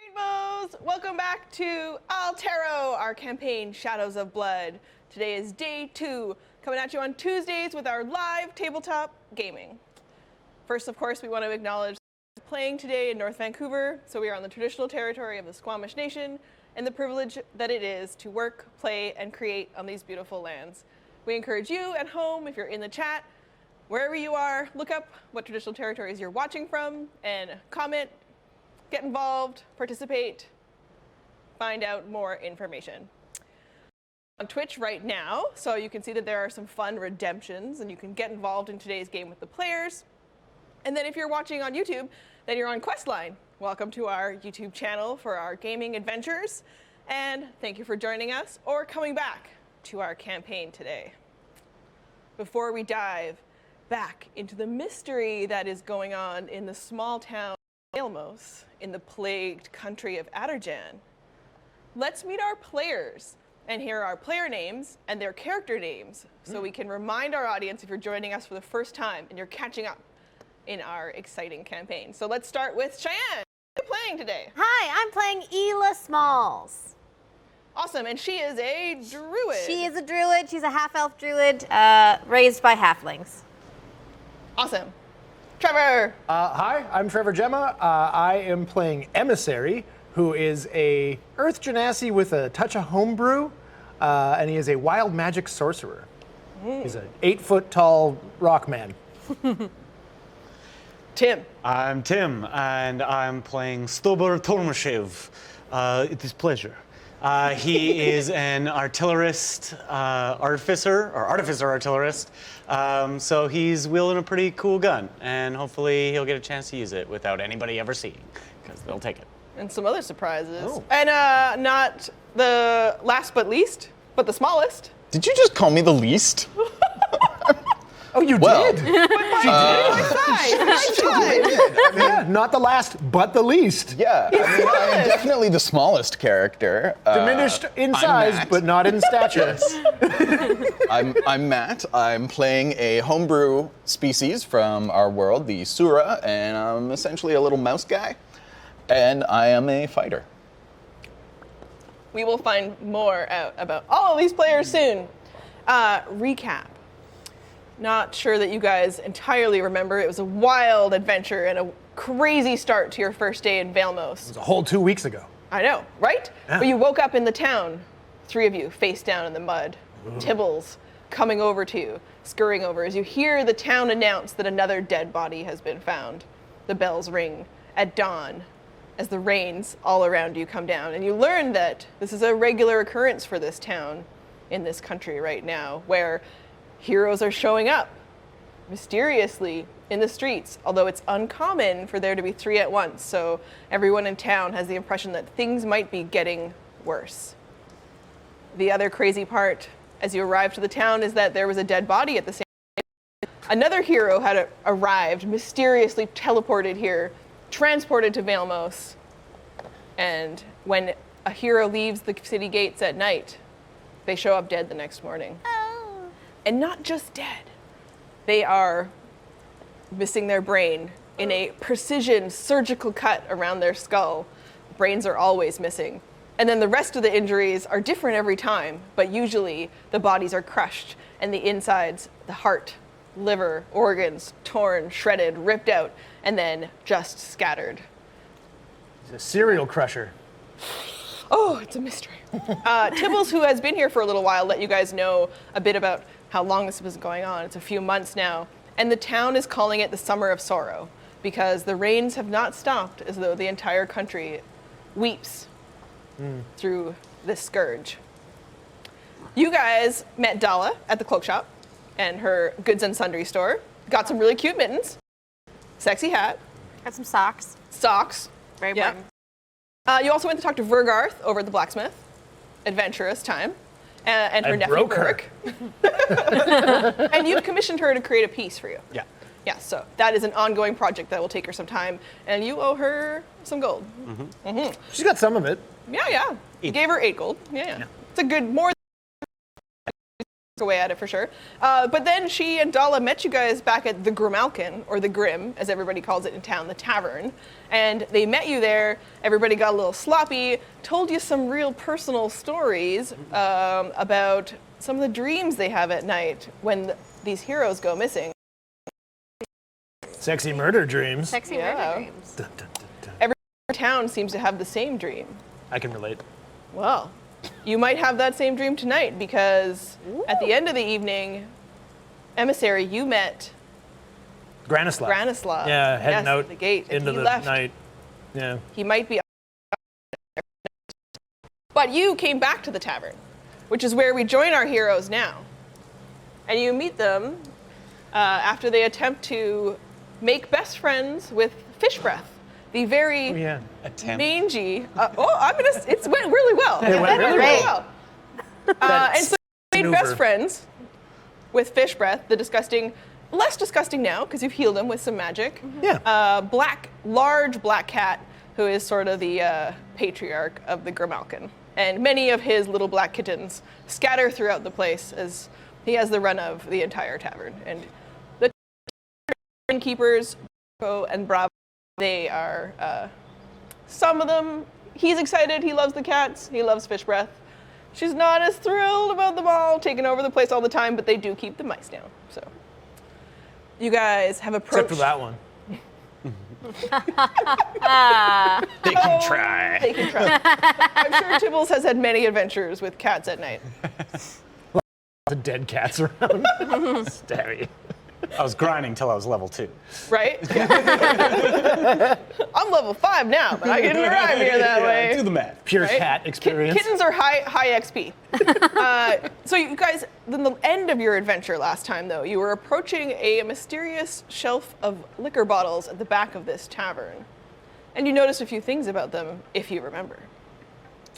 Rainbows! Welcome back to Altero, our campaign Shadows of Blood. Today is day 2, coming at you on Tuesdays with our live tabletop gaming. First, of course, we want to acknowledge playing today in North Vancouver, so we are on the traditional territory of the Squamish Nation, and the privilege that it is to work, play, and create on these beautiful lands. We encourage you at home, if you're in the chat, wherever you are, look up what traditional territories you're watching from, and comment, get involved, participate, find out more information. On Twitch right now, so you can see that there are some fun redemptions, and you can get involved in today's game with the players. And then if you're watching on YouTube, then you're on Questline. Welcome to our YouTube channel for our gaming adventures, and thank you for joining us or coming back to our campaign today. Before we dive back into the mystery that is going on in the small town of Vailmos in the plagued country of Adderjan, let's meet our players and hear our player names and their character names so we can remind our audience if you're joining us for the first time and you're catching up in our exciting campaign. So let's start with Cheyenne. Who are you playing today? Hi, I'm playing Ela Smalls. Awesome, and she is a druid. She is a druid. She's a half-elf druid raised by halflings. Awesome. Trevor. Hi, I'm Trevor Gemma. I am playing Emissary, who is a Earth Genasi with a touch of homebrew, and he is a wild magic sorcerer. He's an 8-foot-tall rock man. Tim. I'm Tim, and I'm playing Stobor Tormashev. It is pleasure. He is an artillerist, artificer-artillerist. So he's wielding a pretty cool gun, and hopefully he'll get a chance to use it without anybody ever seeing, because they'll take it. And some other surprises. Oh. And not the last but least, but the smallest. Did you just call me the least? Oh, you Well, did? Nice. Not the last, but the least. Yeah, I mean, I am definitely the smallest character. Diminished in size, Matt. but not in stature. I'm Matt. I'm playing a homebrew species from our world, the Sura, and I'm essentially a little mouse guy. And I am a fighter. We will find more out about all of these players soon. Recap. Not sure that you guys entirely remember. It was a wild adventure and a crazy start to your first day in Vailmos. It was a whole 2 weeks ago. I know, right? Yeah. But you woke up in the town, 3 of you, face down in the mud. Tibbles coming over to you, scurrying over as you hear the town announce that another dead body has been found. The bells ring at dawn as the rains all around you come down. And you learn that this is a regular occurrence for this town in this country right now, where heroes are showing up mysteriously in the streets, although it's uncommon for there to be 3 at once, so everyone in town has the impression that things might be getting worse. The other crazy part as you arrive to the town is that there was a dead body at the same time. Another hero had arrived, mysteriously teleported here, transported to Vailmos, and when a hero leaves the city gates at night, they show up dead the next morning. And not just dead. They are missing their brain in a precision surgical cut around their skull. Brains are always missing. And then the rest of the injuries are different every time, but usually the bodies are crushed and the insides, the heart, liver, organs, torn, shredded, ripped out, and then just scattered. He's a serial crusher. Oh, it's a mystery. Tibbles, who has been here for a little while, let you guys know a bit about how long this was going on. It's a few months now. And the town is calling it the Summer of Sorrow because the rains have not stopped, as though the entire country weeps through this scourge. You guys met Dala at the cloak shop and her goods and sundry store. Got some really cute mittens, sexy hat, Got some socks. socks. Very Yeah. important. You also went to talk to Vergarth over at the blacksmith. Adventurous time. And her I nephew, broke her. Burke. And you've commissioned her to create a piece for you. Yeah. Yeah, so that is an ongoing project that will take her some time, and you owe her some gold. She's got some of it. Yeah. You gave her 8 gold. Yeah. It's a good, more away at it for sure. But then she and Dala met you guys back at the Grimalkin, or the Grim, as everybody calls it in town, the tavern. And they met you there. Everybody got a little sloppy, told you some real personal stories about some of the dreams they have at night when these heroes go missing. Sexy murder dreams. Sexy Yeah. murder dreams. Dun, dun, dun, dun. Every town seems to have the same dream. I can relate. Well, you might have that same dream tonight because at the end of the evening, Emissary, you met Granislav. Granislav. Yeah, heading Yes, out at the gate. And into he the left. night. Yeah. He might be. But you came back to the tavern, which is where we join our heroes now. And you meet them after they attempt to make best friends with Fish Breath, the very Oh, yeah. Attempt. mangy. It went really well. It went really well. That And so you made maneuver. best friends with Fish Breath, the disgusting, less disgusting now because you've healed him with some magic. Yeah. Large black cat who is sort of the patriarch of the Grimalkin. And many of his little black kittens scatter throughout the place as he has the run of the entire tavern. And the innkeepers, Bravo and Bravo, they are, some of them, he's excited, he loves the cats, he loves Fish Breath. She's not as thrilled about them all taking over the place all the time, but they do keep the mice down. So you guys have approached. Except for that one. They can try. They can try. I'm sure Tibbles has had many adventures with cats at night. The dead cats around. Stabby. I was grinding till I was level 2. Right? Yeah. I'm level 5 now, but I can rhyme here that way. Do the math. Pure Right? cat experience. Kittens are high XP. So you guys, then the end of your adventure last time, though, you were approaching a mysterious shelf of liquor bottles at the back of this tavern, and you noticed a few things about them, if you remember.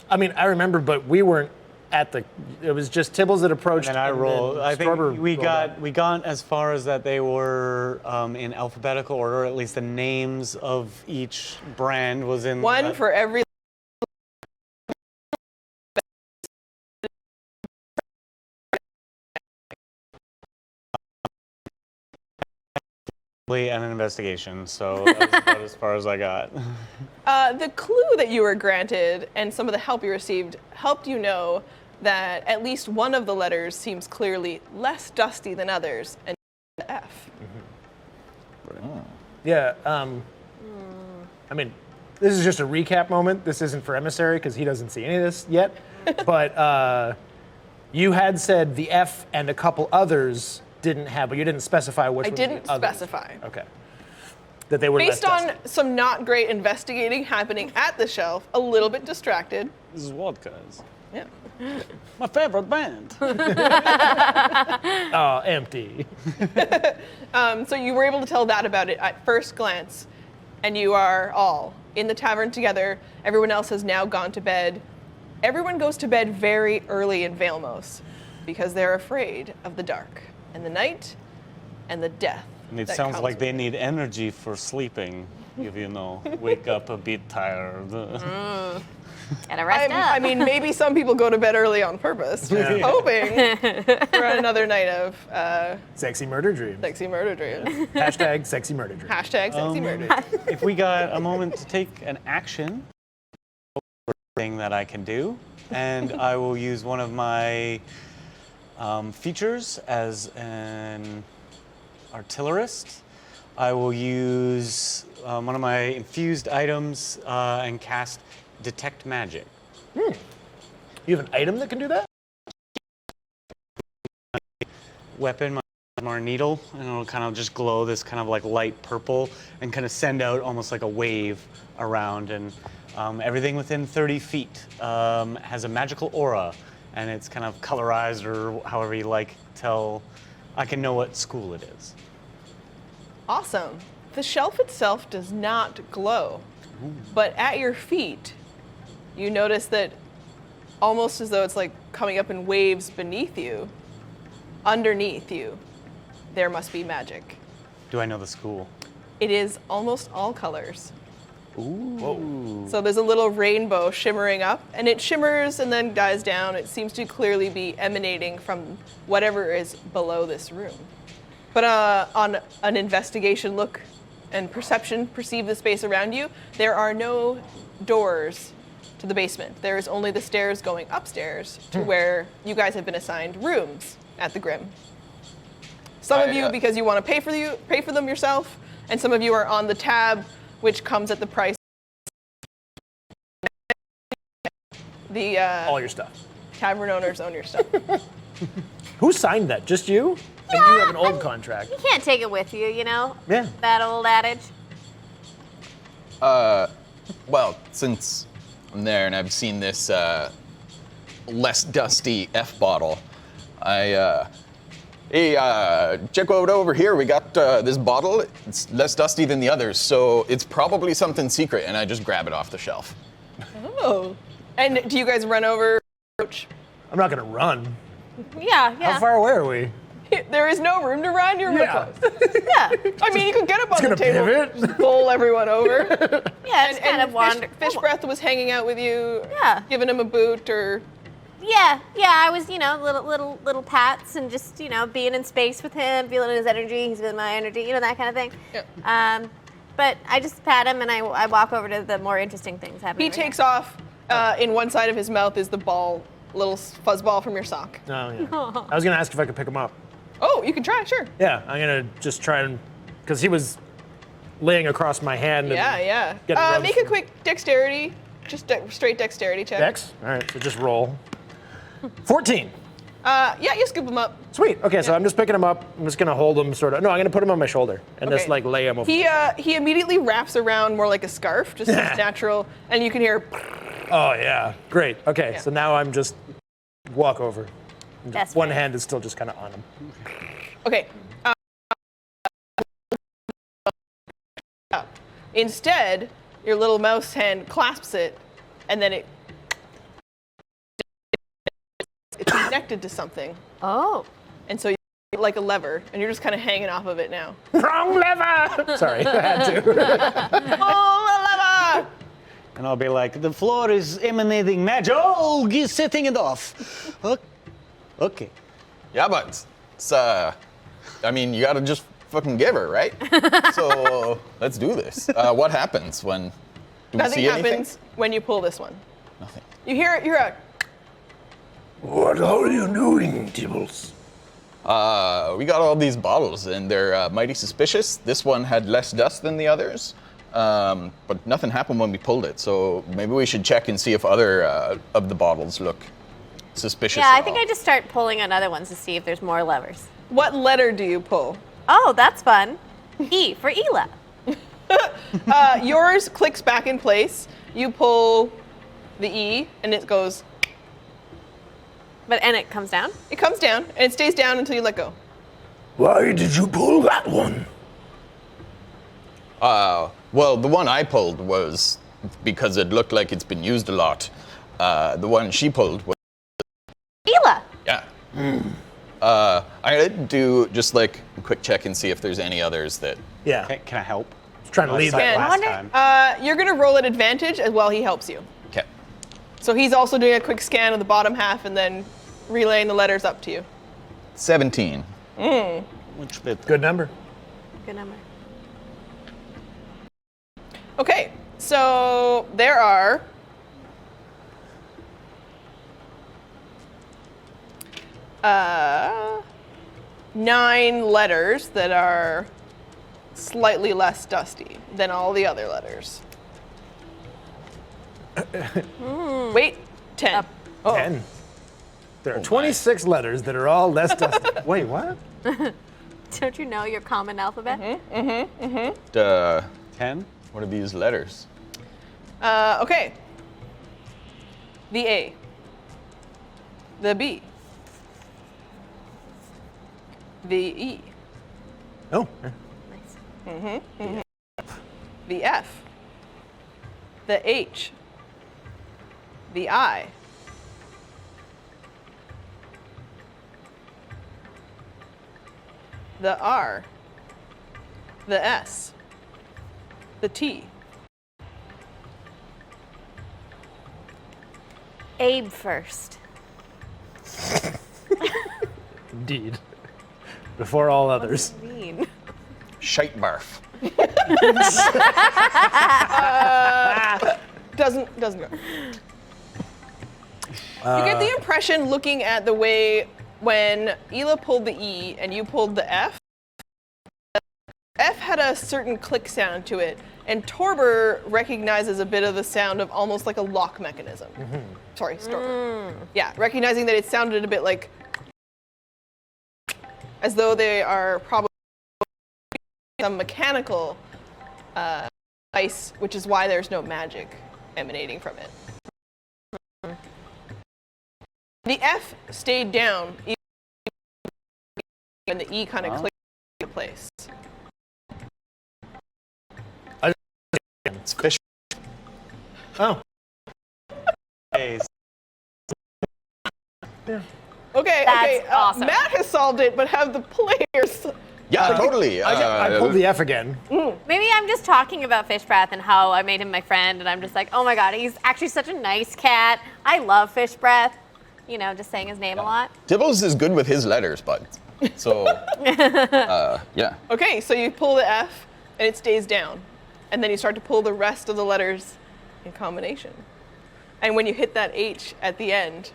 I mean, I remember, but we weren't at the. It was just Tibbles that approached. And I then rolled. I Strawberry think we rolled out. got as far as that they were in alphabetical order. At least the names of each brand was in. One for every. and an investigation. So that was about as far as I got. The clue that you were granted and some of the help you received helped you know that at least one of the letters seems clearly less dusty than others, and F. Yeah. I mean, this is just a recap moment. This isn't for Emissary because he doesn't see any of this yet. But you had said the F and a couple others didn't have, but you didn't specify which. I ones didn't the others. specify. Okay. That they were Based less on dusty. some not great investigating happening at the shelf, a little bit distracted. This is Wadkas. Yeah. My favorite band. Oh, empty. So you were able to tell that about it at first glance, and you are all in the tavern together. Everyone else has now gone to bed. Everyone goes to bed very early in Vailmos because they're afraid of the dark and the night and the death. And it that sounds comes like they with need energy for sleeping. If you know, wake up a bit tired. Gotta rest up. I mean, maybe some people go to bed early on purpose, just hoping for another night of Sexy murder dreams. sexy murder dreams. Hashtag sexy murder dreams. Hashtag sexy murder dreams. If we got a moment to take an action, thing that I can do, and I will use one of my features as an artillerist. I will use one of my infused items and cast Detect Magic. You have an item that can do that? Weapon, my needle, and it'll kind of just glow this kind of like light purple and kind of send out almost like a wave around, and everything within 30 feet has a magical aura, and it's kind of colorized or however you like tell. I can know what school it is. Awesome. The shelf itself does not glow, but at your feet, you notice that almost as though it's like coming up in waves beneath you, underneath you, there must be magic. Do I know the school? It is almost all colors. Whoa. So there's a little rainbow shimmering up, and it shimmers and then dies down. It seems to clearly be emanating from whatever is below this room. But on an investigation look and perceive the space around you, there are no doors to the basement. There is only the stairs going upstairs to where you guys have been assigned rooms at the Grim. Some of you, because you want to pay for them yourself, and some of you are on the tab, which comes at the price. The All your stuff. tavern owners own your stuff. Who signed that? Just you? And you have an old contract. You can't take it with you, you know? Yeah. That old adage. Well, since I'm there and I've seen this less dusty F bottle, hey, check out over here. We got this bottle. It's less dusty than the others, so it's probably something secret. And I just grab it off the shelf. Oh. And do you guys run over? I'm not going to run. Yeah. How far away are we? There is no room to run. You're real Yeah. close. Yeah. I mean, you could get up on the gonna table, pivot. just bowl everyone over. Yeah, it's kind of wander. Fish Breath was hanging out with you, Yeah. giving him a boot, or Yeah. I was, little pats and just, being in space with him, feeling his energy, he's feeling my energy, that kind of thing. Yeah. But I just pat him and I walk over to the more interesting things happening. he takes off. In one side of his mouth is the ball, little fuzz ball from your sock. Oh, yeah. I was going to ask if I could pick him up. Oh, you can try, sure. Yeah, I'm going to just try and... Because he was laying across my hand. Yeah. Getting rubs Make a from- quick dexterity, just straight dexterity check. Dex? All right, so just roll. 14. Yeah, you scoop him up. Sweet. Okay, so I'm just picking him up. I'm just going to hold him sort of... No, I'm going to put him on my shoulder and just Okay. lay him over. He immediately wraps around more like a scarf, just as natural, and you can hear. Oh, yeah. Great. Okay, Yeah. so now I'm just walk over. Best One friend. hand is still just kind of on him. Okay. Instead, your little mouse hand clasps it, and then it's connected to something, Oh. and so you're like a lever, and you're just kind of hanging off of it now. Wrong lever! Sorry, I had to. Oh, a lever! And I'll be like, the floor is emanating magic. Oh, he's setting it off. Okay. Yeah, but it's I mean, you gotta just fucking give her, right? So let's do this. What happens when? Do we Nothing see anything? happens when you pull this one. Nothing. You hear a What are you doing, Tibbles? We got all these bottles, and they're mighty suspicious. This one had less dust than the others, but nothing happened when we pulled it. So maybe we should check and see if other of the bottles look suspicious. Yeah, at I think all. I just start pulling on other ones to see if there's more levers. What letter do you pull? Oh, that's fun. E for Ela. Yours clicks back in place. You pull the E, and it goes. And it comes down? It comes down, and it stays down until you let go. Why did you pull that one? Well, the one I pulled was because it looked like it's been used a lot. The one she pulled was. Ela. Yeah. I did do just like a quick check and see if there's any others that. Yeah, Can I help? just trying to lead Like that. last wonder- time. You're gonna roll at advantage as well. He helps you. Okay. So he's also doing a quick scan of the bottom half and then relaying the letters up to you. 17. Which bit? Good number. Good number. Okay, so there are uh, 9 letters that are slightly less dusty than all the other letters. Wait, 10. Oh. 10. There are 26 letters that are all less dusty. Wait, what? Don't you know your common alphabet? 10? What are these letters? Okay. The A. The B. The E. Oh, Nice. The F. The H. The I. The R. The S. The T. Abe first. Indeed. Before all others. What do you mean? Shite barf. Doesn't go. You get the impression, looking at the way when Ela pulled the E and you pulled the F, F had a certain click sound to it, and Torber recognizes a bit of the sound of almost like a lock mechanism. Sorry, Storber. Yeah, recognizing that it sounded a bit like, as though they are probably some mechanical device, which is why there's no magic emanating from it. The F stayed down, and the E kind of clicked into place. It's fish. Oh. Hey, Okay, That's awesome. Matt has solved it, but have the players. Yeah, totally. I pulled the F again. Maybe I'm just talking about Fish Breath and how I made him my friend, and I'm just like, oh my god, he's actually such a nice cat. I love Fish Breath. You know, just saying his name a lot. Dibbles is good with his letters, bud. So, yeah. Okay, so you pull the F, and it stays down. And then you start to pull the rest of the letters in combination. And when you hit that H at the end,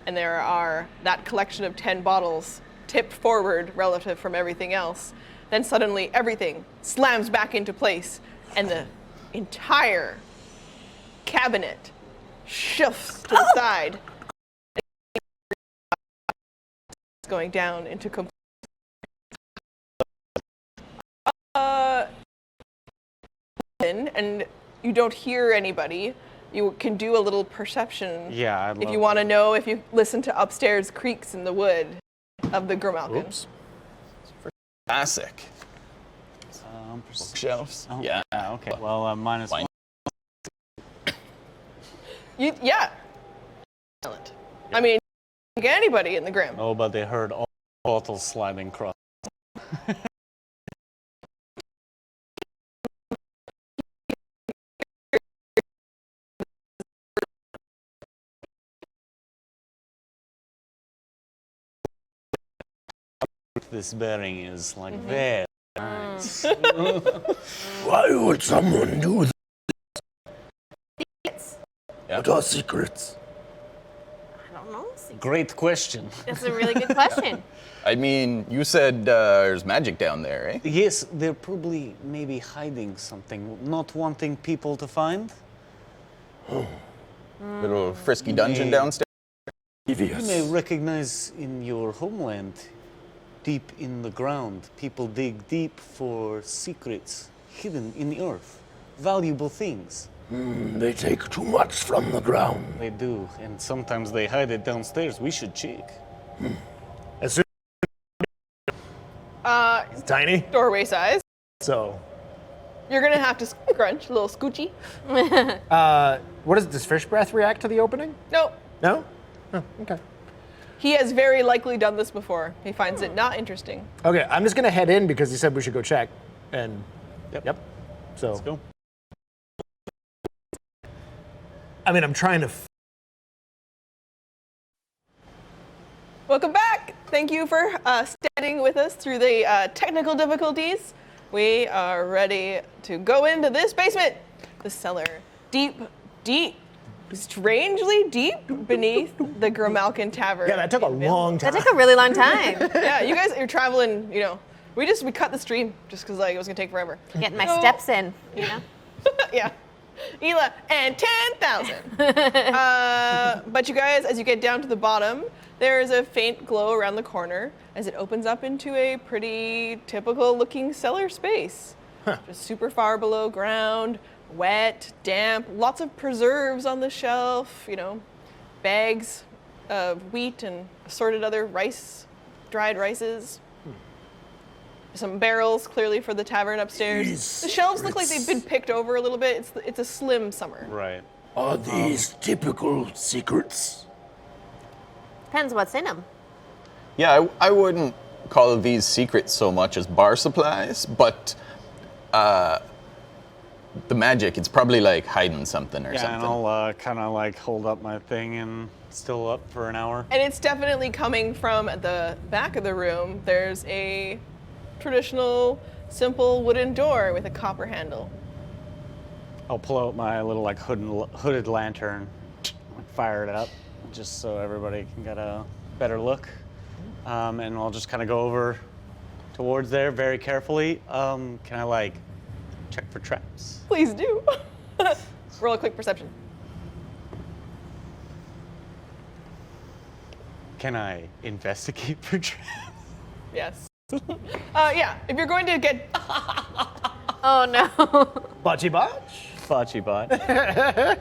and there are that collection of 10 bottles tipped forward relative from everything else, then suddenly everything slams back into place, and the entire cabinet shifts to the side. Going down into complete. And you don't hear anybody. You can do a little perception. Yeah, I'd love if you want to know if you listen to upstairs creaks in the wood of the Grimalkin. Oops. Classic. Bookshelves. Oh, Yeah. okay. Well, minus Fine. 1. Yeah. Excellent. I mean, you can get anybody in the Grim. Oh, but they heard all bottles sliding across. This bearing is like very nice. Why would someone do that? Yeah. What are secrets? I don't know. Great question. That's a really good question. I mean, you said there's magic down there, eh? Yes, they're probably maybe hiding something, not wanting people to find. Little frisky dungeon downstairs. You may Devious. recognize in your homeland, deep in the ground, people dig deep for secrets hidden in the earth, valuable things. They take too much from the ground. They do, and sometimes they hide it downstairs. We should check. As soon it's tiny, Doorway size. so. You're gonna have to scrunch a little scoochy. What does Fish Breath react to the opening? No, No? Oh, okay. he has very likely done this before. He finds it not interesting. Okay, I'm just gonna head in because he said we should go check. And Yep. So Let's go. I mean, I'm trying to. Welcome back. Thank you for standing with us through the technical difficulties. We are ready to go into this basement, the cellar, deep, strangely deep beneath the Grimalkin Tavern. Yeah, that took a in Vailmos. long time. That took a really long time. Yeah, you guys are traveling. You know, we cut the stream just because like it was gonna take forever. Getting my So- steps in, you know? Yeah. Ela and 10,000. But you guys, as you get down to the bottom, there is a faint glow around the corner as it opens up into a pretty typical looking cellar space. Just super far below ground, wet, damp, lots of preserves on the shelf, you know, bags of wheat and assorted other dried rices. Some barrels, clearly for the tavern upstairs. These The shelves look like secrets. they've been picked over a little bit. It's a slim summer. Right. Are these typical secrets? Depends what's in them. Yeah, I wouldn't call these secrets so much as bar supplies, but the magic, it's probably like hiding something or Yeah, something. and I'll kind of like hold up my thing and still up for an hour. And it's definitely coming from the back of the room. There's a traditional, simple wooden door with a copper handle. I'll pull out my little like hooded lantern, fire it up, just so everybody can get a better look. And I'll just kind of go over towards there very carefully. Can I like check for traps? Please do. Roll a quick perception. Can I investigate for traps? Yes. Yeah, if you're going to get... Oh no. Botchy botch. Botchy bot.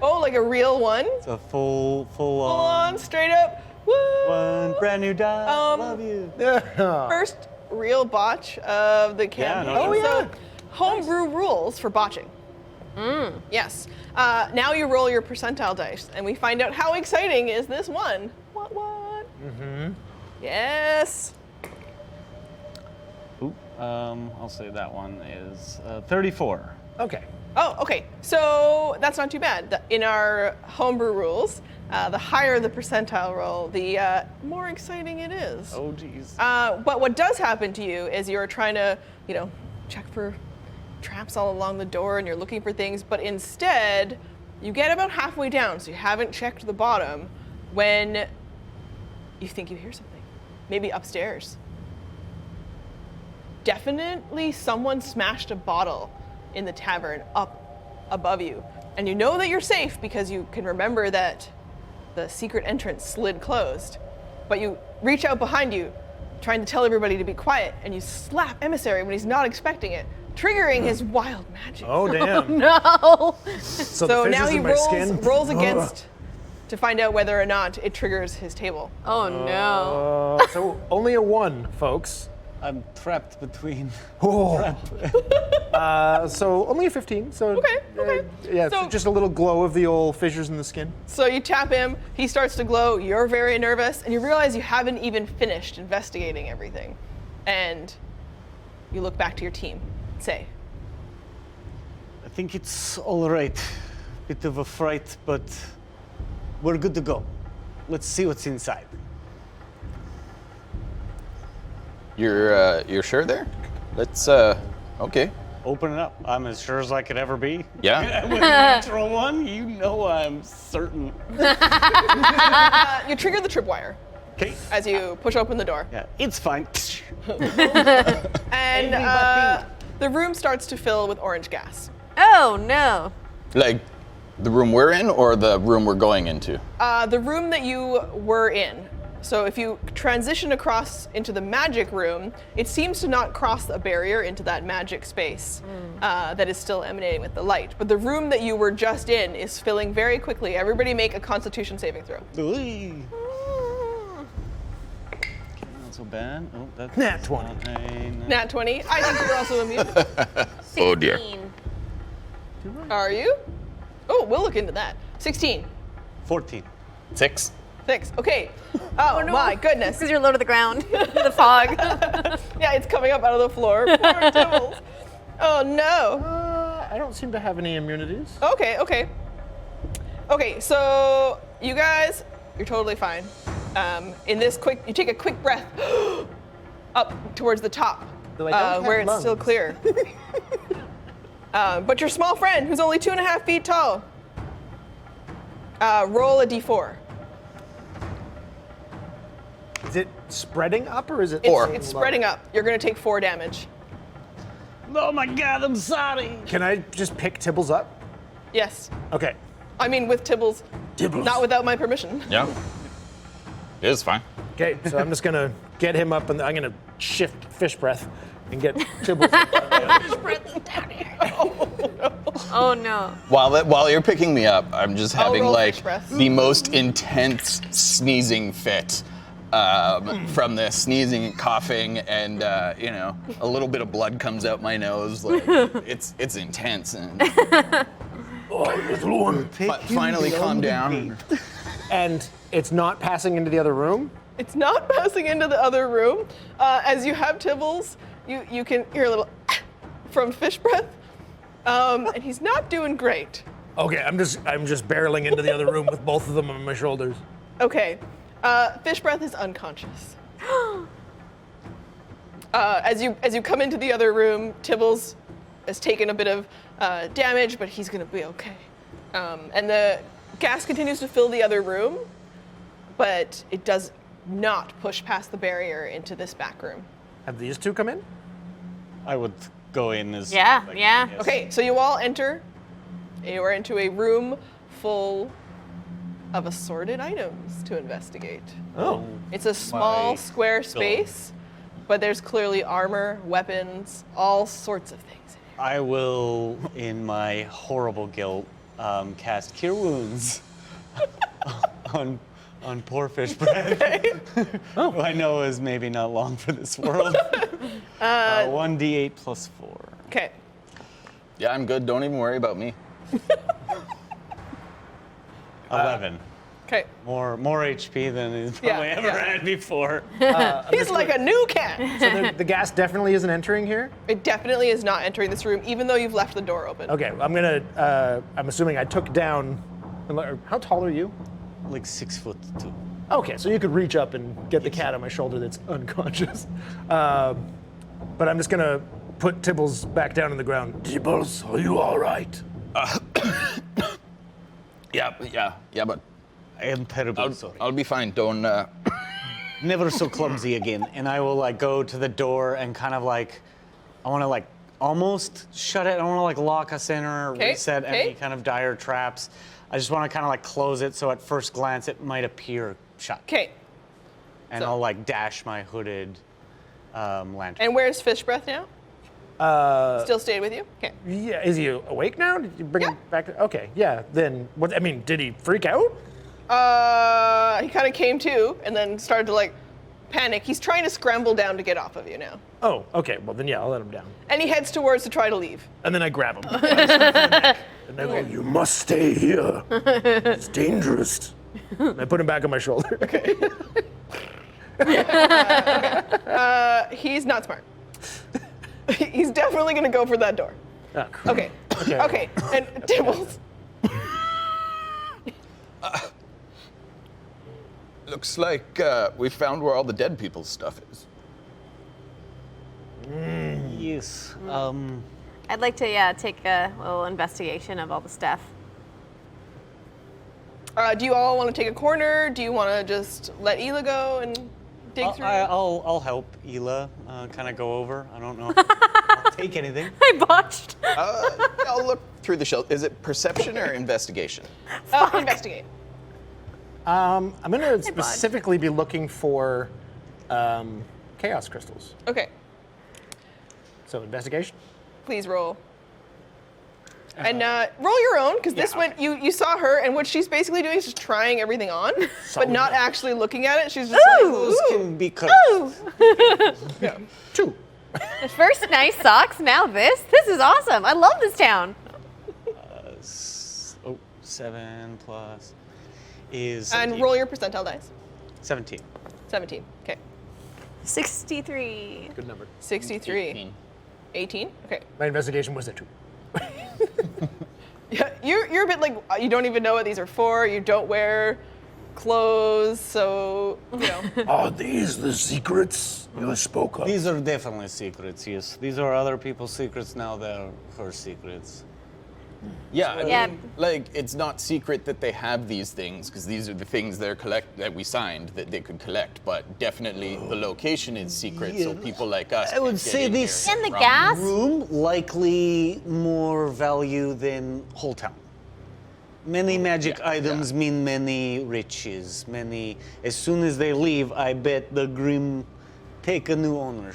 Oh, like a real one? It's a full Full on on, straight up. Woo! one brand new die. Love you. First real botch of the campaign. no doubt. So, homebrew rules for botching. Yes. Now you roll your percentile dice, and we find out how exciting is this one. What? Mm-hmm. Yes. Ooh, I'll say that one is 34. Okay. Oh, okay. So that's not too bad. In our homebrew rules, the higher the percentile roll, the more exciting it is. Oh, geez. But what does happen to you is you're trying to, check for traps all along the door and you're looking for things, but instead you get about halfway down, so you haven't checked the bottom, when you think you hear something. Maybe upstairs. Definitely someone smashed a bottle in the tavern up above you. And you know that you're safe because you can remember that the secret entrance slid closed. But you reach out behind you, trying to tell everybody to be quiet, and you slap Emissary when he's not expecting it, triggering his wild magic. Oh damn. No. So, So the now fissures he in my skin. rolls against to find out whether or not it triggers his table. Oh no. So only a 1, folks. I'm trapped between. Oh. So only a 15. So Okay. yeah, So- so just a little glow of the old fissures in the skin. So you tap him, he starts to glow, you're very nervous, and you realize you haven't even finished investigating everything. And you look back to your team. Say, I think it's all right. Bit of a fright, but we're good to go. Let's see what's inside. You're sure there? Let's okay. Open it up. I'm as sure as I could ever be. Yeah. With a natural one, you know I'm certain. you trigger the tripwire Okay. as you push open the door. Yeah, it's fine. And the room starts to fill with orange gas. Oh no. Like the room we're in or the room we're going into? The room that you were in. So if you transition across into the magic room, it seems to not cross a barrier into that magic space that is still emanating with the light. But the room that you were just in is filling very quickly. Everybody make a Constitution saving throw. Ooh. Not so bad. Oh, that's Nat 20. not a Nat 20. I think you're also immune. Oh, dear. 16. Are you? Oh, we'll look into that. 16. 14. 6. 6. Okay. Oh, my goodness. Because you're low to the ground. The fog. Yeah, it's coming up out of the floor. Poor devils. Oh, no. I don't seem to have any immunities. Okay. Okay, so you guys, you're totally fine. You take a quick breath up towards the top, Though I don't have where it's still lungs. clear. But your small friend, who's only 2.5 feet tall, roll a d4. Is it spreading up or is it? It's spreading up. You're going to take 4 damage. Oh my God, I'm sorry. Can I just pick Tibbles up? Yes. Okay. I mean, with Tibbles, Tibbles. not without my permission. Yeah. It is fine. Okay, so I'm just gonna get him up and I'm gonna shift fish breath and get Tibbles. Oh no. While you're picking me up, I'm just I'll having roll like fish breath. the most intense sneezing fit from this sneezing and coughing, and a little bit of blood comes out my nose. Like it's intense, and Oh, little one. finally calm down. And it's not passing into the other room? It's not passing into the other room. As you have Tibbles, you can hear a little from fish breath. And he's not doing great. Okay, I'm just barreling into the other room with both of them on my shoulders. Okay. Fish Breath is unconscious. As you come into the other room, Tibbles has taken a bit of damage, but he's gonna be okay. And the gas continues to fill the other room, but it does not push past the barrier into this back room. Have these two come in? I would go in as. Yeah, yeah. yes. Okay, so you all enter. You are into a room full of assorted items to investigate. Oh. It's a small My square God. space, but there's clearly armor, weapons, all sorts of things in here. I will, in my horrible guilt, cast Cure Wounds on poor Fish Breath. Who I know is maybe not long for this world. 1d8 plus 4. Okay. Yeah, I'm good. Don't even worry about me. 11. Okay. More HP than he's Yeah, probably ever yeah. had before. He's like a new cat. So the gas definitely isn't entering here? It definitely is not entering this room, even though you've left the door open. Okay, I'm assuming I took down, how tall are you? Like 6'2". Okay, so you could reach up and get the cat on my shoulder that's unconscious. But I'm just gonna put Tibbles back down on the ground. Tibbles, are you all right? Yeah, but I am terribly I'll, sorry. I'll be fine. Don't. Never so clumsy again. And I will like go to the door and kind of like, I want to like almost shut it. I want to like lock us in or Okay, reset okay. any kind of dire traps. I just want to kind of like close it so at first glance it might appear shut. Okay. And so- I'll like dash my hooded lantern. And where's Fish Breath now? Still stayed with you? Okay. Yeah, is he awake now? Did you bring Yeah. him back? Okay, yeah, then, what? I mean, did he freak out? He kind of came to and then started to like panic. He's trying to scramble down to get off of you now. Oh, okay, well then yeah, I'll let him down. And he heads towards to try to leave. And then I grab him. And I go, You must stay here. It's dangerous. and I put him back on my shoulder. Okay. He's not smart. He's definitely gonna go for that door. Oh, crap. Okay. Okay. And Tibbles. Looks like we found where all the dead people's stuff is. Yes. I'd like to, take a little investigation of all the stuff. Do you all want to take a corner? Do you want to just let Hila go and dig through? I'll help Hila kind of go over. I don't know. I'll take anything. I botched. I'll look through the shelf. Is it perception or investigation? Investigate. I'm gonna specifically be looking for chaos crystals. Okay. So investigation. Please roll. And roll your own, because this one, you saw her, and what she's basically doing is just trying everything on, but not actually looking at it. She's just like, Those ooh. can be cut. Yeah. 2. First nice socks, now this. This is awesome. I love this town. 7 plus is And 17. roll your percentile dice. 17. 17. Okay. 63. Good number. 63. 18? Okay. My investigation was a 2. Yeah, you're a bit like, you don't even know what these are for. You don't wear clothes, so, you know. Are these the secrets you spoke of? These are definitely secrets, yes. These are other people's secrets, now they're her secrets. Yeah, I Yeah. mean, like, it's not secret that they have these things, because these are the things that we signed that they could collect, but definitely the location is secret, so people like us I would can't get say in this here And the from- gas? room likely more value than whole town. Many magic items mean many riches, many. As soon as they leave, I bet the Grim take a new owner.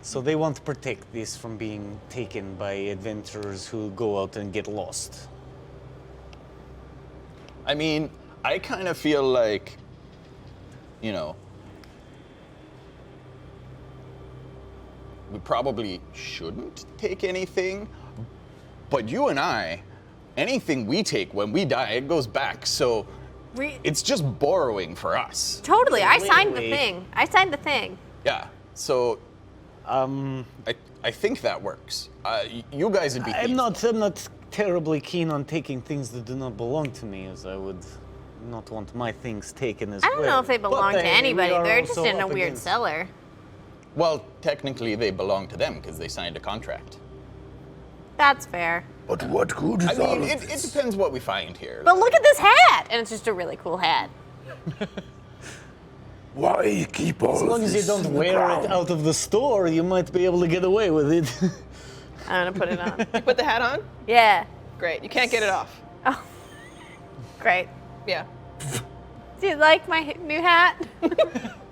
So they want to protect this from being taken by adventurers who go out and get lost. I mean, I kind of feel like, you know, we probably shouldn't take anything, but you and I, anything we take when we die, it goes back, so it's just borrowing for us. Totally. I signed the Wait. thing. I signed the thing. Yeah, so I think that works. You guys would be. I'm not terribly keen on taking things that do not belong to me, as I would not want my things taken as I well. don't know if they belong to anybody. we are They're just also in a up weird against- cellar. Well, technically, they belong to them because they signed a contract. That's fair. But what good is I all mean, of it this? depends what we find here. But look at this hat! And it's just a really cool hat. Why keep all As of long as you this don't in the wear ground? it out of the store, you might be able to get away with it. I'm gonna put it on. You put the hat on? Yeah. Great. You can't get it off. Oh. Great. Yeah. Do you like my new hat?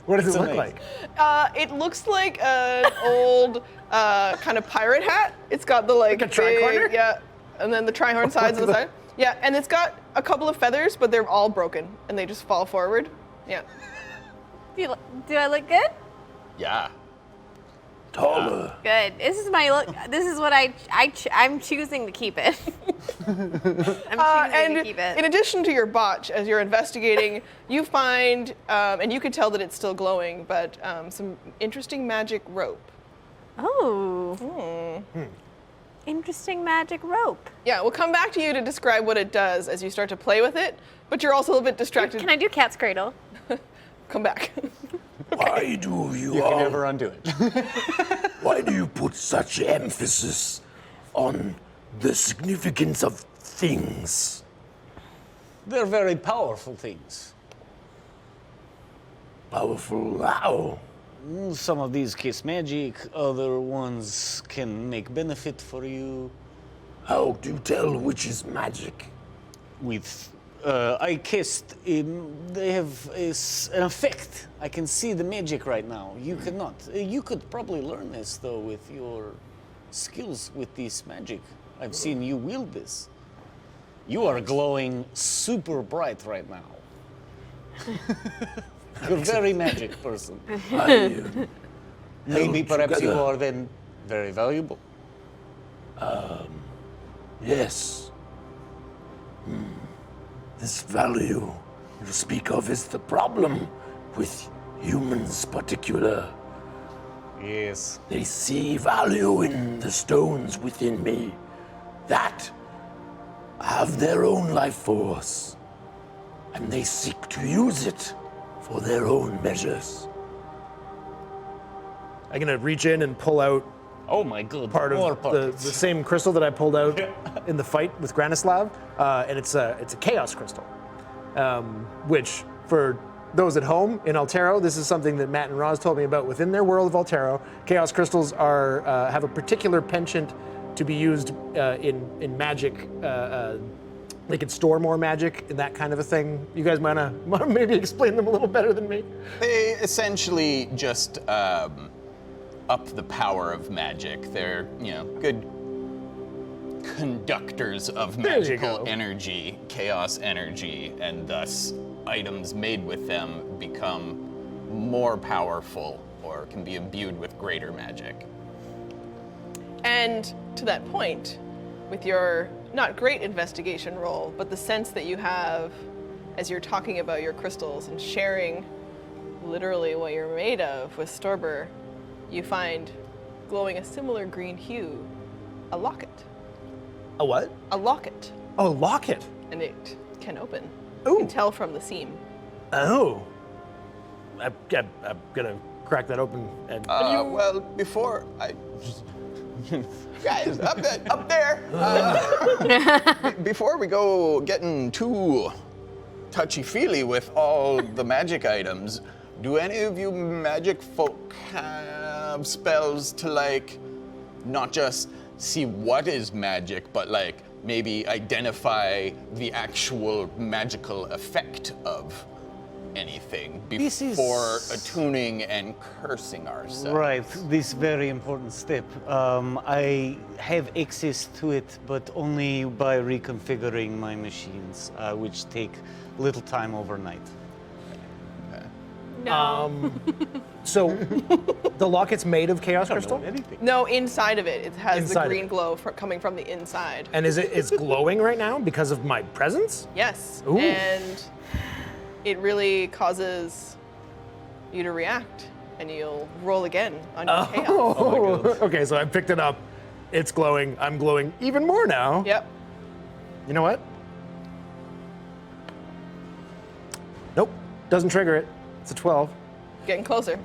What does it look amazing. like? It looks like an old kind of pirate hat. It's got the like a tricorner? big- yeah, and then the trihorn sides on the side. Yeah, and it's got a couple of feathers, but they're all broken and they just fall forward. Yeah. Do I look good? Yeah. Taller. Good. This is my look. This is what I'm choosing to keep it. I'm choosing to keep it. In addition to your botch, as you're investigating, you find, and you can tell that it's still glowing, but some interesting magic rope. Oh. Interesting magic rope. Yeah, we'll come back to you to describe what it does as you start to play with it, but you're also a little bit distracted. Can I do cat's cradle? Come back. Why do you You all? can never undo it. Why do you put such emphasis on the significance of things? They're very powerful things. Powerful how? Some of these kiss magic, other ones can make benefit for you. How do you tell which is magic? With I cast, they have an effect. I can see the magic right now. You cannot. You could probably learn this though with your skills with this magic. I've seen you wield this. You are glowing super bright right now. You're a very magic person. Maybe held perhaps you together. are then very valuable. Yes. This value you speak of is the problem with humans particular. Yes. They see value in the stones within me that have their own life force, and they seek to use it for their own measures. I'm gonna reach in and pull out Oh my god. part more of the pockets. same crystal that I pulled out in the fight with Granislav, and it's a chaos crystal, which for those at home in Altero, this is something that Matt and Roz told me about within their world of Altero. Chaos crystals are have a particular penchant to be used in magic. They can store more magic and that kind of a thing. You guys might maybe explain them a little better than me. They essentially just up the power of magic. They're, good conductors of There you magical go. energy, chaos energy, and thus items made with them become more powerful or can be imbued with greater magic. And to that point, with your not great investigation roll, but the sense that you have as you're talking about your crystals and sharing literally what you're made of with Storber, you find glowing a similar green hue, a locket. A what? A locket. Oh, locket. And it can open. Ooh. You can tell from the seam. Oh. I'm gonna crack that open and. Well, before I... Guys, up there. Before we go getting too touchy-feely with all the magic items, do any of you magic folk have spells to, not just see what is magic, but, maybe identify the actual magical effect of anything This is- before attuning and cursing ourselves? Right, this very important step. I have access to it, but only by reconfiguring my machines, which take little time overnight. No. So, the locket's made of chaos I don't know crystal, anything. No, inside of it, it has Inside the of green it. glow coming from the inside. and it's glowing right now because of my presence. Yes. Ooh. And it really causes you to react and you'll roll again on your chaos. Oh, okay, so I picked it up. It's glowing. I'm glowing even more now. Yep. You know what? Nope, doesn't trigger it. It's a 12. Getting closer.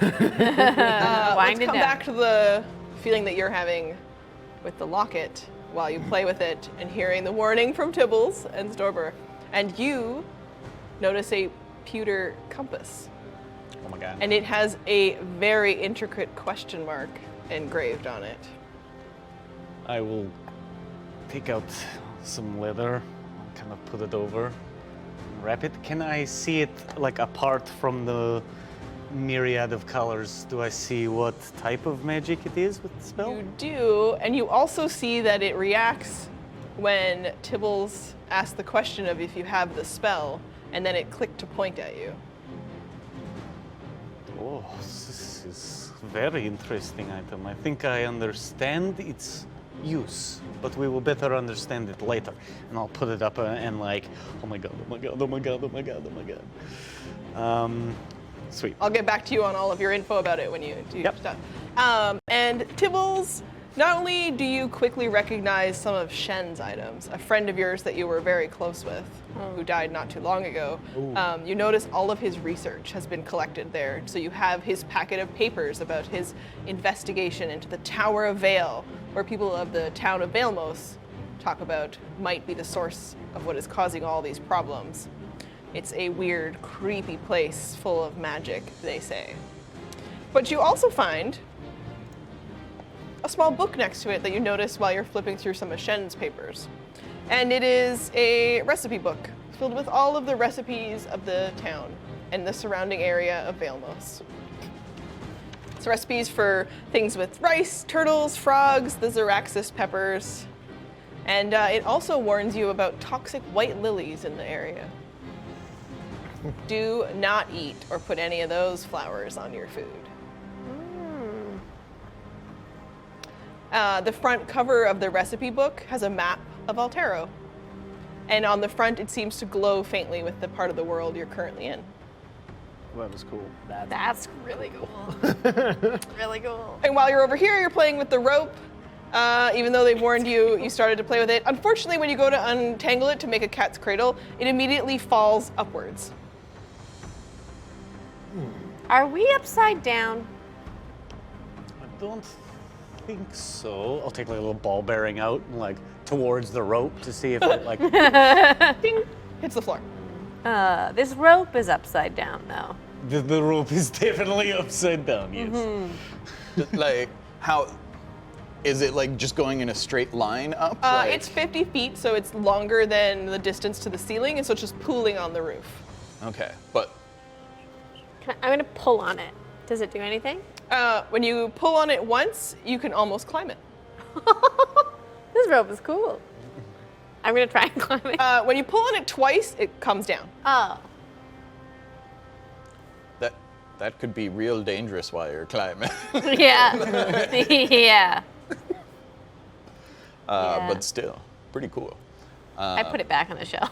Wind Let's it come down. back to the feeling that you're having with the locket while you play with it and hearing the warning from Tibbles and Storber. And you notice a pewter compass. Oh my god. And it has a very intricate question mark engraved on it. I will take out some leather, kind of put it over, wrap it. Can I see it like apart from the myriad of colors? Do I see what type of magic it is with the spell? You do, and you also see that it reacts when Tibbles asks the question of if you have the spell, and then it clicked to point at you. Oh, this is a very interesting item. I think I understand its use, but we will better understand it later. And I'll put it up and like, oh my god, oh my god, oh my god, oh my god, oh my god. Sweet. I'll get back to you on all of your info about it when you do your Yep. stuff. And Tibbles, not only do you quickly recognize some of Shen's items, a friend of yours that you were very close with, who died not too long ago, you notice all of his research has been collected there. So you have his packet of papers about his investigation into the Tower of Vail, where people of the town of Vailmos talk about might be the source of what is causing all these problems. It's a weird, creepy place full of magic, they say. But you also find a small book next to it that you notice while you're flipping through some of Shen's papers. And it is a recipe book filled with all of the recipes of the town and the surrounding area of Vailmos. It's recipes for things with rice, turtles, frogs, the Zaraxis peppers. And it also warns you about toxic white lilies in the area. Do not eat or put any of those flowers on your food. The front cover of the recipe book has a map of Altero. And on the front, it seems to glow faintly with the part of the world you're currently in. That was cool. That's really cool. Really cool. And while you're over here, you're playing with the rope. Even though they warned you, you started to play with it. Unfortunately, when you go to untangle it to make a cat's cradle, it immediately falls upwards. Are we upside down? I don't think so. I'll take like a little ball bearing out and like towards the rope to see if it like. Ding! Hits the floor. This rope is upside down, though. The rope is definitely upside down. Yes. Like, how is it like just going in a straight line up? Like- It's 50 feet, so it's longer than the distance to the ceiling, and so it's just pooling on the roof. Okay, but I'm gonna pull on it. Does it do anything? When you pull on it once, you can almost climb it. This rope is cool. I'm gonna try and climb it. When you pull on it twice, it comes down. Oh. that could be real dangerous while you're climbing. Yeah. Yeah. Yeah. But still, pretty cool. I put it back on the shelf.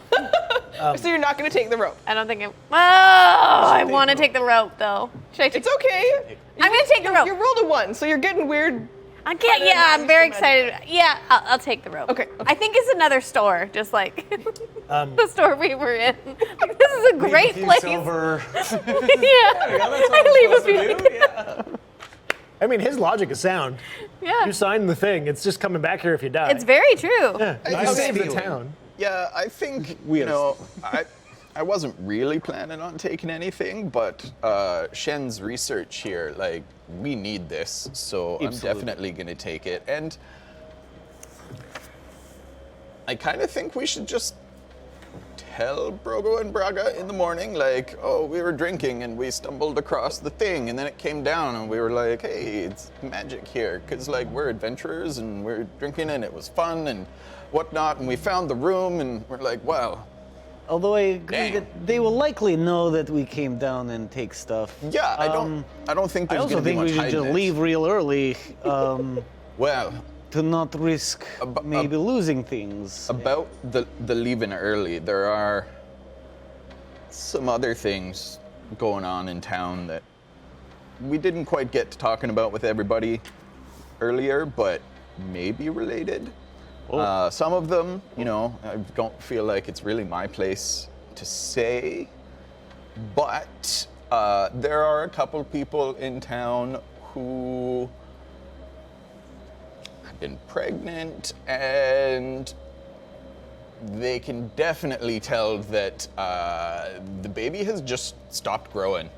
So you're not going to take the rope. I don't think I want to take the rope, though. Should I take It's okay. I'm going to take the rope. You rolled a 1, so you're getting weird. I can't, yeah, I'm very excited. Yeah, I'll take the rope. Okay. I think it's another store, just like the store we were in. Like, this is a great place. Silver. Yeah. I leave a feeling. Yeah. I mean, his logic is sound. Yeah. You signed the thing. It's just coming back here if you die. It's very true. Yeah. You I saved the feel- town. Yeah, I think, We you know, I wasn't really planning on taking anything, but Shen's research here, like, we need this, so I'm Absolutely. definitely going to take it. And I kind of think we should just tell Brogo and Braga in the morning, like, oh, we were drinking and we stumbled across the thing, and then it came down and we were like, hey, it's magic here, because, like, we're adventurers and we're drinking and it was fun and whatnot, and we found the room and we're like, wow. Although I agree Dang. that they will likely know that we came down and take stuff. Yeah, I don't think I there's also going to be think much we should hiding just it. leave real early Well, to not risk maybe losing things. about the leaving early, there are some other things going on in town that we didn't quite get to talking about with everybody earlier, but maybe related. Some of them, I don't feel like it's really my place to say, but there are a couple people in town who have been pregnant, and they can definitely tell that the baby has just stopped growing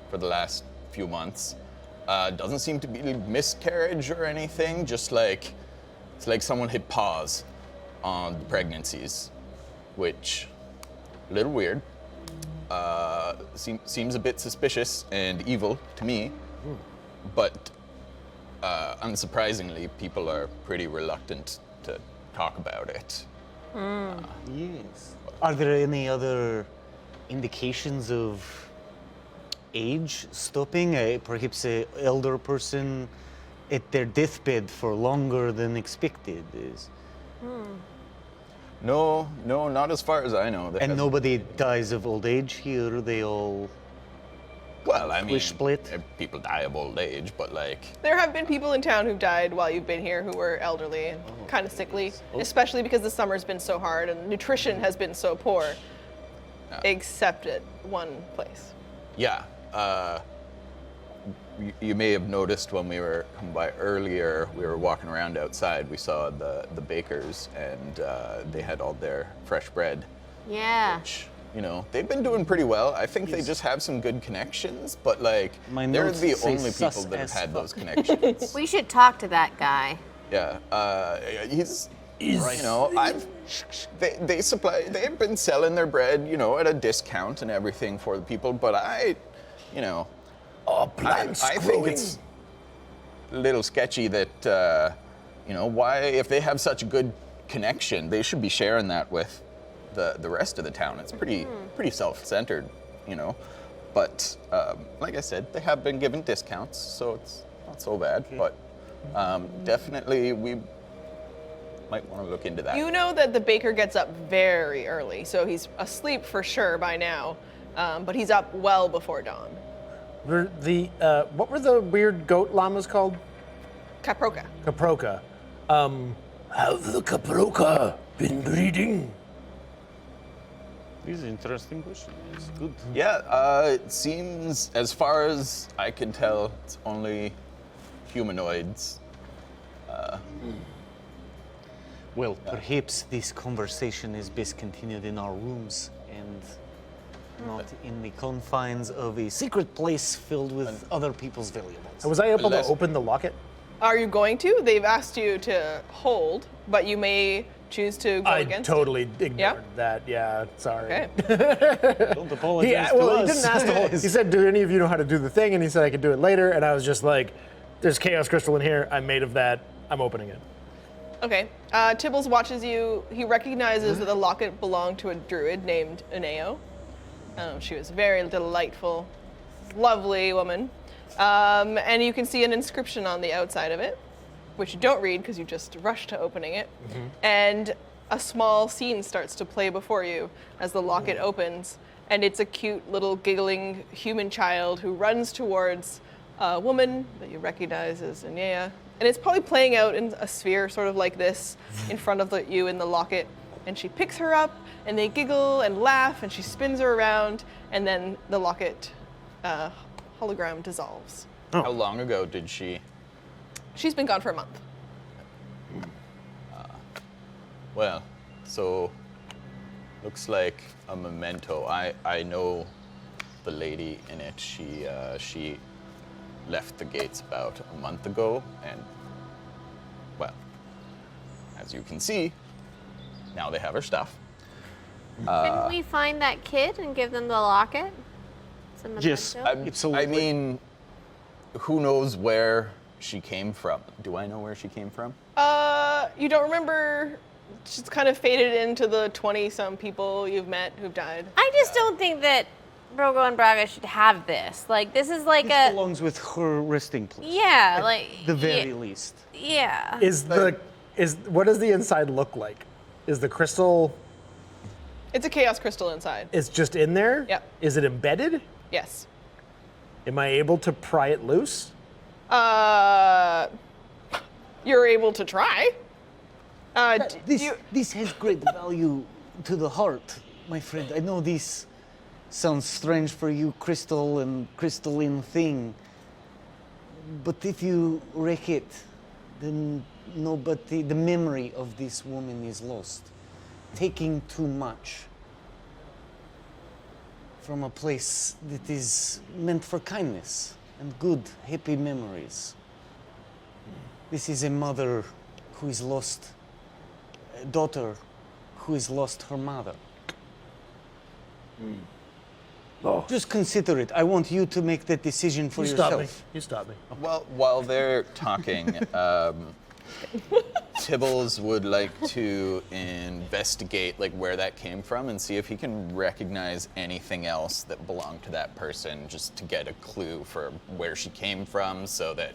for the last few months. Doesn't seem to be miscarriage or anything, just like it's like someone hit pause on the pregnancies, which a little weird. Seems a bit suspicious and evil to me, but unsurprisingly, people are pretty reluctant to talk about it. Yes. Are there any other indications of age stopping? Perhaps an elder person at their deathbed for longer than expected is. No, not as far as I know. And nobody dies of old age here. They all. Well, I mean, split. People die of old age, but like. There have been people in town who've died while you've been here who were elderly and kind of sickly, especially because the summer's been so hard and nutrition has been so poor, except at one place. Yeah. You may have noticed when we were coming by earlier, we were walking around outside, we saw the bakers, and they had all their fresh bread. Yeah. Which, they've been doing pretty well. I think they just have some good connections, but like, they're the only people that have had those connections. We should talk to that guy. Yeah, he's they've been selling their bread, at a discount and everything for the people, but I think it's a little sketchy that, why, if they have such a good connection, they should be sharing that with the rest of the town. It's pretty self-centered, But like I said, they have been given discounts, so it's not so bad. But definitely, we might want to look into that. You know that the baker gets up very early, so he's asleep for sure by now, but he's up well before dawn. What were the weird goat llamas called? Caproca. Caproca. Have the Caproca been breeding? This is an interesting question. It's good. Yeah, it seems, as far as I can tell, it's only humanoids. Well, perhaps this conversation is best continued in our rooms and not in the confines of a secret place filled with other people's valuables. Was I able to open the locket? Are you going to? They've asked you to hold, but you may choose to go against I totally it. ignored that. Yeah, sorry. Okay. Don't apologize He to us. didn't ask to hold. He said, "Do any of you know how to do the thing?" And he said I could do it later. And I was just like, "There's chaos crystal in here. I'm made of that. I'm opening it." Okay. Tibbles watches you. He recognizes that the locket belonged to a druid named Uneo. She was a very delightful, lovely woman. And you can see an inscription on the outside of it, which you don't read because you just rushed to opening it. And a small scene starts to play before you as the locket opens. And it's a cute little giggling human child who runs towards a woman that you recognize as Inea. And it's probably playing out in a sphere sort of like this in front of you in the locket. And she picks her up, and they giggle and laugh, and she spins her around, and then the locket hologram dissolves. How long ago did she? She's been gone for a month. Well, so looks like a memento. I know the lady in it. She left the gates about a month ago, and well, as you can see, now they have her stuff. Couldn't we find that kid and give them the locket? It's a memento. Yes, absolutely. I mean, who knows where she came from? Do I know where she came from? You don't remember? She's kind of faded into the 20-some people you've met who've died. I just don't think that Brogo and Braga should have this. Like, this is like This belongs with her resting place. Yeah, like... The very least. Yeah. What does the inside look like? Is the crystal... It's a chaos crystal inside. It's just in there? Yep. Is it embedded? Yes. Am I able to pry it loose? You're able to try. This has great value to the heart, my friend. I know this sounds strange for you, crystal and crystalline thing. But if you wreck it, then the memory of this woman is lost. Taking too much from a place that is meant for kindness and good, happy memories. This is a mother who is lost, a daughter who has lost her mother. Oh. Just consider it. I want you to make that decision for yourself. You stop me. Well, while they're talking, Tibbles would like to investigate like where that came from and see if he can recognize anything else that belonged to that person, just to get a clue for where she came from, so that,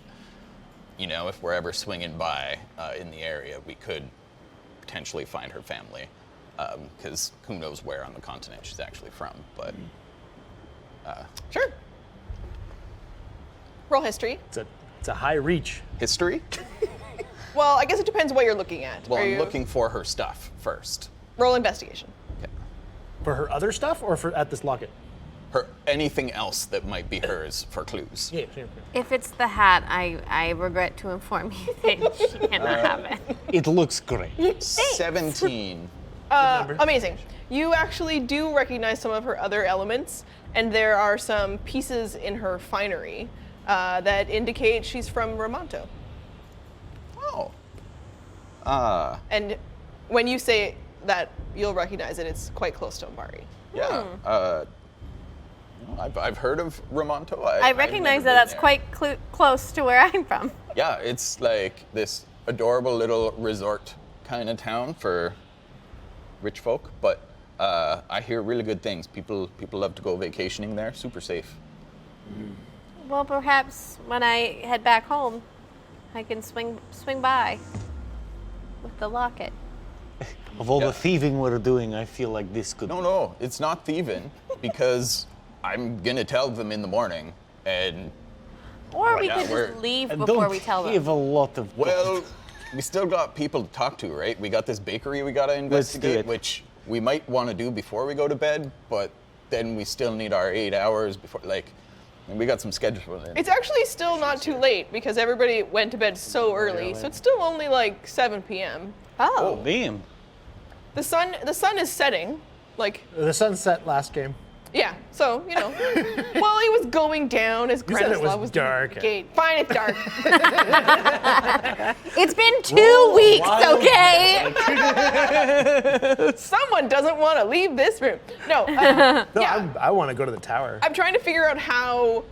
you know, if we're ever swinging by in the area, we could potentially find her family, because who knows where on the continent she's actually from. But Sure. Roll history. It's a high reach. history? Well, I guess it depends what you're looking at. Well, Are I'm you- looking for her stuff first. Roll investigation. For her other stuff or for at this locket? Her anything else that might be hers for clues. Yeah, sure. If it's the hat, I regret to inform you that she cannot have it. It looks great. 17. Amazing. You actually do recognize some of her other elements, and there are some pieces in her finery that indicate she's from Ramonto. Oh. And when you say that you'll recognize it, it's quite close to Amari. Yeah. I've heard of Ramonto. I I've recognize never that that's been quite close to where I'm from. there. Yeah, it's like this adorable little resort kind of town for rich folk, but I hear really good things. People love to go vacationing there. Super safe. Well, perhaps when I head back home, I can swing by with the locket. Of all Yeah. the thieving we're doing, I feel like this could. No, it's not thieving because I'm gonna tell them in the morning, and Or we yeah, could we're- just leave And before don't we tell give them. a lot of. well, we still got people to talk to, right? We got this bakery we gotta Let's do investigate, it. which we might want to do before we go to bed, but then we still need our 8 hours before, like, and we got some schedule in. It's actually still not too late because everybody went to bed so early, so it's still only like 7 p.m. Oh. Damn. The sun is setting, like, The sunset last game. yeah, so, you know. Well, it was going down as You said it Granislaw was doing dark. the gate. Fine, it's dark. It's been 2 weeks, okay? Someone doesn't want to leave this room. No, No, yeah. I want to go to the tower. I'm trying to figure out how,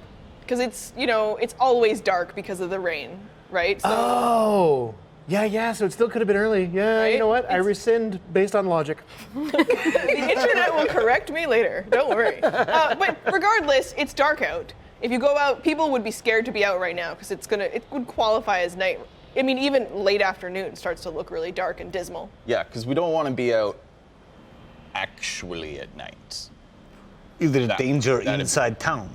because it's, you know, it's always dark because of the rain, right? So Oh. Yeah, so it still could have been early. Yeah, you Right? know what? I It's- rescind based on logic. the internet will correct me later. Don't worry. But regardless, it's dark out. If you go out, people would be scared to be out right now because it would qualify as night. I mean, even late afternoon starts to look really dark and dismal. Yeah, because we don't want to be out actually at night. Either That- danger that'd- inside town.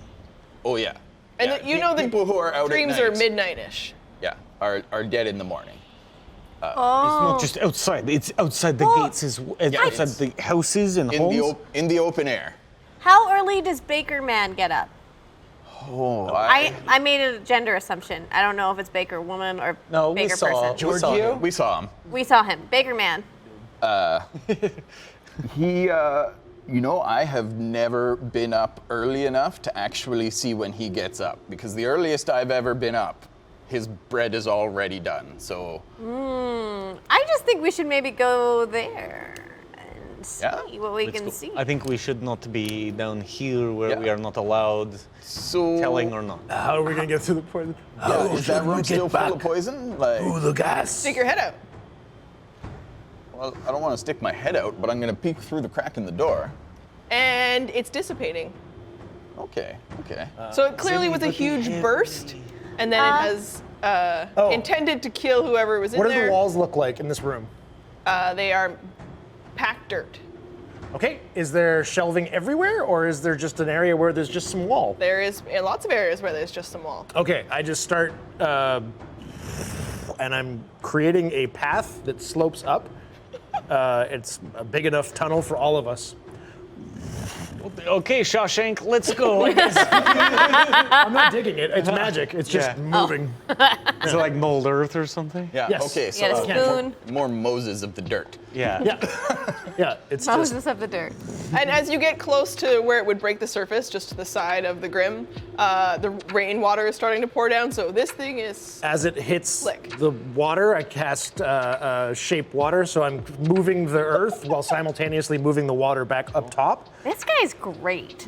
Oh yeah. And Yeah, you know the people who are out dreams at night, are midnight-ish. Yeah, are dead in the morning. It's not just outside. It's outside the gates, outside the houses and homes. In the open air. How early does Baker Man get up? Oh, I made a gender assumption. I don't know if it's Baker woman or No, we Baker saw. person. We saw him. we saw him. We saw him. Baker Man. He, you know, I have never been up early enough to actually see when he gets up, because the earliest I've ever been up, his bread is already done. So I just think we should maybe go there and see Yeah, what we Let's can go. see. I think we should not be down here where Yeah. we are not allowed, so telling or not. How are we going to get through the poison? How is that should we room still get full back of poison? Like, to the gas? Stick your head out. well, I don't want to stick my head out, but I'm gonna peek through the crack in the door. And it's dissipating. Okay. So it clearly was a huge burst, and then it has Oh. intended to kill whoever was in What do there. the walls look like in this room? They are packed dirt. Okay, is there shelving everywhere, or is there just an area where there's just some wall? There is lots of areas where there's just some wall. Okay, I just start, and I'm creating a path that slopes up. It's a big enough tunnel for all of us. Okay, Shawshank, let's go. I guess. I'm not digging it, it's magic, it's just moving. Is it like mold earth or something? Yeah. Yes. Okay. You got a spoon. more Moses of the dirt. Yeah. Yeah, it's just, Moses of the dirt. And as you get close to where it would break the surface, just to the side of the Grim, the rainwater is starting to pour down, so this thing is... as it hits Slick. the water, I cast shape water, so I'm moving the earth while simultaneously moving the water back up top. This guy's great.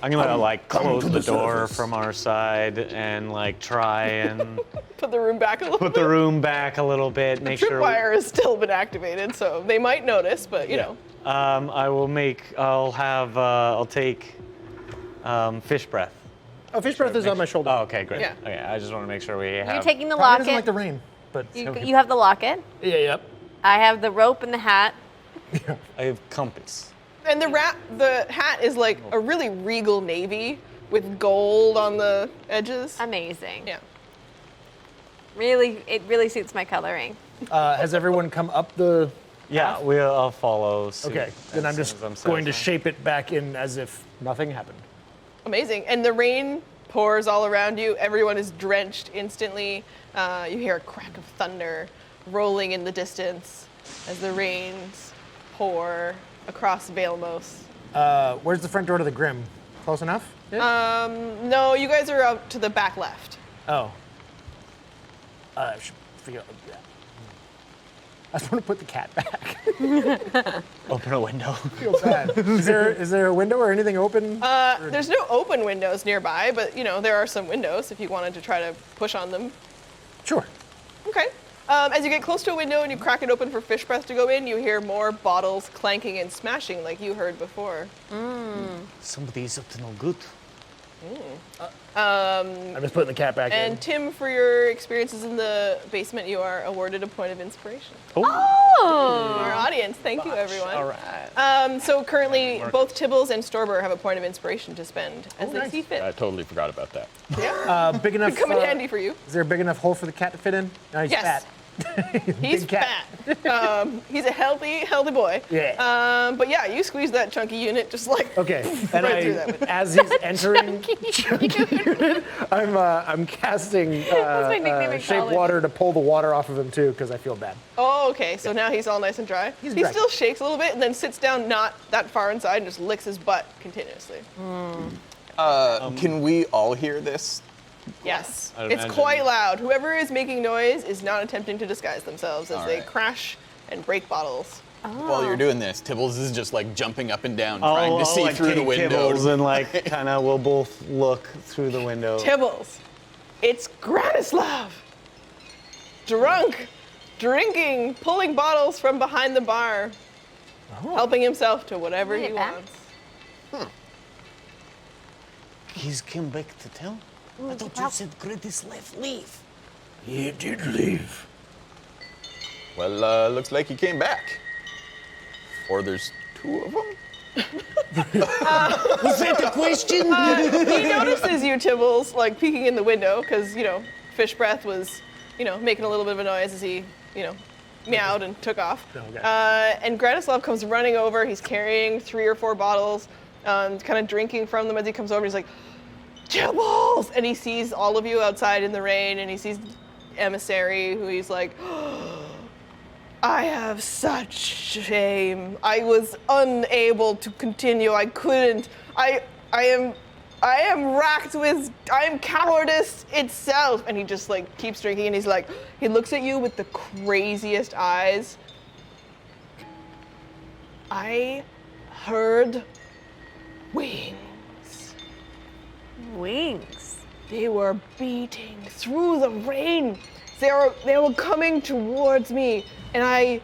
I'm gonna like close to the the door surface. from our side and like try and Put the room back a little put bit. the room back a little bit, make sure. Tripwire has still been activated, so they might notice, but you know. I'll take fish breath. Oh, fish breath is on my shoulder. Oh, okay, great. Yeah. Okay, I just want to make sure we have. You're taking the Probably doesn't locket. like the rain, but You have the locket. yeah, yep. I have the rope and the hat. I have compass. And the hat is like a really regal navy with gold on the edges. Amazing. Yeah. It really suits my coloring. Has everyone come up the? Yeah, I'll follow suit. Okay, then as I'm soon just as I'm going to satisfied. shape it back in as if nothing happened. Amazing. And the rain pours all around you. Everyone is drenched instantly. You hear a crack of thunder rolling in the distance as the rains pour across Vailmos. Where's the front door to the Grim? Close enough? No, you guys are out to the back left. Oh. I should figure out. Yeah. I just want to put the cat back. Open a window. Feel bad. Is there a window or anything open? There's no open windows nearby, but you know there are some windows if you wanted to try to push on them. Sure. Okay. As you get close to a window and you crack it open for fish breath to go in, you hear more bottles clanking and smashing like you heard before. Somebody's up to no good. I'm just putting the cat back And in. Tim, for your experiences in the basement, you are awarded a point of inspiration. Oh. Our audience, thank you everyone. All right. So currently, both Tibbles and Storber have a point of inspiration to spend as they nice. see fit. I totally forgot about that. Big enough. Come in handy for you. Is there a big enough hole for the cat to fit in? No, he's Yes. fat. He's Big cat. fat. He's a healthy boy. Yeah. But yeah, you squeeze that chunky unit just like Okay, and right through that window. as he's entering, I'm casting my nickname in shape college. water to pull the water off of him too, because I feel bad. Oh, okay. So now he's all nice and dry. He's He dry. still shakes a little bit and then sits down not that far inside and just licks his butt continuously. Can we all hear this? Yes. I'd It's imagine- quite loud. Whoever is making noise is not attempting to disguise themselves as All they right. crash and break bottles. While you're doing this, Tibbles is just like jumping up and down, I'll trying to see like, through the take window. Tibbles and like kind of we'll both look through the window. Tibbles, it's Granislav. Drunk, drinking, pulling bottles from behind the bar, helping himself to whatever he Look at wants. He's come back to town? I thought you said Gradislav leave. He did leave. Well, looks like he came back. Or there's two of them? Was that the question? He notices you, Tibbles, like peeking in the window because, you know, Fish Breath was, you know, making a little bit of a noise as he, you know, meowed and took off. Okay. And Granislav comes running over. He's carrying 3 or 4 bottles, kind of drinking from them as he comes over. He's like, Tibbles! And he sees all of you outside in the rain, and he sees Emissary, who he's like, I have such shame. I was unable to continue. I couldn't. I am racked with, I am cowardice itself. And he just like keeps drinking and he's like, he looks at you with the craziest eyes. I heard wings. Wings. They were beating through the rain. They were coming towards me, and I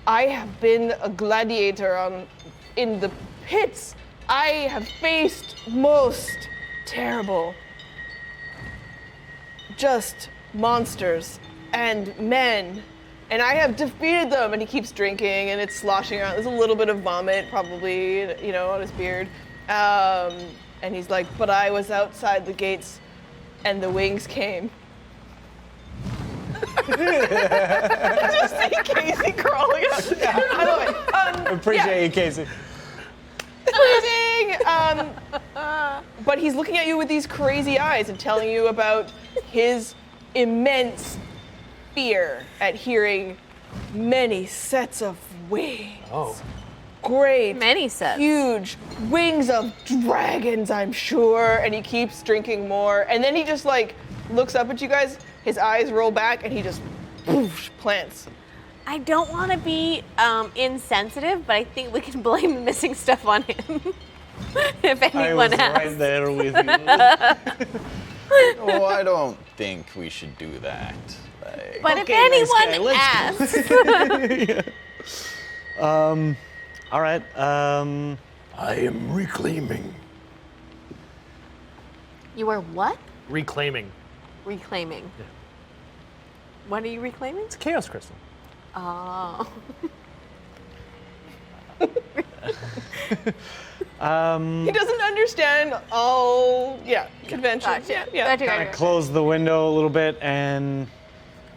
have been a gladiator in the pits. I have faced most terrible, just monsters and men, and I have defeated them. And he keeps drinking, and it's sloshing around. There's a little bit of vomit, probably, on his beard. And he's like, but I was outside the gates, and the wings came. Just see Casey crawling up. By the way, Appreciate you, Casey. amazing. But he's looking at you with these crazy eyes and telling you about his immense fear at hearing many sets of wings. Oh. Great. Many sets. Huge wings of dragons, I'm sure. And he keeps drinking more. And then he just looks up at you guys, his eyes roll back, and he just plants. I don't want to be insensitive, but I think we can blame the missing stuff on him. If I was anyone asks. right there with you. Oh, I don't think we should do that. But Okay, if nice guy, anyone let's asks. All right. I am reclaiming. You are what? Reclaiming. Reclaiming. What are you reclaiming? It's a chaos crystal. Oh. He doesn't understand all, conventions. Gotcha. Yeah. Gotcha. Close the window a little bit and.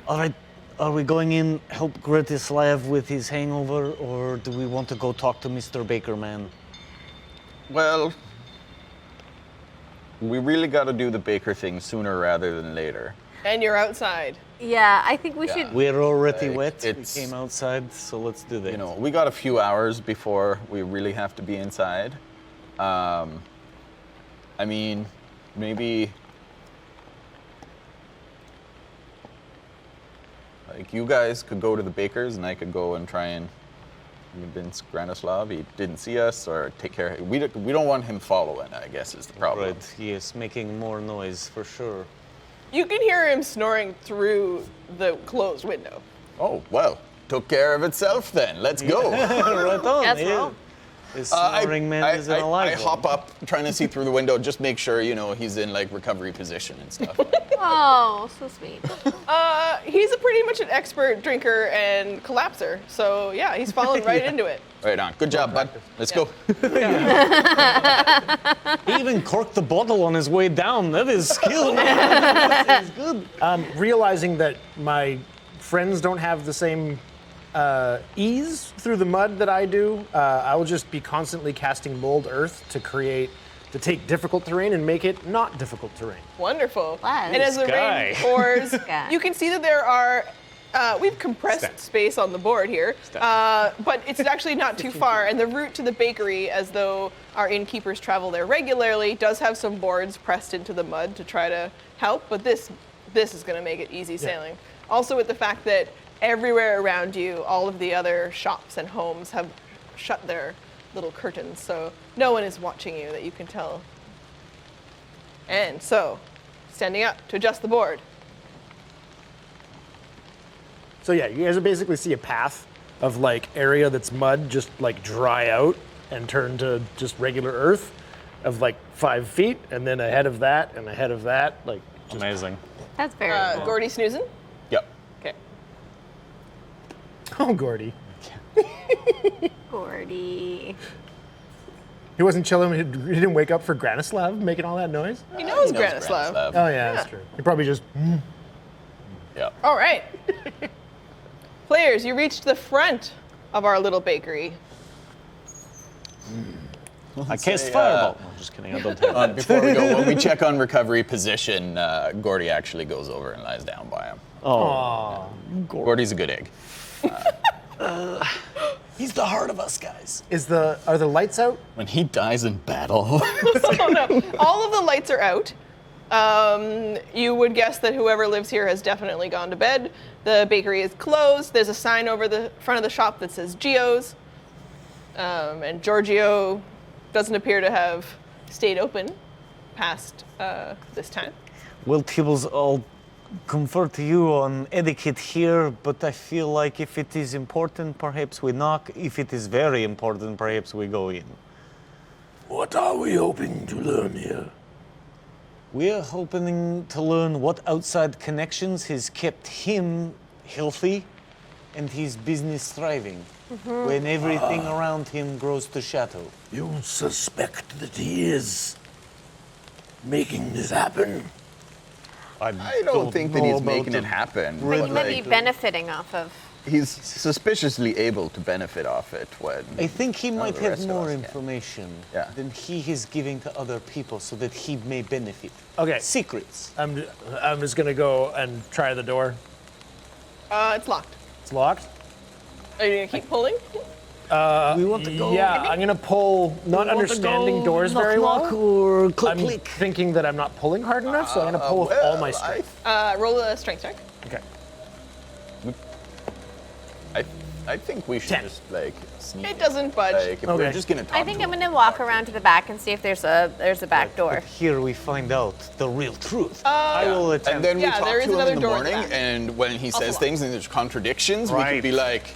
All right. Are we going in help Gretislav with his hangover, or do we want to go talk to Mr. Bakerman? Well, we really got to do the Baker thing sooner rather than later. And you're outside. Yeah, I think we should. We're already wet. We it's- came outside, so let's do that. We got a few hours before we really have to be inside. I mean, maybe you guys could go to the bakers and I could go and try and convince Granislav he didn't see us or take care of we don't want him following, I guess is the problem. Right, yes, making more noise for sure. You can hear him snoring through the closed window. Oh, well, took care of itself then. Let's go. Right on. Yes, yeah. well. This snoring man is an I alive one. hop up, trying to see through the window, just make sure, he's in recovery position and stuff. Oh, so sweet. He's a pretty much an expert drinker and collapser. So yeah, he's fallen right into it. Right on. Good job, bud. Let's go. He even corked the bottle on his way down. That is skill. That is good. Realizing that my friends don't have the same ease through the mud that I do, I will just be constantly casting mold earth to take difficult terrain and make it not difficult terrain. Wonderful. Wow. And as the Guy. rain pours, Guy. you can see that there are. We've compressed space on the board here, but it's actually not too far. And the route to the bakery, as though our innkeepers travel there regularly, does have some boards pressed into the mud to try to help. But this is going to make it easy sailing. Also, with the fact that everywhere around you, all of the other shops and homes have shut their little curtains, so no one is watching you that you can tell. And so, standing up to adjust the board. So yeah, you guys will basically see a path of area that's mud just dry out and turn to just regular earth of 5 feet, and then ahead of that and ahead of that, just Amazing. That's very cool. Gordy snoozing? Yep. Okay. oh Gordy. Gordy. He wasn't chilling. He didn't wake up for Granislav making all that noise. He knows He knows Granislav. Oh yeah, that's true. He probably just. Yep. All right. Players, you reached the front of our little bakery. I cast say, fireball. No, just kidding. I don't have that. Before we go, when we check on recovery position, Gordy actually goes over and lies down by him. Oh, Gordy's a good egg. he's the heart of us guys. Are the lights out? When he dies in battle. Oh no, all of the lights are out. You would guess that whoever lives here has definitely gone to bed. The bakery is closed. There's a sign over the front of the shop that says Gio's. And Giorgio doesn't appear to have stayed open past this time. Well, Tibbles, I'll confer to you on etiquette here, but I feel like if it is important, perhaps we knock. If it is very important, perhaps we go in. What are we hoping to learn here? We're hoping to learn what outside connections has kept him healthy and his business thriving when everything around him grows to shadow. You suspect that he is making this happen? I don't think that know he's about making the it happen. But but, he might be like, benefiting off of. he's suspiciously able to benefit off it when. I think he might the have rest of more us can. information Yeah. than he is giving to other people so that he may benefit. Okay. Secrets. I'm just gonna go and try the door. It's locked. It's locked. Are you gonna keep pulling? We want to go. Yeah, I'm gonna pull, not understanding doors very knock, well. or click, I'm click. thinking that I'm not pulling hard enough, so I'm gonna pull with all my strength. Roll a strength check. Okay. I think we should 10. just like sneak. It doesn't budge. Like, if we're Okay. just gonna talk I think to I'm him. gonna walk around to the back and see if there's a back door. But here we find out the real truth. I will attempt. And then we Yeah, talk there is to him another in the door at the morning, back. and when he says locked. things and there's contradictions, we Right. could be like,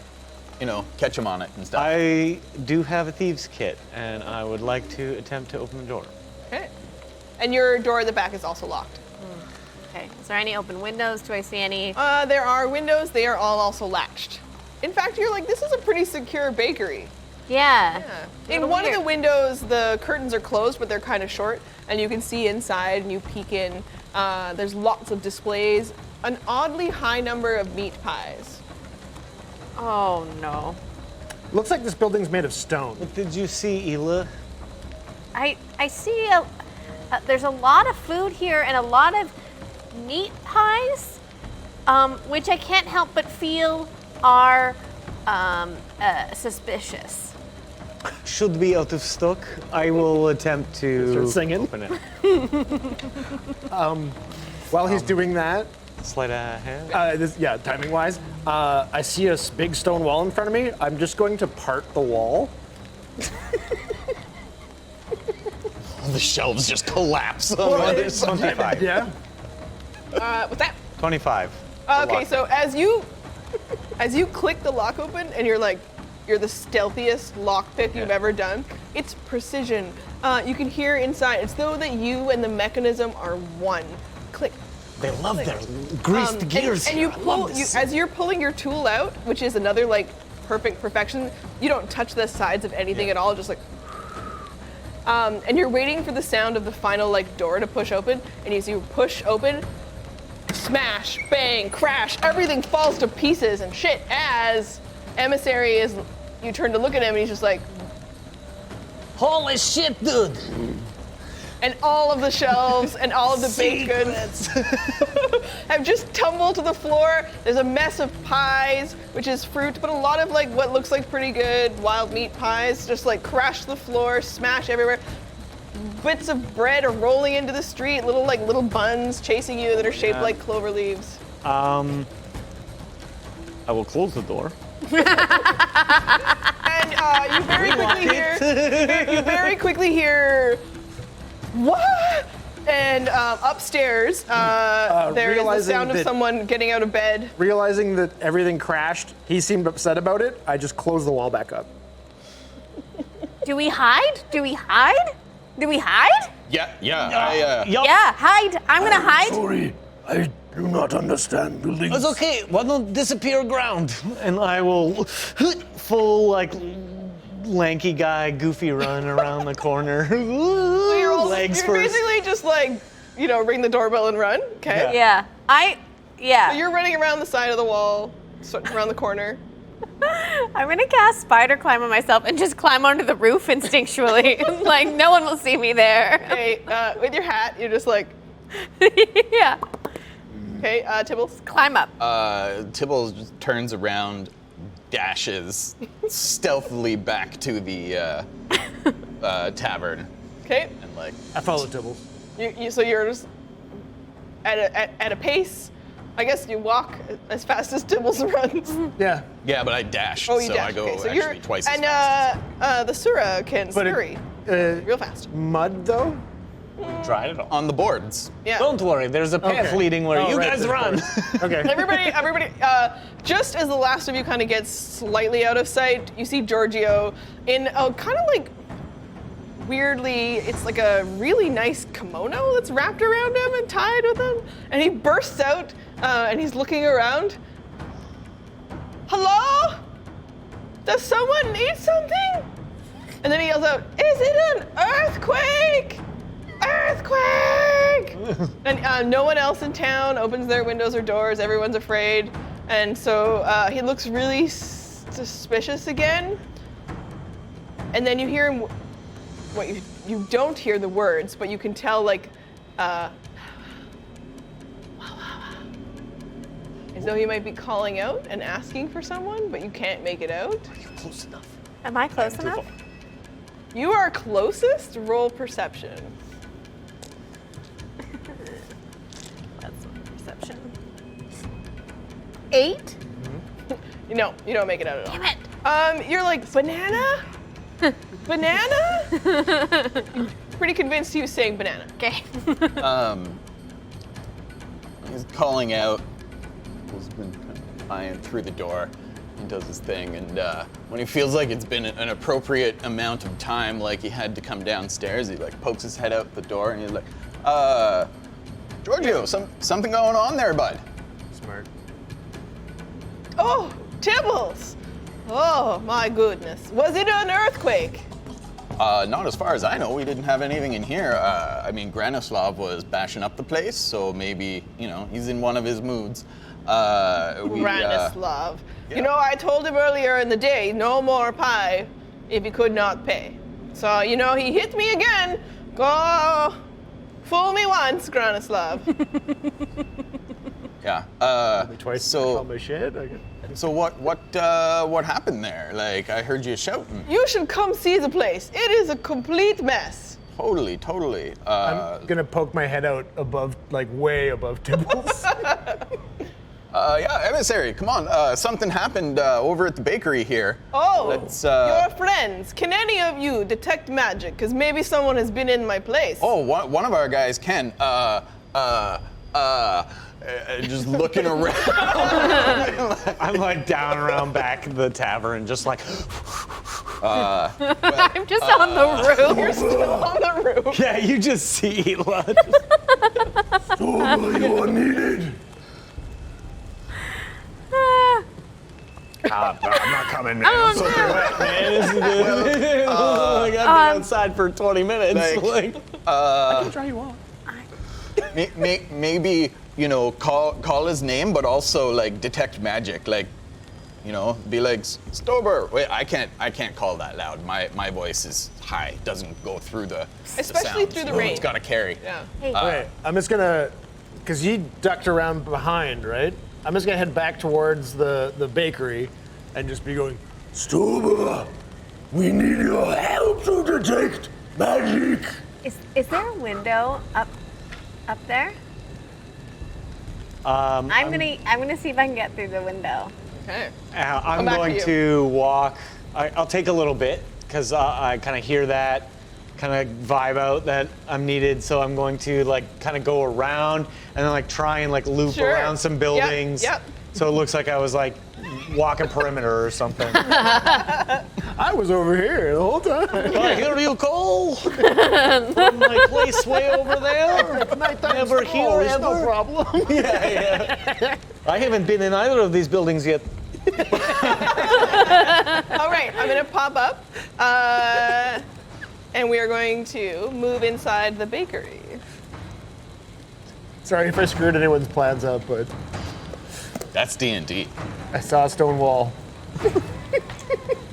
catch him on it and stuff. I do have a thieves' kit, and I would like to attempt to open the door. Okay. And your door at the back is also locked. Okay. Is there any open windows? Do I see any? There are windows. They are all also latched. In fact, you're like, this is a pretty secure bakery. Yeah. In one of the windows, the curtains are closed, but they're kind of short, and you can see inside and you peek in. There's lots of displays, an oddly high number of meat pies. Oh no. Looks like this building's made of stone. What did you see, Ela? I see there's a lot of food here and a lot of meat pies, which I can't help but feel are suspicious. Should be out of stock. I will attempt to Start singing. open it. While he's doing that, Sleight of hand. timing-wise, I see a big stone wall in front of me. I'm just going to part the wall. The shelves just collapse on the other side. 25. Yeah. What's that? 25. Okay, so as you click the lock open and you're the stealthiest lockpick you've ever done, it's precision. You can hear inside, it's though that you and the mechanism are one. Click. They love their greased gears. And here. you I love pull, this. as you're pulling your tool out, which is another perfect perfection, you don't touch the sides of anything at all, just and you're waiting for the sound of the final door to push open, and as you push open, smash, bang, crash, everything falls to pieces and shit as Emissary you turn to look at him and he's just like, Holy shit, dude! and all of the shelves and all of the baked goods have just tumbled to the floor. There's a mess of pies, which is fruit, but a lot of what looks like pretty good wild meat pies just crash to the floor, smash everywhere. Bits of bread are rolling into the street, little buns chasing you that are shaped like clover leaves. I will close the door. And you very quickly hear, what? And upstairs, there is the Realizing sound of that- someone getting out of bed. Realizing that everything crashed, he seemed upset about it. I just closed the wall back up. Do we hide? Do we hide? Do we hide? Yeah. Yeah, hide. I'm gonna hide. Sorry, I do not understand buildings. It's okay. Why don't disappear ground? And I will full lanky guy, goofy run around the corner. Legs You're first. basically just ring the doorbell and run. Okay. Yeah. So you're running around the side of the wall, around the corner. I'm gonna cast spider climb on myself and just climb onto the roof instinctually. No one will see me there. Okay, with your hat, you're just Yeah. okay, Tibbles. Climb up. Tibbles just turns around, dashes stealthily back to the tavern, Okay. and I followed Tibbles. So you're just at a pace. I guess you walk as fast as Tibbles runs. Yeah. yeah, but I dashed, Oh, you so dash. I go Okay, so actually you're twice as and fast. the Sura can But scurry it, real fast. mud though? Tried it all. On the boards. Yeah. Don't worry, there's a path Okay. leading where Oh, you right, guys there's run. Okay. Everybody, just as the last of you kind of gets slightly out of sight, you see Giorgio in a kind of weirdly, it's a really nice kimono that's wrapped around him and tied with him. And he bursts out and he's looking around. hello? Does someone need something? And then he yells out, is it an earthquake? Earthquake! And no one else in town opens their windows or doors. Everyone's afraid. And so he looks really suspicious again. And then you hear him, you don't hear the words, but you can tell like, as though he might be calling out and asking for someone, but you can't make it out. Are you close enough? Am I close enough? You are closest. Roll perception. That's perception. 8? No, you don't make it out at all. Damn it. You're like, banana? Banana? Pretty convinced he was saying banana. Okay. He's calling out. He's been kind of eyeing through the door. He does his thing, and when he feels like it's been an appropriate amount of time, like he had to come downstairs, he like pokes his head out the door, and he's like, Giorgio, something going on there, bud? Smart. Oh, Tibbles! Oh, my goodness. Was it an earthquake? Not as far as I know. We didn't have anything in here. I mean, Granislav was bashing up the place, so maybe, he's in one of his moods. Granislav. yeah. You know, I told him earlier in the day, no more pie if he could not pay. So, he hit me again. Go fool me once, Granislav. Yeah. Twice so- call my shit. So what happened there? Like, I heard you shouting. You should come see the place. It is a complete mess. Totally. I'm gonna poke my head out above, like way above Tibbles. Yeah, emissary, come on. Something happened over at the bakery here. Oh, Let's, your friends. Can any of you detect magic? Because maybe someone has been in my place. Oh, one of our guys can. Just looking around. I'm like down around back of the tavern, just like. I'm just on the roof. You're still on the roof. Yeah, you just see Elon. You are needed. I'm not coming, man. Oh, I'm so no. wet, man. This is good. Like, I've been outside for 20 minutes. Like, I can try you on. maybe call his name, but also like detect magic, like be like Stober. Wait, I can't call that loud. My voice is high, doesn't go through the Especially sound, through the so rain. It's got to carry. Yeah. Hey, Wait, I'm just gonna, because you ducked around behind, right? I'm just gonna head back towards the bakery and just be going, Stober, we need your help to detect magic. is there a window up there? I'm gonna see if I can get through the window. Okay. I'm back to going you. to walk. I'll take a little bit because I kind of hear that kind of vibe out that I'm needed. So I'm going to like kind of go around and then like try and like loop Sure. around some buildings. Yep. So it looks like I was like walking perimeter or something. I was over here the whole time. I hear you call from my place way over there. Never here ever. No problem. Yeah. I haven't been in either of these buildings yet. All right, I'm going to pop up, and we are going to move inside the bakery. Sorry if I screwed anyone's plans up, but That's D&D. I saw a stone wall.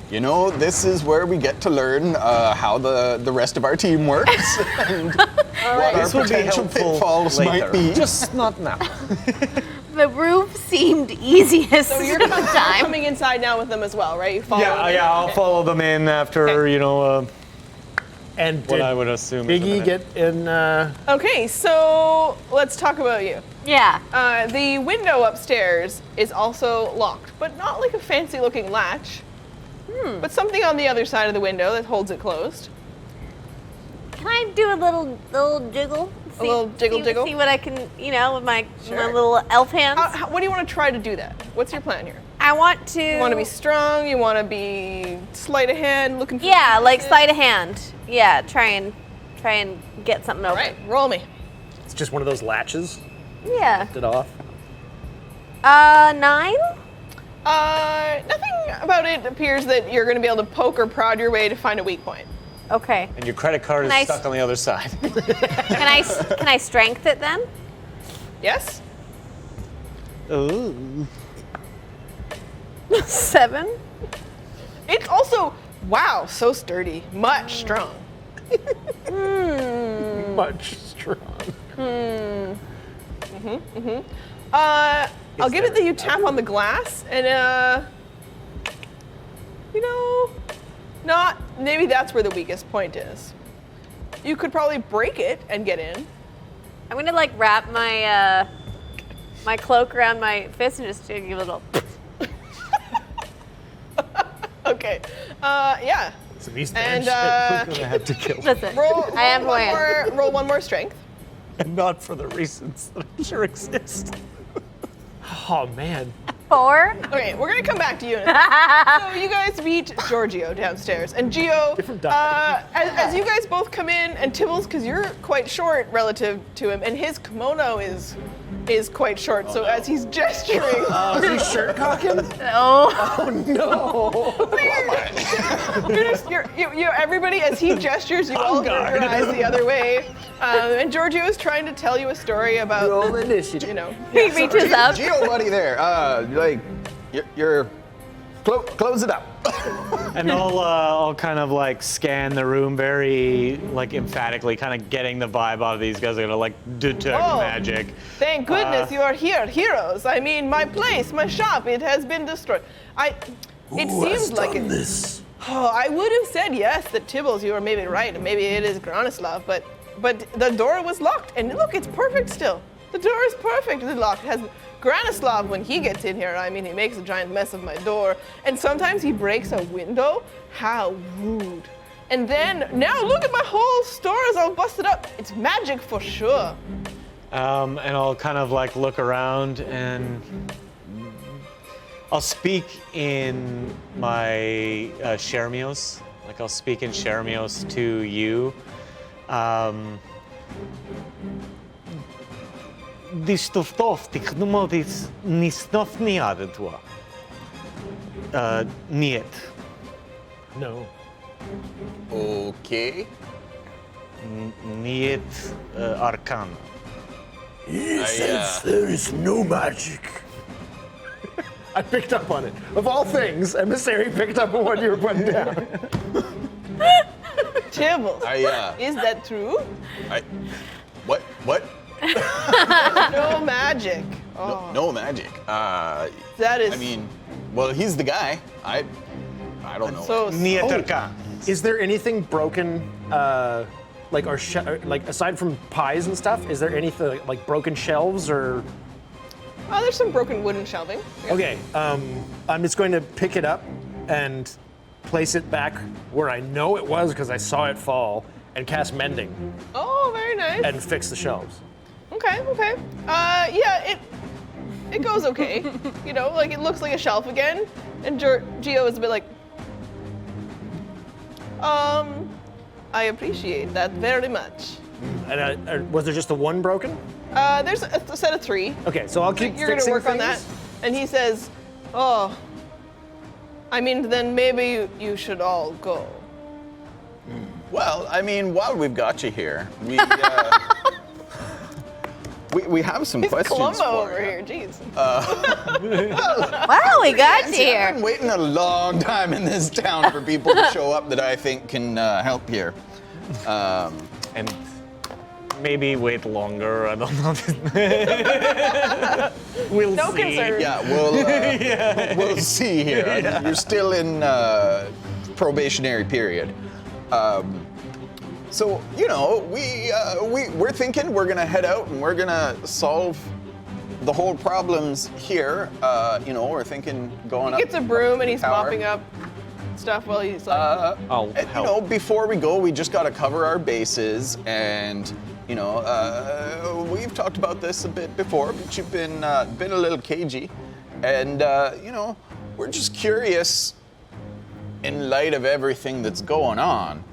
This is where we get to learn how the rest of our team works and what This our would be potential helpful pitfalls later. might be. Just not now. The roof seemed easiest So you're at the time. coming inside now with them as well, right? You follow them in? Yeah, I'll Okay. follow them in after, And what did I would assume is a Biggie minute. get in? Okay, so let's talk about you. Yeah. The window upstairs is also locked, but not like a fancy looking latch, but something on the other side of the window that holds it closed. Can I do a little jiggle? little jiggle? See what I can, with my Sure. little elf hands. What do you want to try to do that? What's your plan here? I want to. You want to be strong? You want to be sleight of hand, looking for... Yeah, like sleight of hand. Yeah, try and get something All open. right, roll me. It's just one of those latches. Yeah. It off. 9. Nothing about it appears that you're going to be able to poke or prod your way to find a weak point. Okay. And your credit card is Nice. stuck on the other side. Can I strength it then? Yes? Ooh. 7. It's also, wow, so sturdy. Much strong. Much strong. I'll give it that you tap on the glass and, maybe that's where the weakest point is. You could probably break it and get in. I'm gonna like wrap my my cloak around my fist and just give a little. Okay. Yeah. Some East And, End shit. We're gonna have to kill. Listen, Roll I am who I am. roll one more strength. And not for the reasons that I'm sure exist. Oh man. 4. Okay, we're gonna come back to you in a second. So you guys meet Giorgio downstairs, and Gio, Different die. as you guys both come in, and Tibbles, because you're quite short relative to him, and his kimono is quite short. So as he's gesturing, Is he shirt cocking? Oh. Oh no. everybody, as he gestures, you all turn your eyes the other way. And Giorgio is trying to tell you a story about, Roll initiative. He reaches up. Geo buddy there, you're close it up. And I'll kind of like scan the room very like emphatically, kind of getting the vibe out of these guys are gonna like detect Oh. magic. thank goodness you are here, heroes. I mean, my place, my shop, it has been destroyed. It Who has seems like done it. this? Oh, I would have said yes, that Tibbles, you were maybe right, and maybe it is Granislav, but the door was locked, and look, it's perfect still. The door is perfectly locked. It has Granislav, when he gets in here, I mean, he makes a giant mess of my door, and sometimes he breaks a window. How rude. And then, now look at my whole store is all busted up. It's magic for sure. And I'll kind of like look around and I'll speak in my Shermios. Like I'll speak in Shermios to you. Distoftovtik numotis nisnofniadetwa. Niet. No. Okay. Niet arcana. He says there is no magic. I picked up on it. Of all things, Emissary picked up on what you were putting down. Tibbles, I is that true? what? No magic. Oh, No magic. that is I mean, well, he's the guy. I don't know. so Niet arcana. Is there anything broken, like aside from pies and stuff? Is there anything like broken shelves or? Oh, there's some broken wooden shelving. Okay, I'm just going to pick it up and place it back where I know it was because I saw it fall, and cast mending Oh, very nice. and fix the shelves. Okay. Yeah, it goes okay. Like it looks like a shelf again, and Gio is a bit like, I appreciate that very much. And was there just the one broken? There's a set of 3. Okay, so I'll keep You're gonna fixing work on that. things. And he says, oh, I mean, then maybe you should all go. Well, I mean, while we've got you here, we have some It's questions Columbo for over you. here, jeez. Wow, we got you I've here. been waiting a long time in this town for people to show up that I think can help here. And maybe wait longer. I don't know. We'll No see. concern. Yeah, we'll see here. You're still in probationary period. So we're thinking we're gonna head out and we're gonna solve the whole problems here. We're thinking going up. He gets a broom and he's tower. mopping up stuff while he's like, I'll help. Before we go, we just gotta cover our bases, and we've talked about this a bit before, but you've been a little cagey, and we're just curious, in light of everything that's going on.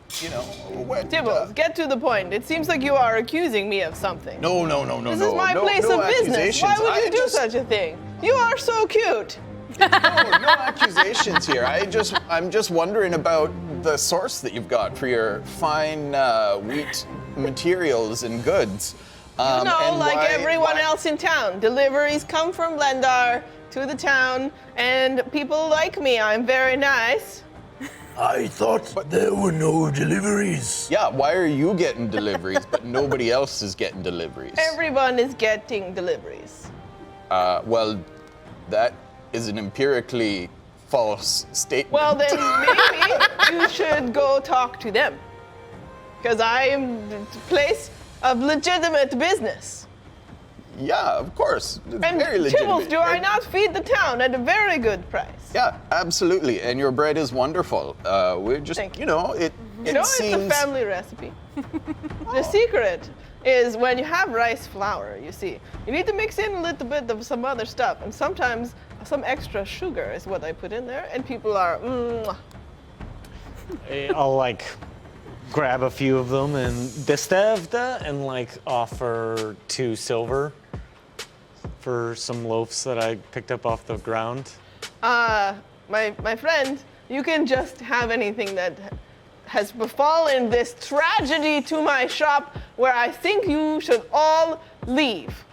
Tibbles, get to the point. It seems like you are accusing me of something. No. This is my place of business. Why would you do such a thing? You are so cute. No accusations here. I'm just wondering about the source that you've got for your fine wheat materials and goods. No, and like why- everyone why- else in town. Deliveries come from Lendar to the town, and people like me. I'm very nice. I thought there were no deliveries. Yeah, why are you getting deliveries, but nobody else is getting deliveries? Everyone is getting deliveries. Well, that is an empirically false statement. Well, then maybe you should go talk to them. Because I am the place of legitimate business. Yeah, of course. It's And very Tibbles, legitimate. do I not feed the town at a very good price? Yeah, absolutely. And your bread is wonderful. We're just, Thank you. you know, it It's seems. a family recipe. The secret is when you have rice flour, you see, you need to mix in a little bit of some other stuff. And sometimes some extra sugar is what I put in there. And people are, I'll like grab a few of them and destavda and like offer 2 silver for some loaves that I picked up off the ground. my friend, you can just have anything that has befallen this tragedy to my shop where I think you should all leave.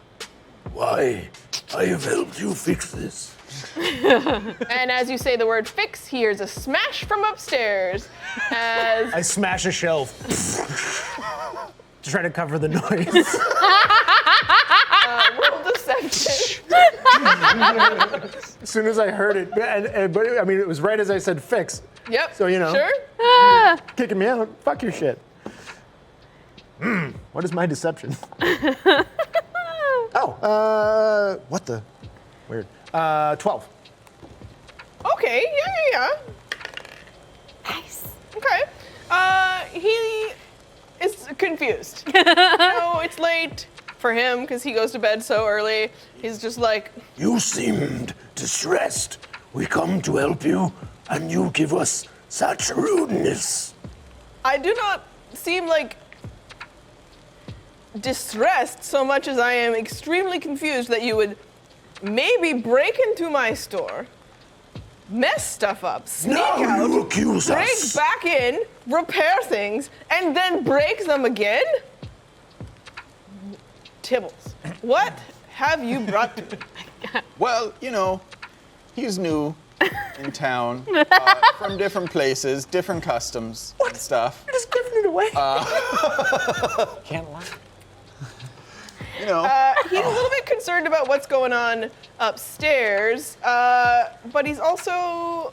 Why? I have helped you fix this. And as you say the word fix, he hears a smash from upstairs as I smash a shelf to try to cover the noise. roll deception. As soon as I heard it, but I mean, it was right as I said fix. Yep. So, you know. Sure? Kicking me out. Fuck your shit. What is my deception? What the? Weird. 12. Okay, yeah. Nice. Okay. He is confused. No, it's late for him because he goes to bed so early. He's just like, You seemed distressed. We come to help you, and you give us such rudeness. I do not seem like distressed so much as I am extremely confused that you would maybe break into my store, mess stuff up, sneak Now out, you accuse break us. back in, repair things, and then break them again? Tibbles, what have you brought to me? Well, you know, he's new in town, from different places, different customs and stuff. Just giving it away. Can't lie. You know, He's a little bit concerned about what's going on upstairs, but he's also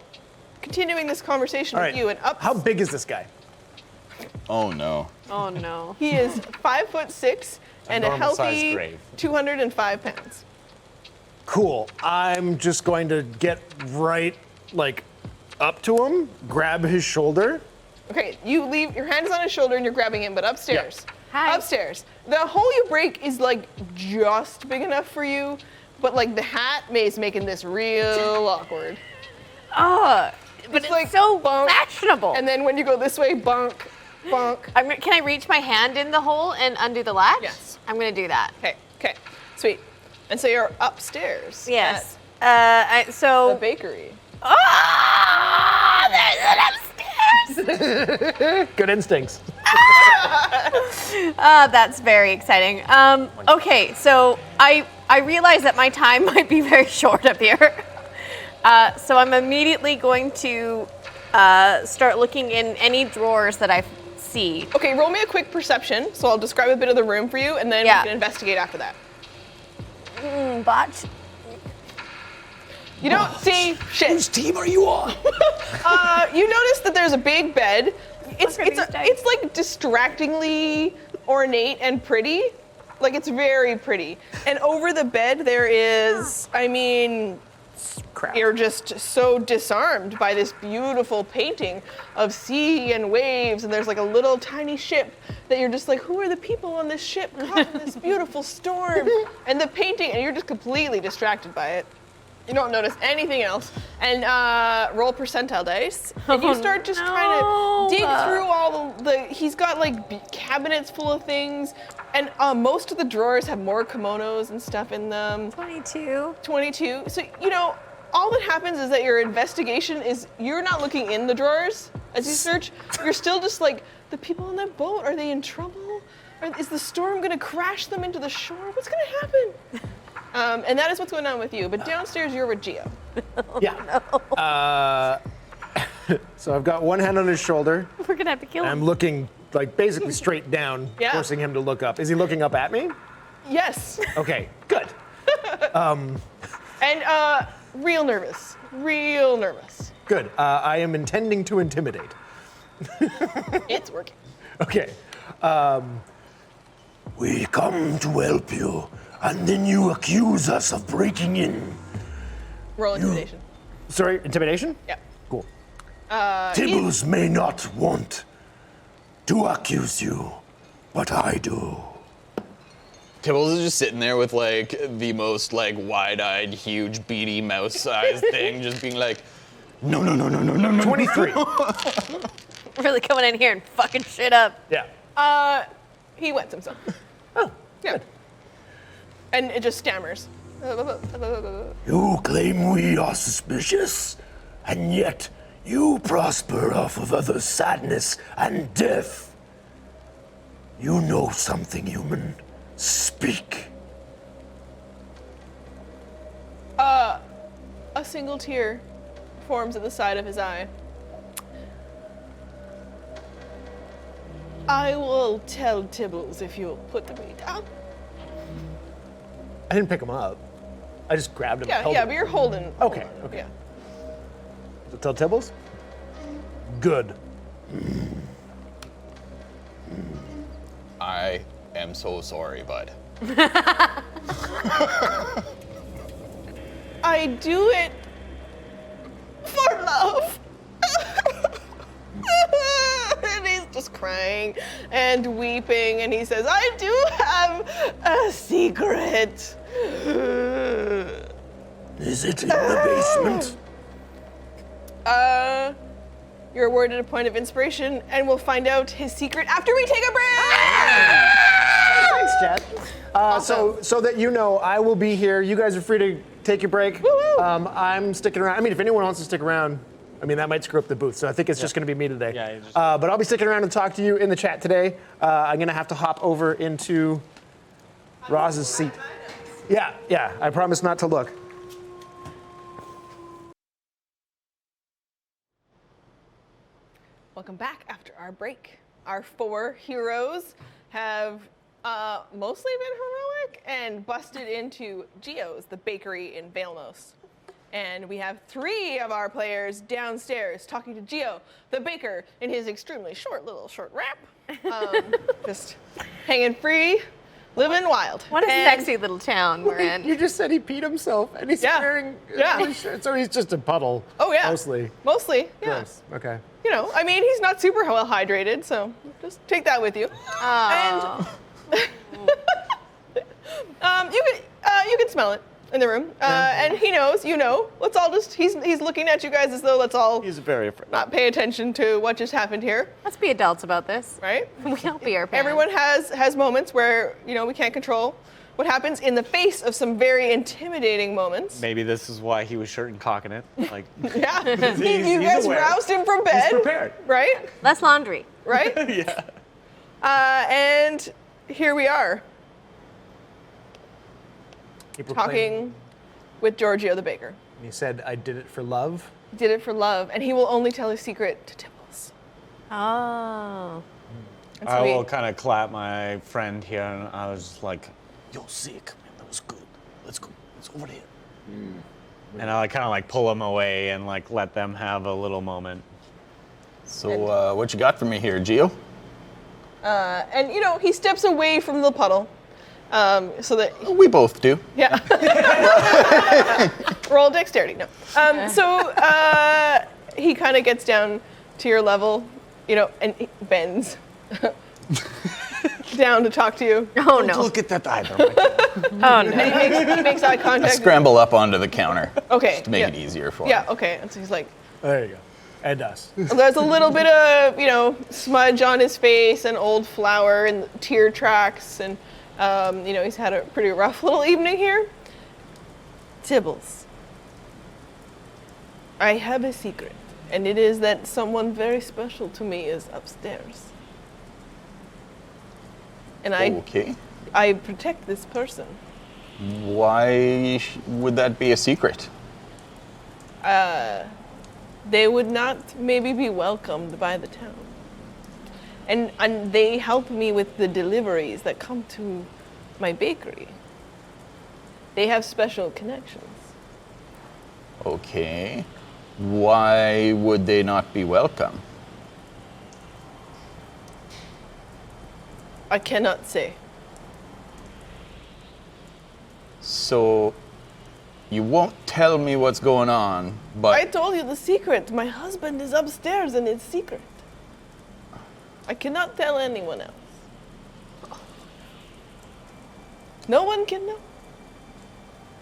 continuing this conversation All with right. you. And How big is this guy? oh no. Oh no. he is 5'6" and a normal-sized healthy grave. 205 pounds. Cool. I'm just going to get right, like, up to him, grab his shoulder. Okay, you leave your hand is on his shoulder and you're grabbing him, but upstairs. Hi. Upstairs. The hole you break is like just big enough for you, but like the hat is making this real awkward. Oh, but It's it's like so bunk, fashionable. And then when you go this way, bunk, bunk. Can I reach my hand in the hole and undo the latch? Yes. I'm gonna do that. Okay, sweet. And so you're upstairs. Yes. At the So. bakery. Oh, there's an upstairs. Good instincts. That's very exciting. Okay, so I realize that my time might be very short up here. So I'm immediately going to start looking in any drawers that I see. Okay, roll me a quick perception. So I'll describe a bit of the room for you, and then Yeah. we can investigate after that. Botch. You don't see shit. Whose team are you on? You notice that there's a big bed. It's Look at these dice. it's like distractingly ornate and pretty. Like it's very pretty. And over the bed there is, I mean, Crap. you're just so disarmed by this beautiful painting of sea and waves, and there's like a little tiny ship that you're just like, who are the people on this ship caught in this beautiful storm? And the painting, and you're just completely distracted by it. You don't notice anything else. and roll percentile dice. And you start just trying to dig through all the he's got like cabinets full of things, and most of the drawers have more kimonos and stuff in them. 22. 22. So, all that happens is that your investigation is you're not looking in the drawers as you search. You're still just like, the people on that boat, are they in trouble? Is the storm gonna crash them into the shore? What's gonna happen? And that is what's going on with you. But downstairs, you're with Geo. Yeah. So I've got one hand on his shoulder. We're gonna have to kill him. I'm looking like basically straight down, Yeah. forcing him to look up. Is he looking up at me? Yes. Okay, good. And real nervous. Real nervous. Good. I am intending to intimidate. It's working. Okay. We come to help you, and then you accuse us of breaking in. Roll intimidation. Sorry, intimidation? Yeah. Cool. Tibbles may not want to accuse you, but I do. Tibbles is just sitting there with like the most like wide-eyed, huge, beady mouse-sized thing, just being like, no. 23. Really coming in here and fucking shit up. Yeah. He wets himself. Oh, Yeah. good. And it just stammers. You claim we are suspicious, and yet you prosper off of others' sadness and death. You know something, human. Speak. A single tear forms at the side of his eye. I will tell Tibbles if you'll put the bait down. I didn't pick him up. I just grabbed him. and held Yeah, him. but you're holding. Okay, holding, okay. Yeah. Tell Tibbles? Good. I am so sorry, bud. I do it for love. And he's just crying and weeping, and he says, I do have a secret. Is it in the basement? You're awarded a point of inspiration, and we'll find out his secret after we take a break. Thanks, Chad. So that you know, I will be here. You guys are free to take your break. Woo-woo. I'm sticking around. I mean, if anyone wants to stick around, I mean, that might screw up the booth. So I think it's just going to be me today. Yeah, you just- But I'll be sticking around to talk to you in the chat today. I'm going to have to hop over into Roz's seat. Yeah. I promise not to look. Welcome back after our break. Our 4 heroes have mostly been heroic and busted into Geo's, the bakery in Vailmos. And we have 3 of our players downstairs talking to Geo, the baker, in his extremely short wrap. Just hanging free, living wild. What a And- sexy little town we're in. You just said he peed himself, and he's Yeah. wearing Yeah. a shirt, so he's just a puddle. Oh, yeah. Mostly. Mostly, yeah. Gross. Okay. I mean, he's not super well hydrated, so just take that with you. Oh. You can smell it in the room, and he knows. Let's all just—he's looking at you guys as though let's all He's very afraid. not pay attention to what just happened here, Let's be adults about this. right? We don't be our parents. Everyone has moments where we can't control what happens in the face of some very intimidating moments. Maybe this is why he was shirt and cocking it. Like, Yeah, He's- you he's guys aware. roused him from bed, prepared. right? Less laundry. Right? yeah. And here we are. He proclaimed- Talking with Giorgio the baker. And he said, I did it for love. He did it for love, and he will only tell his secret to Tibbles. Oh. And so I we- will kind of clap my friend here, and I was just like, "You're sick, man. That was good. Let's go. It's over there." And I kind of pull him away and let them have a little moment. So, what you got for me here, Geo? and he steps away from the puddle, so that We both do. yeah. Roll dexterity. No. So he kind of gets down to your level, and he bends. down to talk to you. Oh Don't no. look at that either. my child. Oh no. He makes eye I contact. scramble up onto the counter. Okay, Just to make yeah. it easier for Yeah, him. okay. And so he's like, There you go. And us. there's a little bit of, smudge on his face and old flour and tear tracks. And, he's had a pretty rough little evening here. Tibbles, I have a secret, and it is that someone very special to me is upstairs. And Okay. I protect this person. Why would that be a secret? They would not maybe be welcomed by the town. And they help me with the deliveries that come to my bakery. They have special connections. Okay. Why would they not be welcome? I cannot say. So, you won't tell me what's going on, but I told you the secret. My husband is upstairs and it's secret. I cannot tell anyone else. No one can know.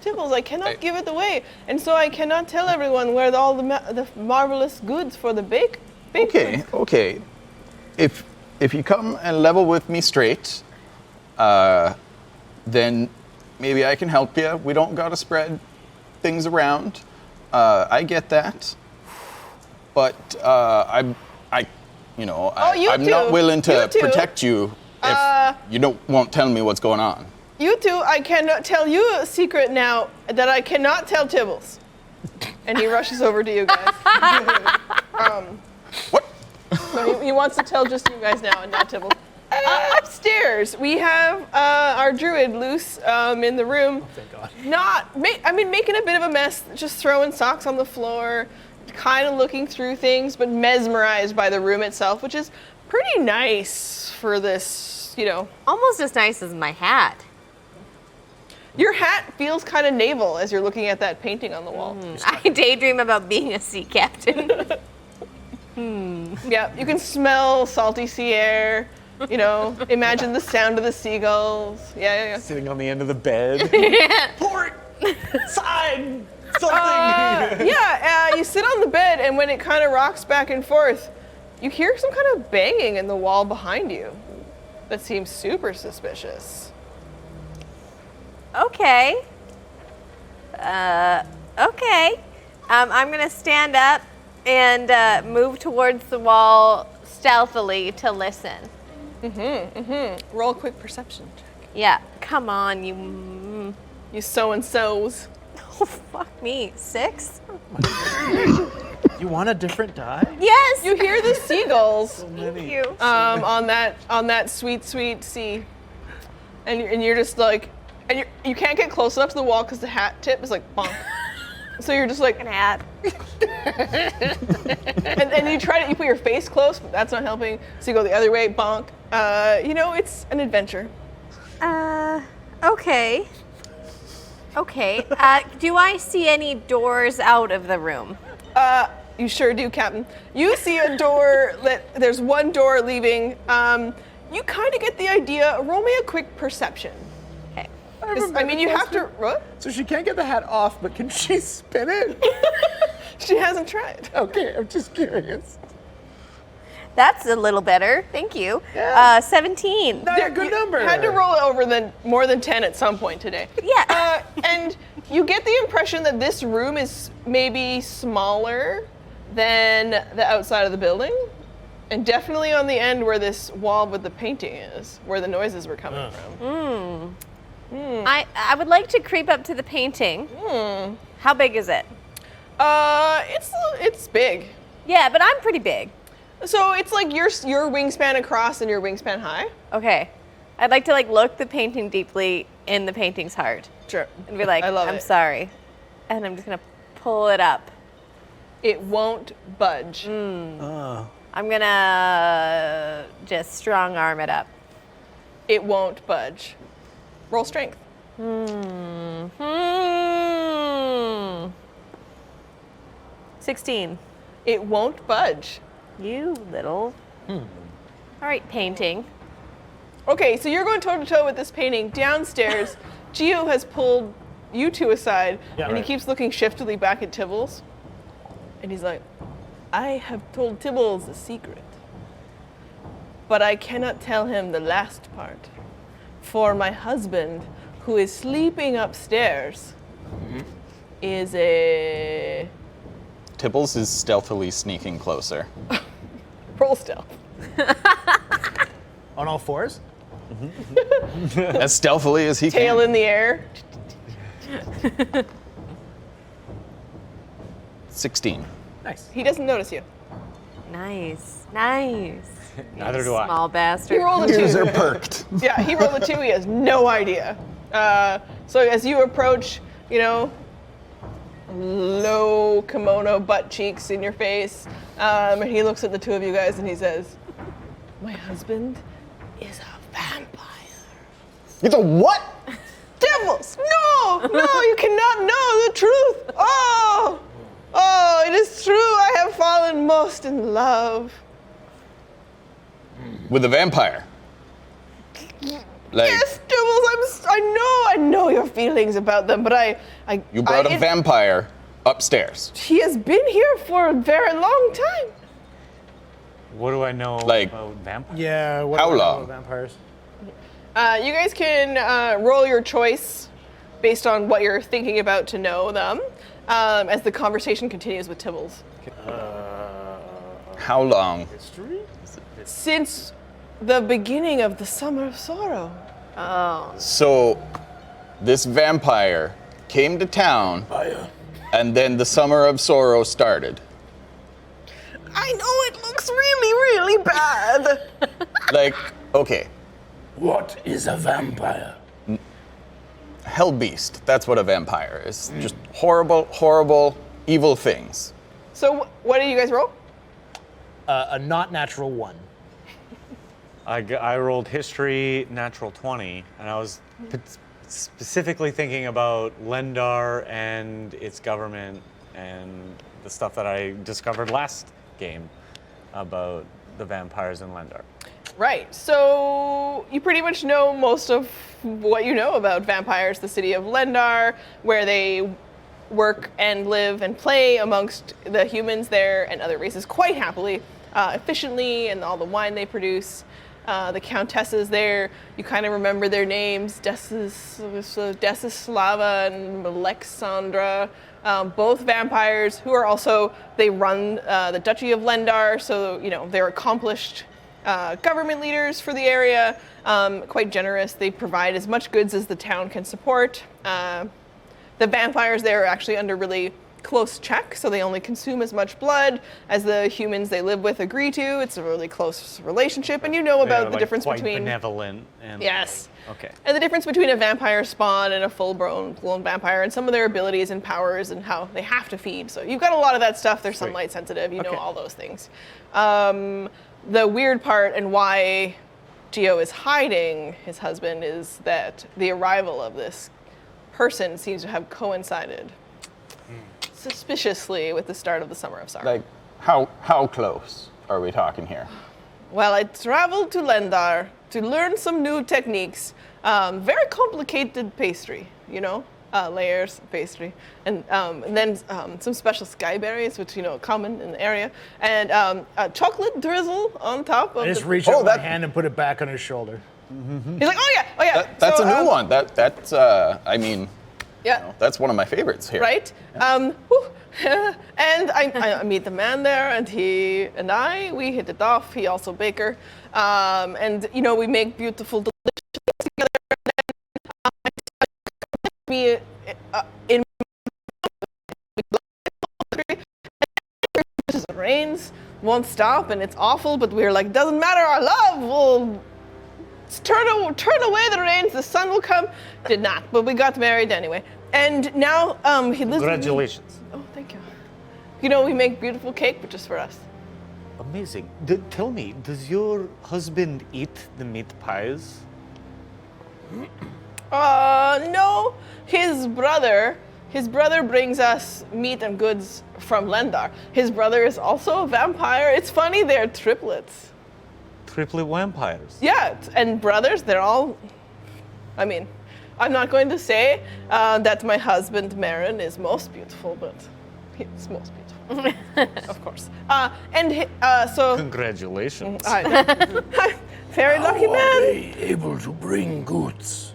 Tibbles, I cannot give it away. And so I cannot tell everyone where all the marvelous goods for the bake. okay. If you come and level with me straight, then maybe I can help you. We don't gotta spread things around. I get that, but I'm you not too. willing to You too. protect you if you won't tell me what's going on. You two, I cannot tell you a secret now that I cannot tell Tibbles. And he rushes over to you guys. What? So he wants to tell just you guys now and not Tibbles. Upstairs, we have our druid loose in the room. Oh, thank God. Making a bit of a mess, just throwing socks on the floor, kind of looking through things, but mesmerized by the room itself, which is pretty nice for this, Almost as nice as my hat. Your hat feels kind of naval as you're looking at that painting on the wall. I daydream about being a sea captain. Yeah, you can smell salty sea air. Imagine the sound of the seagulls. Yeah. Sitting on the end of the bed. Port! Side! Something! You sit on the bed, and when it kind of rocks back and forth, you hear some kind of banging in the wall behind you. That seems super suspicious. Okay. Okay. I'm gonna stand up and move towards the wall stealthily to listen. Roll a quick perception check. Yeah. Come on, you. You so-and-sos. Oh, fuck me. 6? You want a different die? Yes. You hear the seagulls Thank you. on that sweet, sweet sea. And you're just like, and you can't get close enough to the wall because the hat tip is like bonk. So you're just like, An hat. and you put your face close, but that's not helping. So you go the other way, bonk. It's an adventure. Okay. Okay. Do I see any doors out of the room? You sure do, Captain. You see a door, there's one door leaving. You kind of get the idea. Roll me a quick perception. Okay. You have to, what? So she can't get the hat off, but can she spin it? She hasn't tried. Okay, I'm just curious. That's a little better. Thank you. Yeah. 17. Not a good You number. had to roll it more than 10 at some point today. Yeah. And you get the impression that this room is maybe smaller than the outside of the building. And definitely on the end where this wall with the painting is, where the noises were coming from. I would like to creep up to the painting. How big is it? It's big. Yeah, but I'm pretty big. So it's like your wingspan across and your wingspan high. Okay. I'd like to look the painting deeply in the painting's heart. Sure. And be like, I love I'm it. sorry. And I'm just gonna pull it up. It won't budge. I'm gonna just strong arm it up. It won't budge. Roll strength. 16. It won't budge. You little. All right, painting. Okay, so you're going toe to toe with this painting. Downstairs, Gio has pulled you two aside, and he keeps looking shiftily back at Tibbles. And he's like, I have told Tibbles a secret, but I cannot tell him the last part. For my husband, who is sleeping upstairs, is a... Tibbles is stealthily sneaking closer. Roll stealth. On all fours? As stealthily as he Tail can. in the air. 16. Nice. He doesn't notice you. Nice. Neither do I. Small bastard. He rolled a 2. Ears are perked. Yeah, he rolled a 2. He has no idea. So as you approach, low kimono butt cheeks in your face, and he looks at the two of you guys and he says, my husband is a vampire. It's a what? Devils! No, you cannot know the truth. Oh, it is true. I have fallen most in love. With a vampire. Like, Yes, Devils. I know your feelings about them, but you brought a vampire upstairs. He has been here for a very long time. What do I know Like- about vampires? Yeah, what How do I know long? about vampires? You guys can roll your choice based on what you're thinking about to know them as the conversation continues with Tibbles. How long? History? Since the beginning of the Summer of Sorrow. Oh. So, this vampire came to town, and then the Summer of Sorrow started. I know it looks really, really bad. Like, okay, What is a vampire? hell beast. That's what a vampire is. Just horrible, horrible, evil things. So what did you guys roll? A not natural 1. I rolled history, natural 20, and I was specifically thinking about Lendar and its government and the stuff that I discovered last game about the vampires in Lendar. Right. So you pretty much know most of what you know about vampires, the city of Lendar, where they work and live and play amongst the humans there and other races quite happily, efficiently, and all the wine they produce. The countesses there, you kind of remember their names, Desislava and Alexandra, both vampires who are also, they run the Duchy of Lendar, so, they're accomplished government leaders for the area, quite generous. They provide as much goods as the town can support. The vampires there are actually under really close check, so they only consume as much blood as the humans they live with agree to. It's a really close relationship, and you know about the Like difference quite between benevolent and yes, okay. and the difference between a vampire spawn and a full-grown vampire, and some of their abilities and powers and how they have to feed. So you've got a lot of that stuff. They're sunlight sensitive. You know all those things. The weird part and why Gio is hiding his husband is that the arrival of this person seems to have coincided suspiciously with the start of the Summer of Sorrow. Like, how close are we talking here? Well, I traveled to Lendar to learn some new techniques. Very complicated pastry, layers of pastry, and then some special skyberries, which common in the area, and a chocolate drizzle on top of. I just the, reach out my hand and put it back on his shoulder. He's like, oh yeah. That's So, a new one. That's Yeah. that's one of my favorites here. Right? And I meet the man there, and he and we hit it off. He also baker, and we make beautiful, delicious things together. And then me in it rains, won't stop, and it's awful. But we're like, doesn't matter. Our love will turn away the rains. The sun will come. Did not, but we got married anyway. And now he lives. Congratulations. Oh, thank you. We make beautiful cake, but just for us. Amazing. Tell me, does your husband eat the meat pies? No. His brother brings us meat and goods from Lendar. His brother is also a vampire. It's funny, they're triplets. triplet vampires. Yeah, and brothers, they're all. I mean, I'm not going to say that my husband Marin is most beautiful, but he's most beautiful, of course. So Congratulations. very lucky How are man. they able to bring goods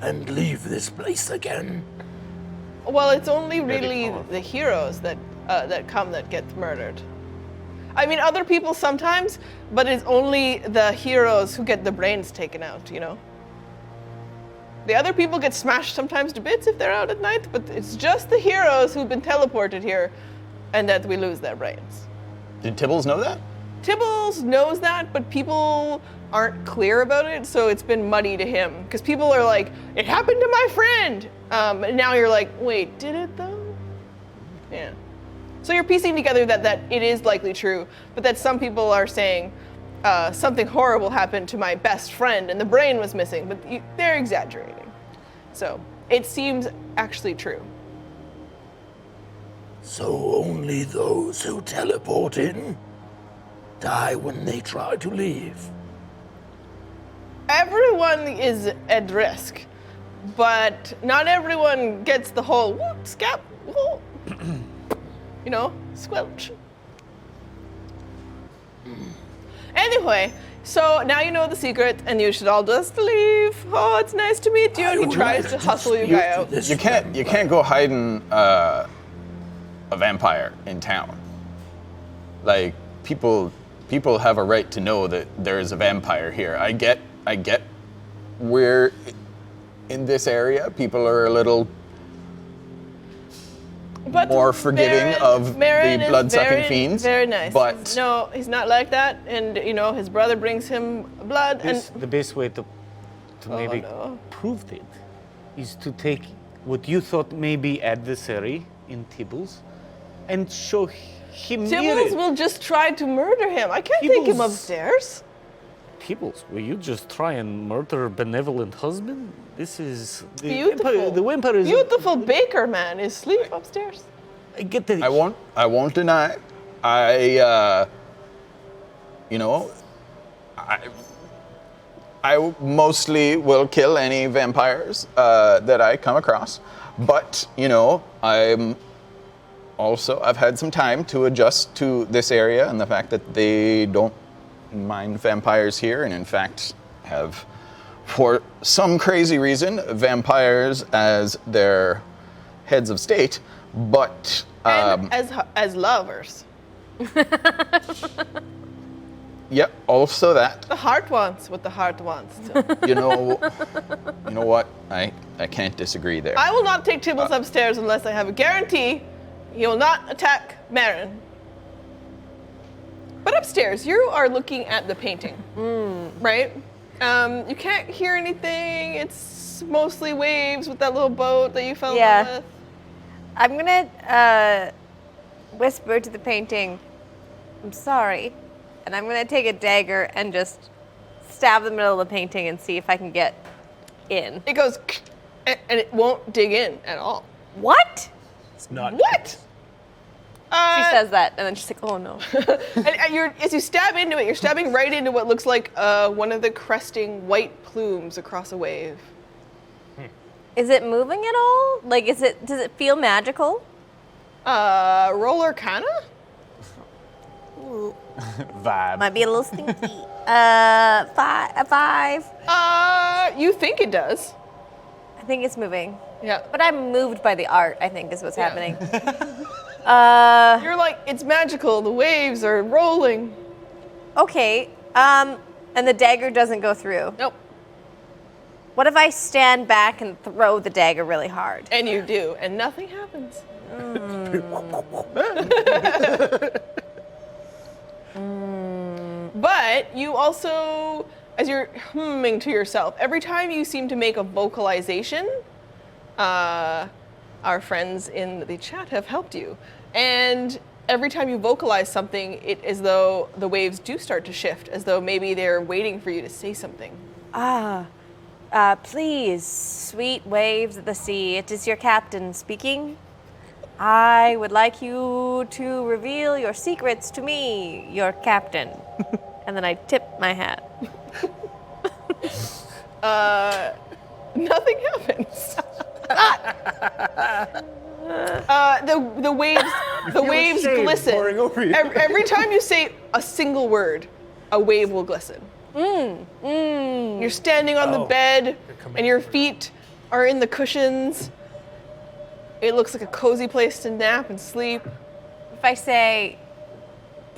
and leave this place again? Well, it's only really the heroes that come that get murdered. I mean, other people sometimes, but it's only the heroes who get the brains taken out, you know? The other people get smashed sometimes to bits if they're out at night, but it's just the heroes who've been teleported here and that we lose their brains. Did Tibbles know that? Tibbles knows that, but people aren't clear about it, so it's been muddy to him. Because people are like, it happened to my friend! And now you're like, wait, did it though? Yeah. So you're piecing together that it is likely true, but that some people are saying something horrible happened to my best friend and the brain was missing, but they're exaggerating. So it seems actually true. So only those who teleport in die when they try to leave. Everyone is at risk, but not everyone gets the whole whoop, scap, whoop. You know, squelch. Anyway, so now you know the secret, and you should all just leave. Oh, it's nice to meet you. And he tries to hustle you guy out. You can't go hiding a vampire in town. Like people have a right to know that there is a vampire here. I get we're in this area. People are a little more forgiving of Marin the is blood-sucking fiends. Very nice. But No, he's not like that. And you know, his brother brings him blood. The best way to maybe no. prove it is to take what you thought may be adversary in Tibbles and show him near Tibbles it. will just try to murder him. I can't take him Tibbles- upstairs. Tibbles, will you just try and murder a benevolent husband? This is the Beautiful. vampire. The vampire is Beautiful baker man is asleep upstairs. I get that. I won't deny. I mostly will kill any vampires that I come across, but I've had some time to adjust to this area and the fact that they don't mind vampires here, and in fact have, for some crazy reason, vampires as their heads of state, but And as lovers. yep, also that. The heart wants what the heart wants. To. You know what? I can't disagree there. I will not take Tibbles upstairs unless I have a guarantee he will not attack Marin. But upstairs, you are looking at the painting, right? You can't hear anything. It's mostly waves with that little boat that you fell in love with. I'm gonna whisper to the painting, I'm sorry. And I'm gonna take a dagger and just stab the middle of the painting and see if I can get in. It goes, and it won't dig in at all. What? It's not. What? She says that, and then she's like, oh no. And as you stab into it, you're stabbing right into what looks like one of the cresting white plumes across a wave. Is it moving at all? Like, does it feel magical? Roll Arcana? Vibe. Might be a little stinky. A 5. You think it does. I think it's moving. Yeah. But I'm moved by the art, I think, is what's Yeah. happening. You're like, it's magical, the waves are rolling. Okay, and the dagger doesn't go through. Nope. What if I stand back and throw the dagger really hard? And you do, and nothing happens. But you also, as you're humming to yourself, every time you seem to make a vocalization, our friends in the chat have helped you. And every time you vocalize something, it is though the waves do start to shift, as though maybe they're waiting for you to say something. Please, sweet waves of the sea, it is your captain speaking. I would like you to reveal your secrets to me, your captain. And then I tip my hat. Nothing happens. The waves shame glisten. pouring over you. Every time you say a single word, a wave will glisten. You're standing on the bed, and your feet are in the cushions. It looks like a cozy place to nap and sleep. If I say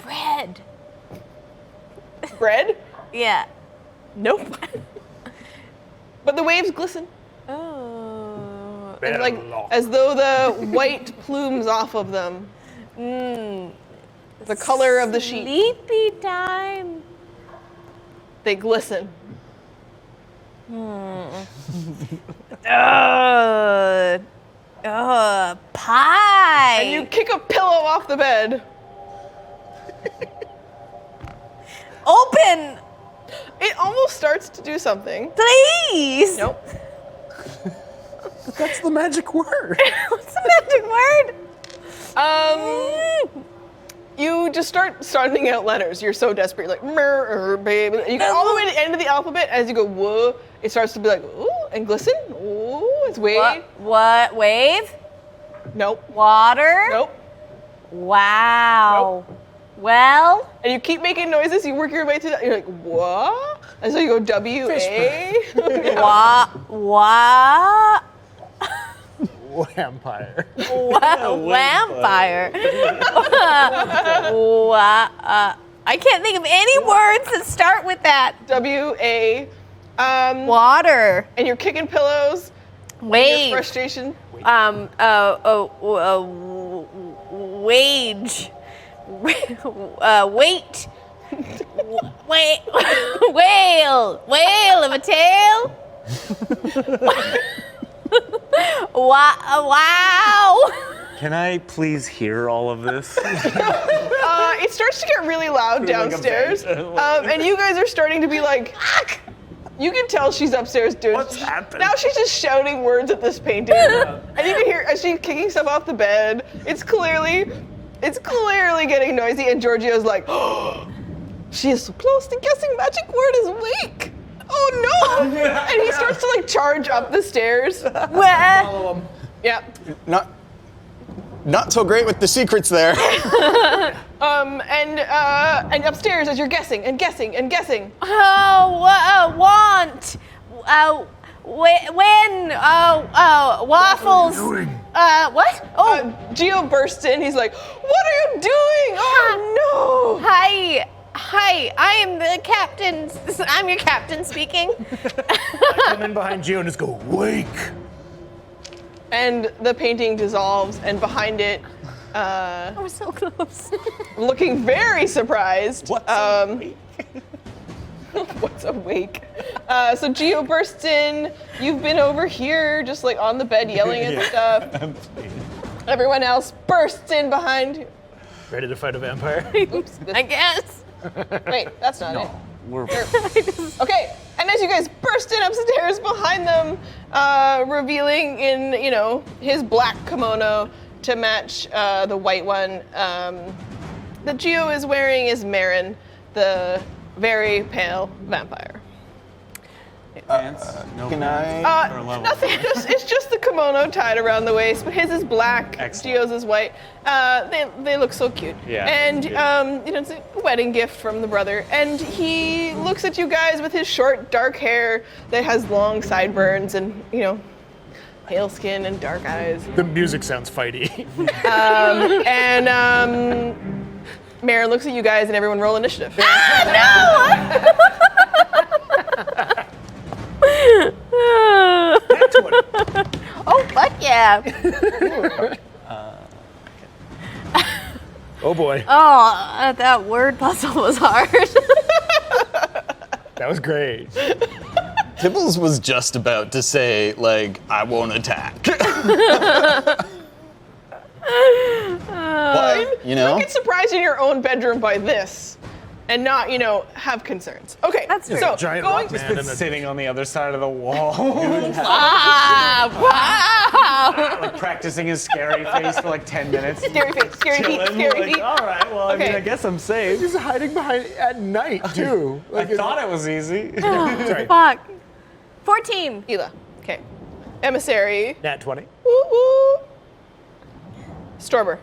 bread. Bread? Yeah. Nope. But the waves glisten. Oh. And like as though the white plumes off of them. The color of the sheet. Sleepy time. They glisten. Pie. And you kick a pillow off the bed. Open, It almost starts to do something. please. Nope. That's the magic word. What's the magic word? You just start sounding out letters. You're so desperate. You're like, baby. You get all the way to the end of the alphabet. As you go, whoa, it starts to be like, ooh, and glisten. Ooh, it's wave. What? Wave? Nope. Water? Nope. Wow. Well, And you keep making noises. You work your way through that. You're like, what? And so you go W-A. Vampire. Vampire. I can't think of any words that start with that. W-A. Water. And you're kicking pillows. Your Wave. frustration. Wage. Wait. Wait. Whale of a tail. Wow. Can I please hear all of this? It starts to get really loud downstairs. And you guys are starting to be like, you can tell she's upstairs doing. What's happened? Now she's just shouting words at this painting. And you can hear as she's kicking stuff off the bed. It's clearly getting noisy. And Giorgio's like, oh, she is so close to guessing magic word is wake. Oh no! And he starts to like charge up the stairs. Follow him. Yeah. Not so great with the secrets there. And upstairs as you're guessing and guessing and guessing. Want. When. Waffles. What? Oh. Gio bursts in. He's like, "What are you doing? Oh no!" Hi, I am the captain. I'm your captain speaking. I come in behind Gio and just go, wake. And the painting dissolves, and behind it, We're so close. looking very surprised. What's a wake? What's a wake? So Gio bursts in. You've been over here, just like on the bed, yelling at stuff. Everyone else bursts in behind you. Ready to fight a vampire? Oops. I guess. Wait, that's not it. We're Okay, and as you guys burst in upstairs behind them, revealing in, his black kimono to match the white one that Gio is wearing is Marin, the very pale vampire. pants. No Can pants. I? Or level. Nothing, it's just the kimono tied around the waist, but his is black, Excellent. Gio's is white. They look so cute. Yeah, And, cute. it's a wedding gift from the brother. And he looks at you guys with his short, dark hair that has long sideburns and, pale skin and dark eyes. The music sounds fighty. And Marin looks at you guys and everyone roll initiative. Oh, fuck yeah. Oh boy, Oh, that word puzzle was hard. that was great. Tibbles was just about to say, like, I won't attack. But, Don't get surprised in your own bedroom by this. and not, have concerns. Okay, That's true. so Giant going rock man. Been sitting on the other side of the wall, Wow! like practicing his scary face for like 10 minutes. scary feet, scary feet, Chilling, scary like, feet. all right, well, I mean, Okay. I guess I'm safe. He's hiding behind at night too. I thought it was easy. Sorry. Fuck. 14. Ela. Okay. Emissary. Nat 20. Woo woo. Storber.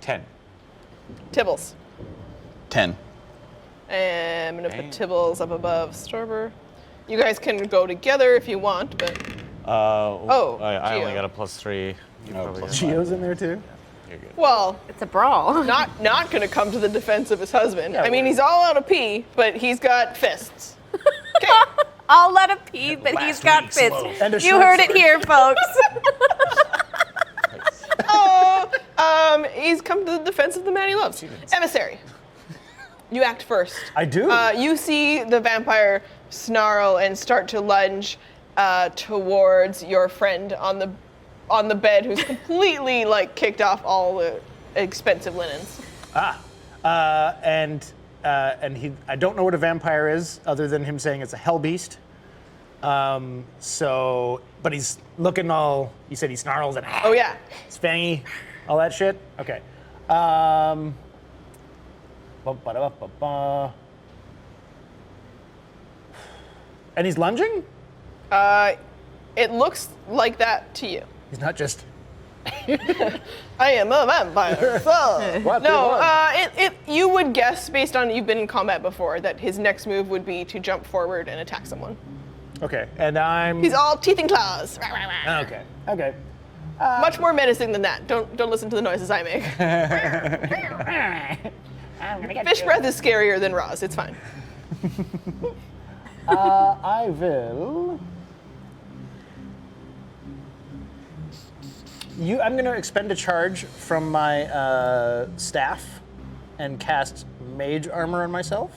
10. Tibbles. 10. And I'm gonna Damn. put Tibbles up above Storber. You guys can go together if you want, but I only Geo. got a +3. You probably got Geo's in there too. You're good. well, It's a brawl. not gonna come to the defense of his husband. Yeah, I mean, well- he's all out of pee, but he's got fists. Okay. I'll let him pee, but he's got week's fits. low. And a You short heard it sword. here, folks. He's come to the defense of the man he loves. Emissary. You act first. I do. You see the vampire snarl and start to lunge towards your friend on the bed, who's completely kicked off all the expensive linens. And he, I don't know what a vampire is, other than him saying it's a hell beast. But he's looking all. You said he snarls and Oh yeah. it's fangy, all that shit. Okay. Ba-ba-da-ba-ba-ba. And he's lunging? It looks like that to you. He's not just. I am a vampire. So. What? No, you would guess based on you've been in combat before that his next move would be to jump forward and attack someone. Okay, and I'm. He's all teeth and claws. Okay. Okay. Much more menacing than that. Don't listen to the noises I make. Fish breath is scarier than Roz. It's fine. I will. I'm going to expend a charge from my staff and cast mage armor on myself.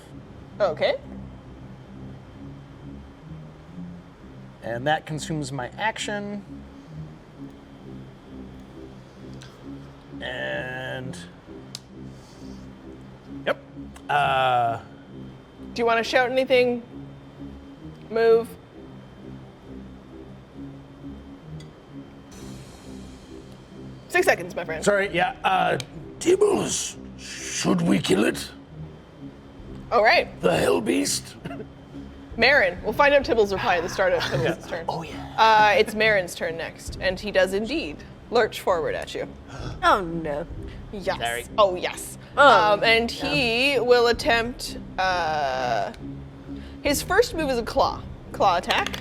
Okay. And that consumes my action. And. Yep. Do you want to shout anything? Move. Six seconds, my friend. Sorry, yeah. Tibbles, should we kill it? All right. The hell beast? Marin. We'll find out Tibble's reply at the start of Tibble's turn. Oh, yeah. It's Marin's turn next, and he does indeed lurch forward at you. Oh no. Yes. Sorry. Oh, yes. Oh, And he will attempt. His first move is a claw attack.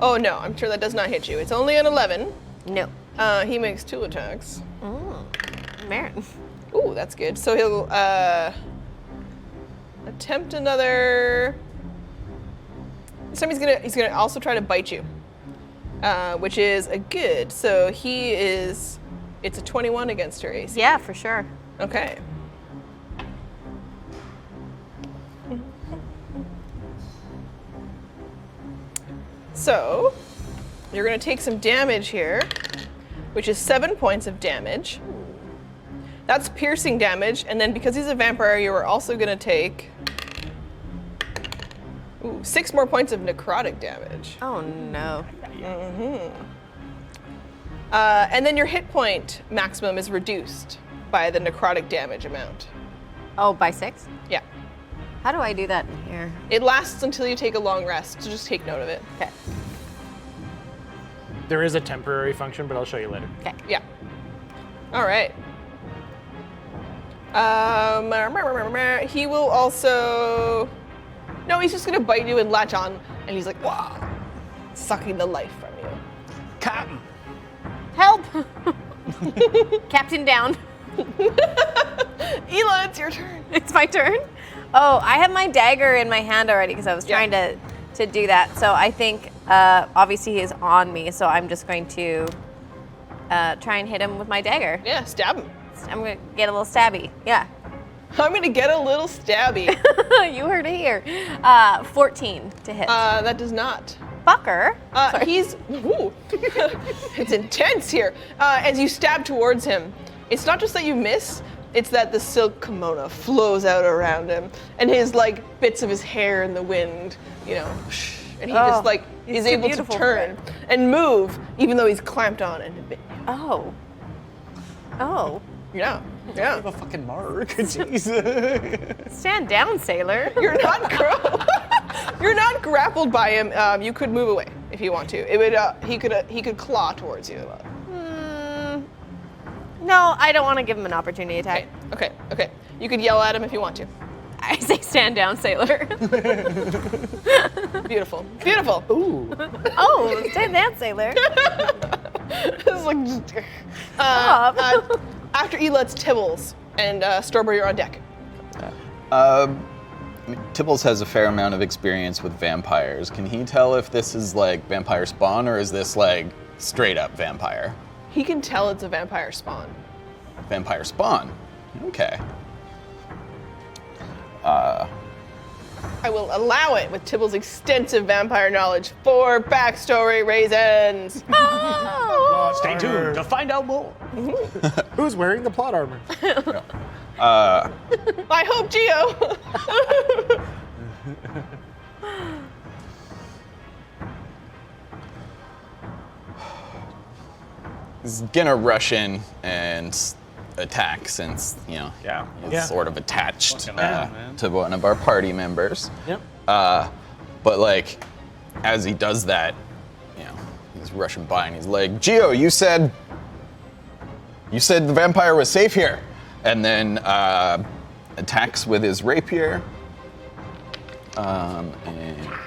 Oh no, I'm sure that does not hit you. It's only an 11. No. He makes 2 attacks. Marin. Ooh, that's good. So he'll attempt another. This time he's gonna also try to bite you, which is a good. So it's a 21 against her AC. Yeah, for sure. Okay. So you're gonna take some damage here, which is 7 points of damage. That's piercing damage, and then because he's a vampire, you are also gonna take 6 more points of necrotic damage. Oh no. And then your hit point maximum is reduced by the necrotic damage amount. Oh, by 6? Yeah. How do I do that in here? It lasts until you take a long rest, so just take note of it. Okay. There is a temporary function, but I'll show you later. Okay. Yeah. All right. He will also. No, he's just gonna bite you and latch on, and he's like, wow, sucking the life from you. Cotton. Help! Captain down. Ela, it's your turn. It's my turn. Oh, I have my dagger in my hand already because I was Yeah. trying to do that. So I think obviously he is on me, so I'm just going to try and hit him with my dagger. Yeah, stab him. I'm gonna get a little stabby. Yeah. I'm gonna get a little stabby. You heard it here. 14 to hit. That does not. Fucker. Sorry. He's. Ooh. It's intense here. As you stab towards him, it's not just that you miss, It's that the silk kimono flows out around him, and his like bits of his hair in the wind, you know, and he just like is too able to beautiful for turn and move, even though he's clamped on and a bit. Oh. Oh. Yeah. I Yeah. have a fucking mark. Jeez. Stand down, sailor. You're not you're not grappled by him. You could move away if you want to. It would. He could claw towards you. No, I don't want to give him an opportunity attack. Okay. You could yell at him if you want to. I say stand down, sailor. Beautiful. Ooh. Oh, stand down, sailor. It's like just, Stop. after he lets Tibbles and Storber, you're on deck. Tibbles has a fair amount of experience with vampires. Can he tell if this is like vampire spawn or is this like straight up vampire? He can tell it's a vampire spawn. Vampire spawn. Okay. I will allow it with Tibble's extensive vampire knowledge for backstory reasons. Stay tuned to find out more. Who's wearing the plot armor? I hope Geo. He's gonna rush in and attack since, you know, Yeah. he's Yeah. sort of attached Fucking man. to one of our party members. Yep. But like, as he does that, you know, he's rushing by and he's like, Geo, you said the vampire was safe here. And then attacks with his rapier. And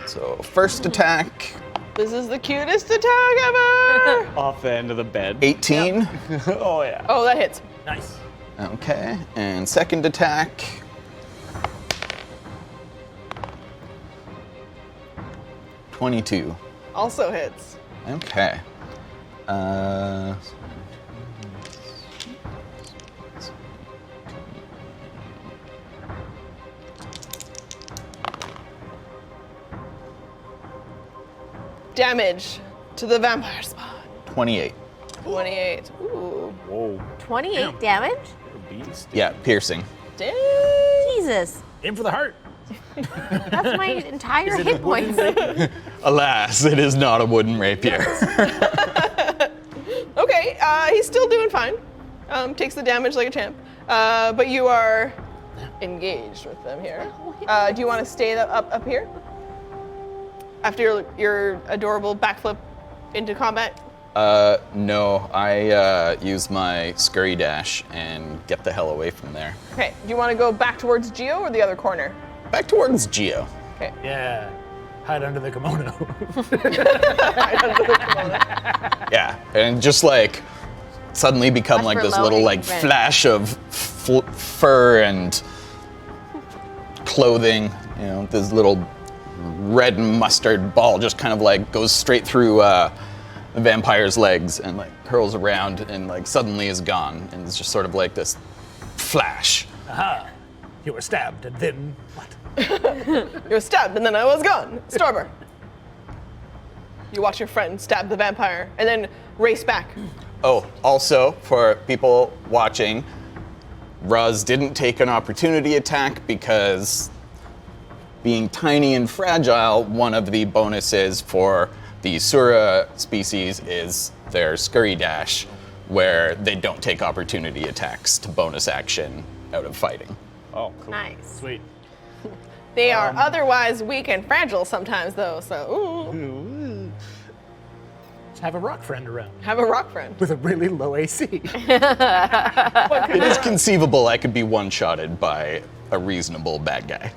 so first attack, This is the cutest attack ever. Off the end of the bed. 18. Oh yeah. Oh, that hits. Nice. Okay, and second attack. 22. Also hits. Okay. Damage to the vampire spawn. 28. 28. Ooh. Whoa. 28 damage? You're a beast. Yeah, piercing. Damn. Jesus. Aim for the heart. That's my entire hit points. Alas, it is not a wooden rapier. Okay, he's still doing fine. Takes the damage like a champ. But you are engaged with them here. Do you want to stay up here? After your adorable backflip into combat? No, I use my scurry dash and get the hell away from there. Okay, do you want to go back towards Geo or the other corner? Back towards Geo. Okay. Yeah. Hide under the kimono. Yeah, and just like suddenly become Watch like for this little loading, like Brent. flash of fur and clothing. You know, this little red mustard ball just kind of like goes straight through the vampire's legs and like curls around and like suddenly is gone. And it's just sort of like this flash. Aha. You were stabbed and then what? You were stabbed and then I was gone. Stormer. You watch your friend stab the vampire and then race back. Oh, also for people watching, Roz didn't take an opportunity attack because being tiny and fragile, one of the bonuses for the Sura species is their scurry dash, where they don't take opportunity attacks to bonus action out of fighting. Oh, cool. Nice. Sweet. They are otherwise weak and fragile sometimes, though, so ooh, Just have a rock friend around have a rock friend. with a really low AC. It is conceivable I could be one-shotted by a reasonable bad guy.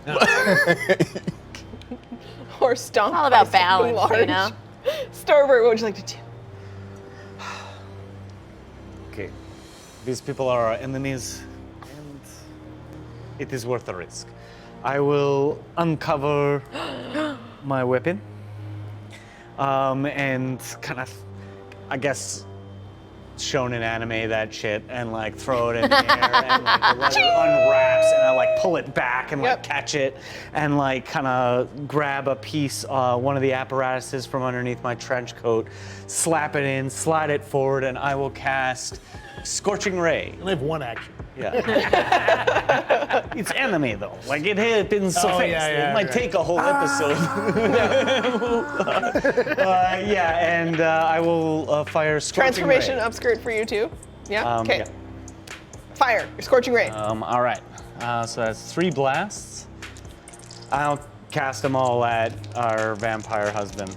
Or stomp. All about by something balance, you large. know? Storber, what would you like to do? Okay. These people are our enemies, and it is worth the risk. I will uncover my weapon, and kind of, I guess, shown in anime that shit, and like throw it in the air, and like the leather unwraps, and I like pull it back and like Yep. catch it, and like kind of grab a piece, one of the apparatuses from underneath my trench coat, slap it in, slide it forward, and I will cast Scorching Ray. You only have one action. Yeah. It's anime though. Like it happens so fast. It might take a whole episode. And I will fire Scorching Transformation Ray. upskirt for you too. Yeah. Okay. Yeah. Fire. Your scorching ray. All right. So that's 3 blasts. I'll cast them all at our vampire husband.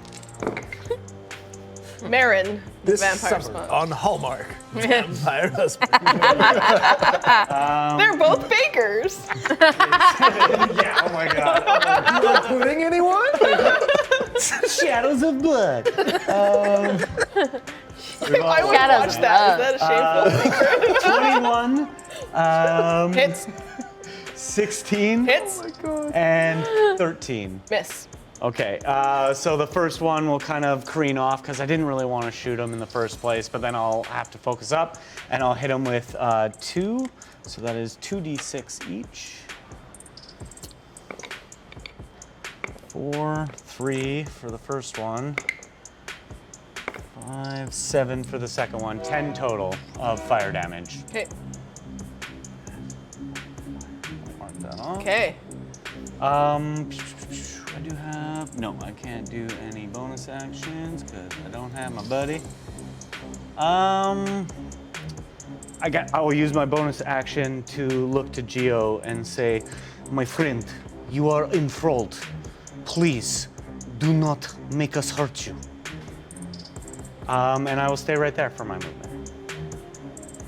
Marin, the This vampire summer spawn. on Hallmark. Vampire husband. They're both bakers. Yeah. Oh my god. Not including anyone? Shadows of blood. I would Shadows watch that. Is that a shameful secret? 21. Hits. 16. Hits. And 13. Miss. Okay, so the first one will kind of careen off because I didn't really want to shoot him in the first place, but then I'll have to focus up and I'll hit him with 2. So that is 2d6 each. 4, 3 for the first one. 5, 7 for the second one. 10 total of fire damage. Okay. Mark that off. Okay. I do have, no, I can't do any bonus actions because I don't have my buddy. I will use my bonus action to look to Geo and say, my friend, you are enthralled. Please, do not make us hurt you. And I will stay right there for my movement.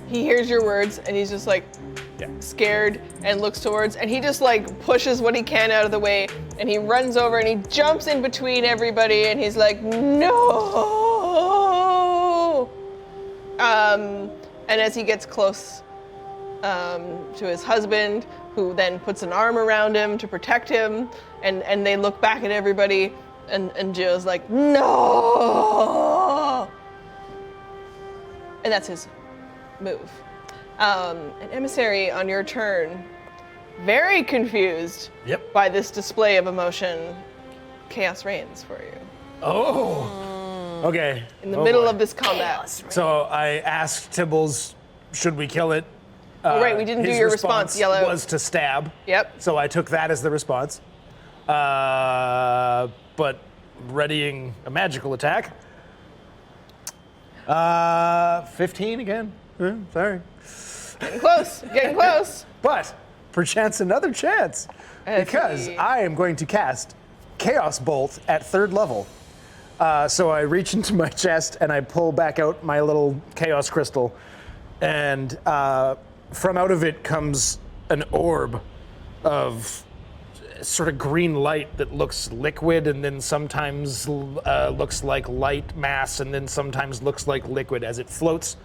He hears your words and he's just like scared and looks towards and he just like pushes what he can out of the way and he runs over and he jumps in between everybody and he's like, no. And as he gets close to his husband, who then puts an arm around him to protect him, and they look back at everybody and Joe's like, no. And that's his move. An emissary on your turn, very confused by this display of emotion. Chaos reigns for you. Oh. Okay. In the middle of this combat. So I asked Tibbles, should we kill it? Oh, right, we didn't do His your response, Yellow. Was to stab. Yep. So I took that as the response. But readying a magical attack. 15 again. Sorry. Getting close, getting close. But perchance another chance. Because I am going to cast Chaos Bolt at 3rd level. So I reach into my chest and I pull back out my little Chaos Crystal. And from out of it comes an orb of sort of green light that looks liquid and then sometimes looks like light mass and then sometimes looks like liquid as it floats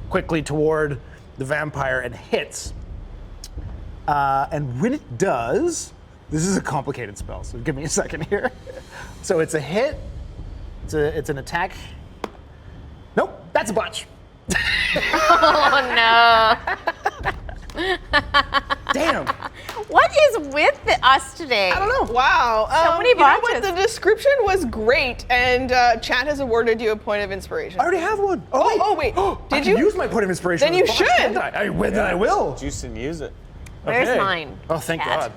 quickly toward the vampire and hits. And when it does, this is a complicated spell, so give me a second here. So it's a hit, it's an attack. Nope, that's a botch. Oh no. Damn. What is with us today? I don't know. Wow. So many you know what? botches. The description was great, and Chat has awarded you a point of inspiration. I already have one. Oh, wait. I Did can you? use my point of inspiration. Then on you the boss, should. can't I? Then I will. Juice and use it. Where's Okay. mine? Oh, thank Cat?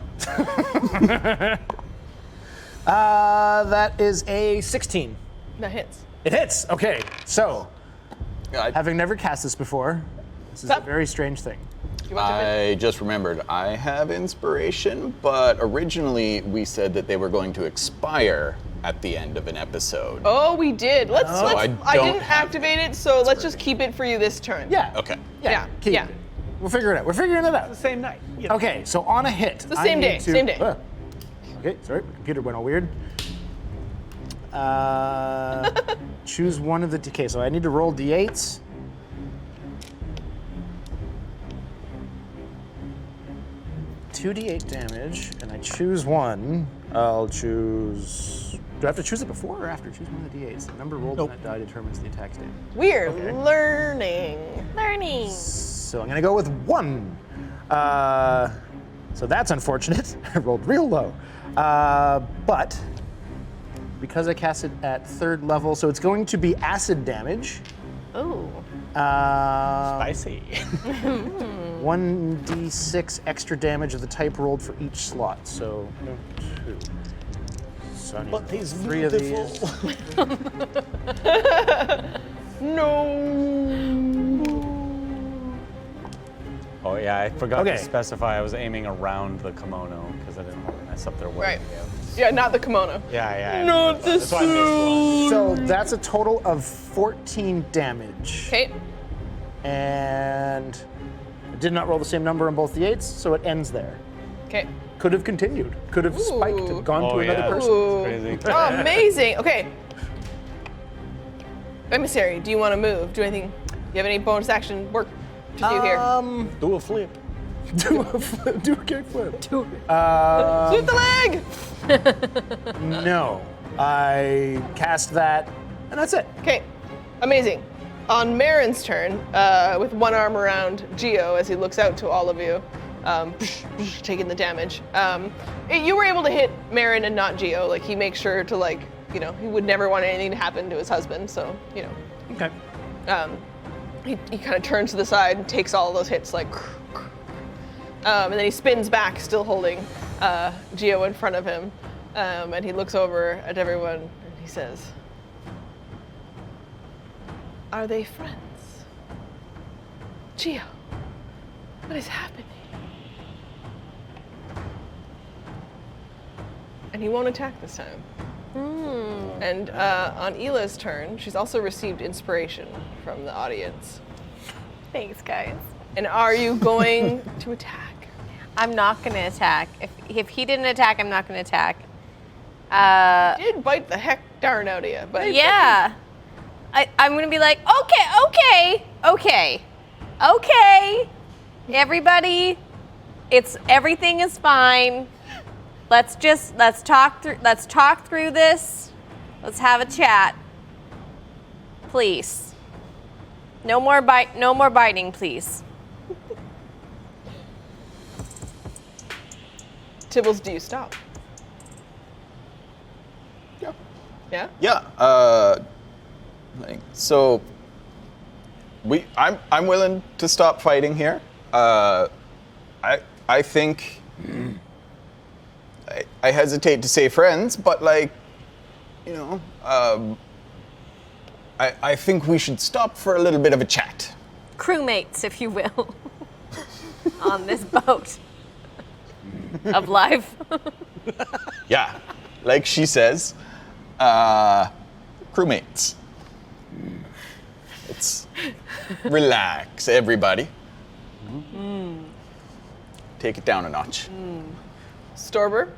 God. That is a 16. That hits. It hits. Okay, so I, having never cast this before, this is a Sup? very strange thing. You want to I just remembered I have inspiration, but originally we said that they were going to expire at the end of an episode. Oh, we did. Let's. I I don't didn't have activate it, so let's just keep it for you this turn. Yeah. Okay. Yeah. Keep Yeah. it. We'll figure it out. We're figuring it out. Same night. Okay, so on a hit, the same day, same day. Okay, sorry, my computer went all weird. Choose one of the. Okay, so I need to roll d8s. Two d8 damage, and I choose one. I'll choose. Do I have to choose it before or after? Choose one of the d8s. The number rolled on that die determines the attack's damage. We're Okay. learning. Learning. So I'm gonna go with 1. So that's unfortunate. I rolled real low. But because I cast it at 3rd level, so it's going to be acid damage. Ooh. Spicy. 1d6 extra damage of the type rolled for each slot. So, 2. Sonny, But he's 3 of beautiful. these. No. Oh yeah, I forgot Okay. to specify I was aiming around the kimono because I didn't want to mess up their Right. wedding. Yeah, not the kimono. Yeah. Not the That's why I missed one. So that's a total of 14 damage. Okay. And I did not roll the same number on both the 8s, so it ends there. Okay. Could have continued. Could have spiked and gone Oh to another yeah, person. Ooh. crazy. Oh, amazing. Okay. Emissary, do you want to move? Do anything? Do you have any bonus action work to do here? Do a flip. Do a flip, do a kickflip. Sweep the leg. No. I cast that, and that's it. Okay. Amazing. On Marin's turn, with one arm around Geo as he looks out to all of you, taking the damage. You were able to hit Marin and not Geo. Like, he makes sure to, like, you know, he would never want anything to happen to his husband, so, you know. Okay. He kind of turns to the side and takes all of those hits, like, and then he spins back, still holding Geo in front of him, and he looks over at everyone and he says, "Are they friends? Geo, what is happening?" And he won't attack this time. And on Ela's turn, she's also received inspiration from the audience. Thanks, guys. And are you going to attack? I'm not going to attack. If he didn't attack, I'm not going to attack. He did bite the heck darn out of you, but Yeah. I'm going to be like, okay. Everybody, everything is fine. Let's talk through this. Let's have a chat. Please. No more biting, please. Tibbles, do you stop? Yeah. Yeah? Yeah. So I'm willing to stop fighting here. I think I hesitate to say friends, but like, you know, I think we should stop for a little bit of a chat. Crewmates, if you will, on this boat of life. Yeah, like she says, crewmates. Let's relax, everybody. Take it down a notch. Storber?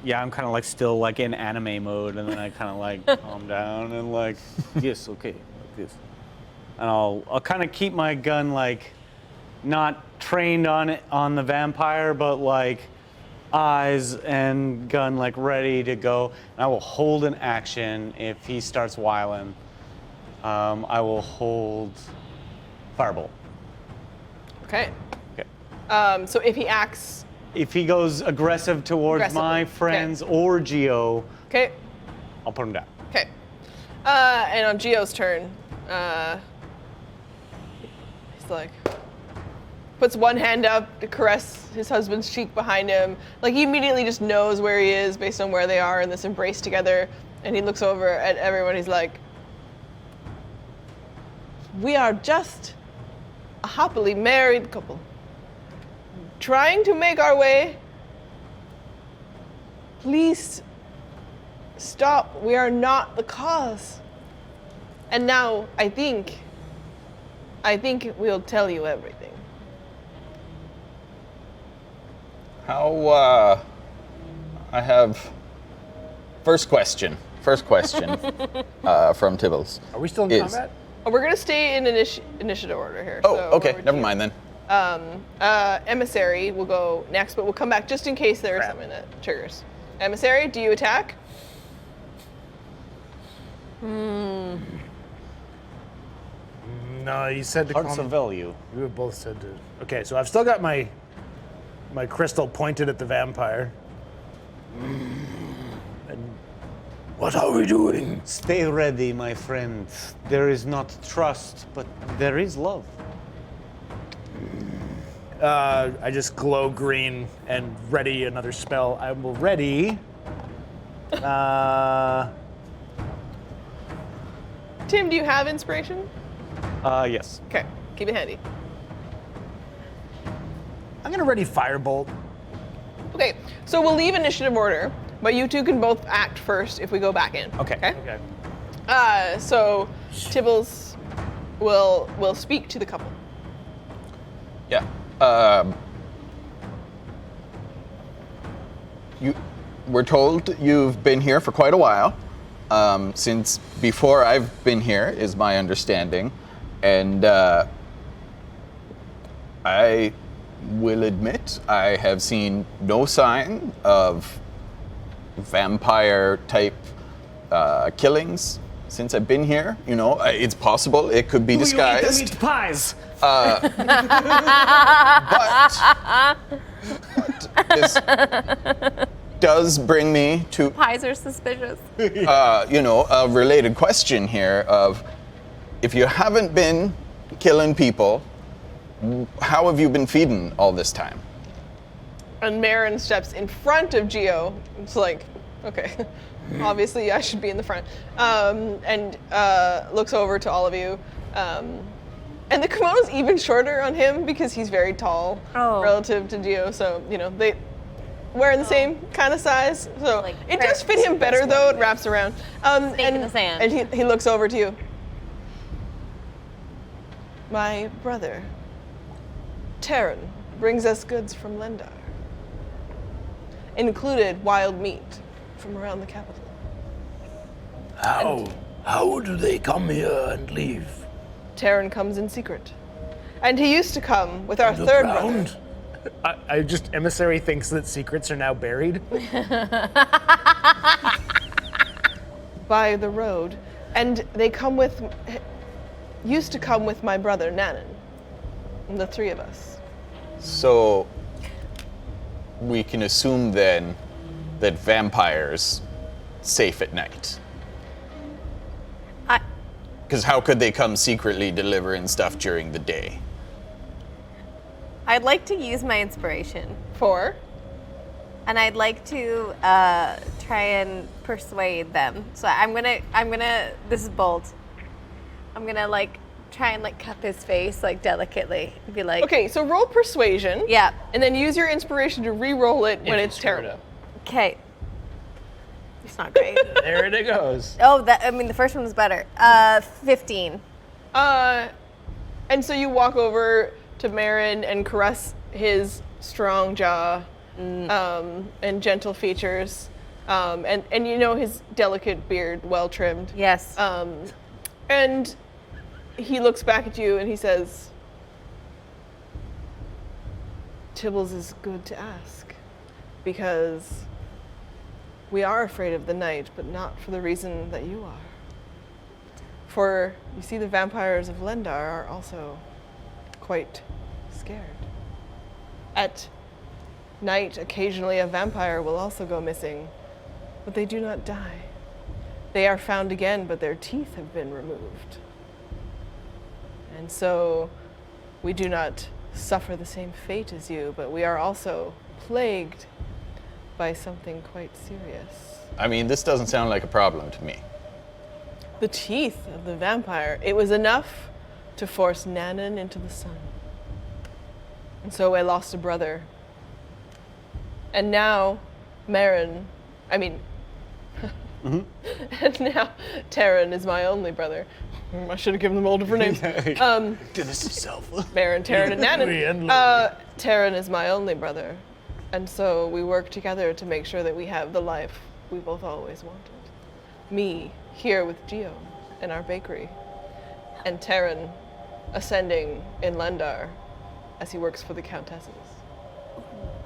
Yeah, I'm kind of like still like in anime mode, and then I kind of like calm down and like, yes, okay, like this, and I'll kind of keep my gun like not trained on the vampire, but like eyes and gun like ready to go. And I will hold an action if he starts whiling. I will hold firebolt. Okay. Okay. So if he acts, If he goes aggressive towards my Aggressively, friends or Geo, okay, I'll put him down. okay. And on Geo's turn, he's like, puts one hand up to caress his husband's cheek behind him. Like, he immediately just knows where he is based on where they are in this embrace together. And he looks over at everyone. He's like, "We are just a happily married couple, trying to make our way. Please stop. We are not the cause. And now I think we'll tell you everything." How, I have first question from Tibbles. Are we still in Is- combat? Oh, we're gonna stay in initiative order here. Oh, so okay, what would never you- mind then. Emissary will go next, but we'll come back just in case there is something that triggers. Emissary, do you attack? No, you said to Hearts call of me. value. You have both said to. Okay, so I've still got my crystal pointed at the vampire. And What are we doing? Stay ready, my friend. There is not trust, but there is love. I just glow green and ready another spell. I will ready. Tim, do you have inspiration? Yes. Okay, keep it handy. I'm gonna ready Firebolt. Okay, so we'll leave initiative order, but you two can both act first if we go back in. Okay. Okay. So Tibbles will speak to the couple. Yeah. We're told you've been here for quite a while. Since before I've been here, is my understanding. And I will admit I have seen no sign of vampire-type killings since I've been here. You know, it's possible it could be disguised. Meat pies. But this does bring me to, Pies are suspicious. a related question here of, if you haven't been killing people, how have you been feeding all this time? And Marin steps in front of Geo. It's like, okay, obviously I should be in the front. And looks over to all of you. And the kimono's even shorter on him because he's very tall relative to Geo. So, they wearing the same kind of size. So Like it does fit him better though, it wraps around. Snake in the sand. And he looks over to you. My brother, Terran, brings us goods from Lendar. Included wild meat from around the capital. How do they come here and leave? Terran comes in secret. And he used to come with our third brother. Underground? I just emissary thinks that secrets are now buried. By the road. And they used to come with my brother, Nanan. And the three of us. So we can assume then that vampires safe at night. Because how could they come secretly delivering stuff during the day? I'd like to use my inspiration, For? and I'd like to try and persuade them. So I'm gonna. This is bold. I'm gonna try and cut his face delicately. And be like, Okay, so roll persuasion. yeah, And then use your inspiration to re-roll it when it's terrible. okay. It's not great. There it goes. Oh, the first one was better. 15. And so you walk over to Marin and caress his strong jaw and gentle features, and his delicate beard, well trimmed. Yes. And he looks back at you and he says, Tibbles is good to ask, because we are afraid of the night, but not for the reason that you are. For, you see, the vampires of Lendar are also quite scared. At night, occasionally a vampire will also go missing, but they do not die. They are found again, but their teeth have been removed. And so we do not suffer the same fate as you, but we are also plagued by something quite serious. I mean, this doesn't sound like a problem to me. The teeth of the vampire. It was enough to force Nanan into the sun. And so I lost a brother. And now and now Terran is my only brother. I should have given them all different names. Do this himself. Marin, Terran, and Nanan. Terran is my only brother. And so we work together to make sure that we have the life we both always wanted. Me, here with Geo in our bakery, and Terran ascending in Lendar as he works for the Countesses.